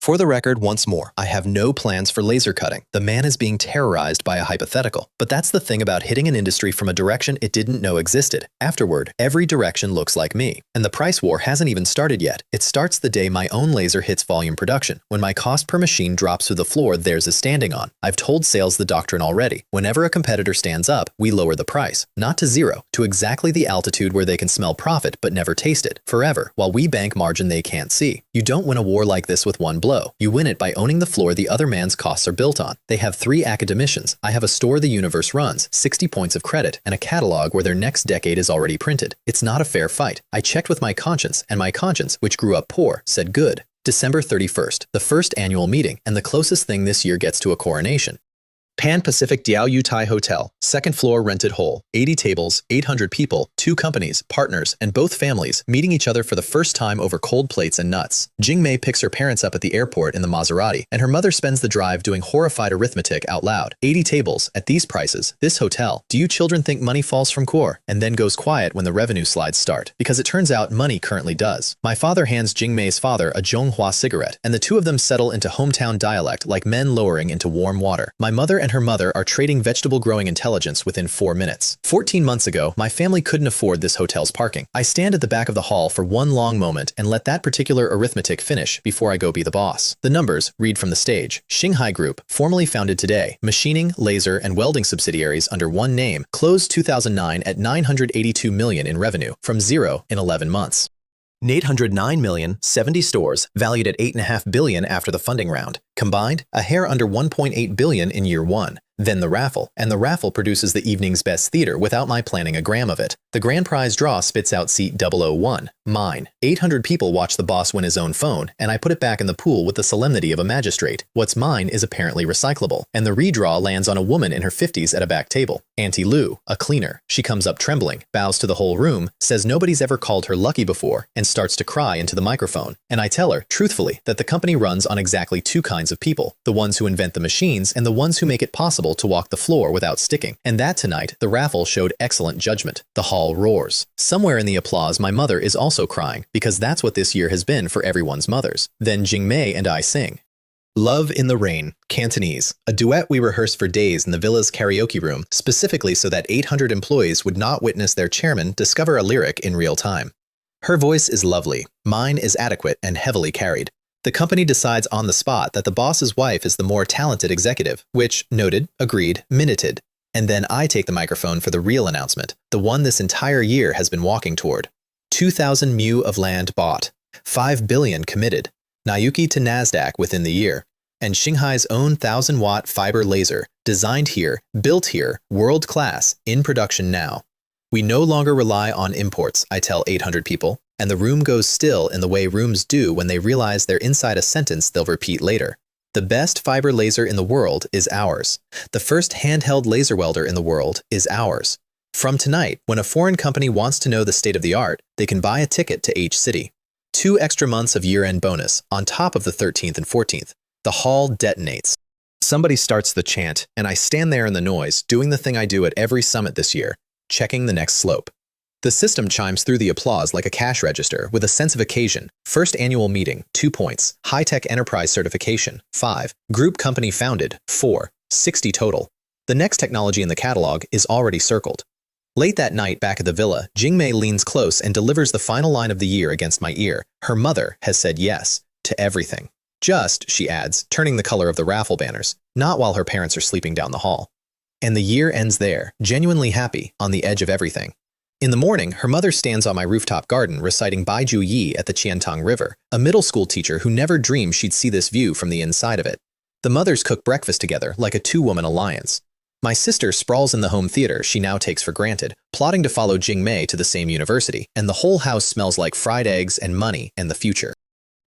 For the record, once more, I have no plans for laser cutting. The man is being terrorized by a hypothetical. But that's the thing about hitting an industry from a direction it didn't know existed. Afterward, every direction looks like me. And the price war hasn't even started yet. It starts the day my own laser hits volume production. When my cost per machine drops through the floor theirs is standing on. I've told sales the doctrine already. Whenever a competitor stands up, we lower the price. Not to zero, to exactly the altitude where they can smell profit but never taste it. Forever, while we bank margin they can't see. You don't win a war like this with one blow. You win it by owning the floor the other man's costs are built on. They have 3 academicians. I have a store the universe runs, 60 points of credit, and a catalog where their next decade is already printed. It's not a fair fight. I checked with my conscience, and my conscience, which grew up poor, said good. December 31st, the first annual meeting, and the closest thing this year gets to a coronation. Pan Pacific Diaoyu Tai Hotel, 2nd floor rented whole, 80 tables, 800 people, 2 companies, partners, and both families meeting each other for the first time over cold plates and nuts. Jingmei picks her parents up at the airport in the Maserati, and her mother spends the drive doing horrified arithmetic out loud. 80 tables, at these prices, this hotel, do you children think money falls from core? And then goes quiet when the revenue slides start, because it turns out money currently does. My father hands Jingmei's father a Zhonghua cigarette, and the two of them settle into hometown dialect like men lowering into warm water. My mother and and her mother are trading vegetable growing intelligence within 4 minutes. 14 months ago, my family couldn't afford this hotel's parking. I stand at the back of the hall for one long moment and let that particular arithmetic finish before I go be the boss. The numbers read from the stage. Shanghai Group, formerly founded today, machining, laser, and welding subsidiaries under one name, closed 2009 at $982 million in revenue, from zero in 11 months. 809 million, 70 stores, valued at $8.5 billion after the funding round. Combined, a hair under $1.8 billion in year one. Then the raffle, and the raffle produces the evening's best theater without my planning a gram of it. The grand prize draw spits out seat 001, mine. 800 people watch the boss win his own phone, and I put it back in the pool with the solemnity of a magistrate. What's mine is apparently recyclable, and the redraw lands on a woman in her 50s at a back table. Auntie Lou, a cleaner. She comes up trembling, bows to the whole room, says nobody's ever called her lucky before, and starts to cry into the microphone. And I tell her, truthfully, that the company runs on exactly two kinds of people, the ones who invent the machines and the ones who make it possible to walk the floor without sticking. And that tonight, the raffle showed excellent judgment. The hall roars. Somewhere in the applause, my mother is also crying, because that's what this year has been for everyone's mothers. Then Jingmei and I sing. Love in the Rain, Cantonese, a duet we rehearsed for days in the villa's karaoke room, specifically so that 800 employees would not witness their chairman discover a lyric in real time. Her voice is lovely. Mine is adequate and heavily carried. The company decides on the spot that the boss's wife is the more talented executive, which, noted, agreed, minuted. And then I take the microphone for the real announcement, the one this entire year has been walking toward. 2,000 mu of land bought, 5 billion committed, Nayuki to NASDAQ within the year, and Shanghai's own 1,000-watt fiber laser, designed here, built here, world class, in production now. We no longer rely on imports, I tell 800 people, and the room goes still in the way rooms do when they realize they're inside a sentence they'll repeat later. The best fiber laser in the world is ours. The first handheld laser welder in the world is ours. From tonight, when a foreign company wants to know the state of the art, they can buy a ticket to H City. 2 extra months of year-end bonus, on top of the 13th and 14th. The hall detonates. Somebody starts the chant, and I stand there in the noise, doing the thing I do at every summit this year, checking the next slope. The system chimes through the applause like a cash register with a sense of occasion. First annual meeting, 2 points. High-tech enterprise certification, 5. Group company founded, 4. 60 total. The next technology in the catalog is already circled. Late that night back at the villa, Jingmei leans close and delivers the final line of the year against my ear. Her mother has said yes to everything. Just, she adds, turning the color of the raffle banners, not while her parents are sleeping down the hall. And the year ends there, genuinely happy, on the edge of everything. In the morning, her mother stands on my rooftop garden reciting Baiju Yi at the Qiantang River, a middle school teacher who never dreamed she'd see this view from the inside of it. The mothers cook breakfast together like a 2-woman alliance. My sister sprawls in the home theater she now takes for granted, plotting to follow Jingmei to the same university, and the whole house smells like fried eggs and money and the future.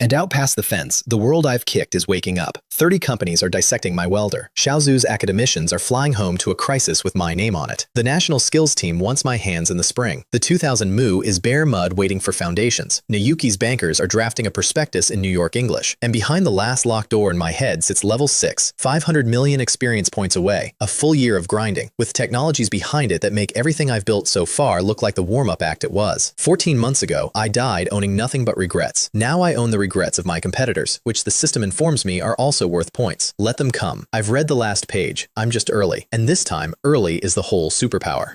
And out past the fence, the world I've kicked is waking up. 30 companies are dissecting my welder. Shaozu's academicians are flying home to a crisis with my name on it. The national skills team wants my hands in the spring. The 2,000 mu is bare mud waiting for foundations. Nayuki's bankers are drafting a prospectus in New York English. And behind the last locked door in my head sits level 6, 500 million experience points away, a full year of grinding, with technologies behind it that make everything I've built so far look like the warm-up act it was. 14 months ago, I died owning nothing but regrets. Now I own the regrets of my competitors, which the system informs me are also worth points. Let them come. I've read the last page. I'm just early. And this time, early is the whole superpower.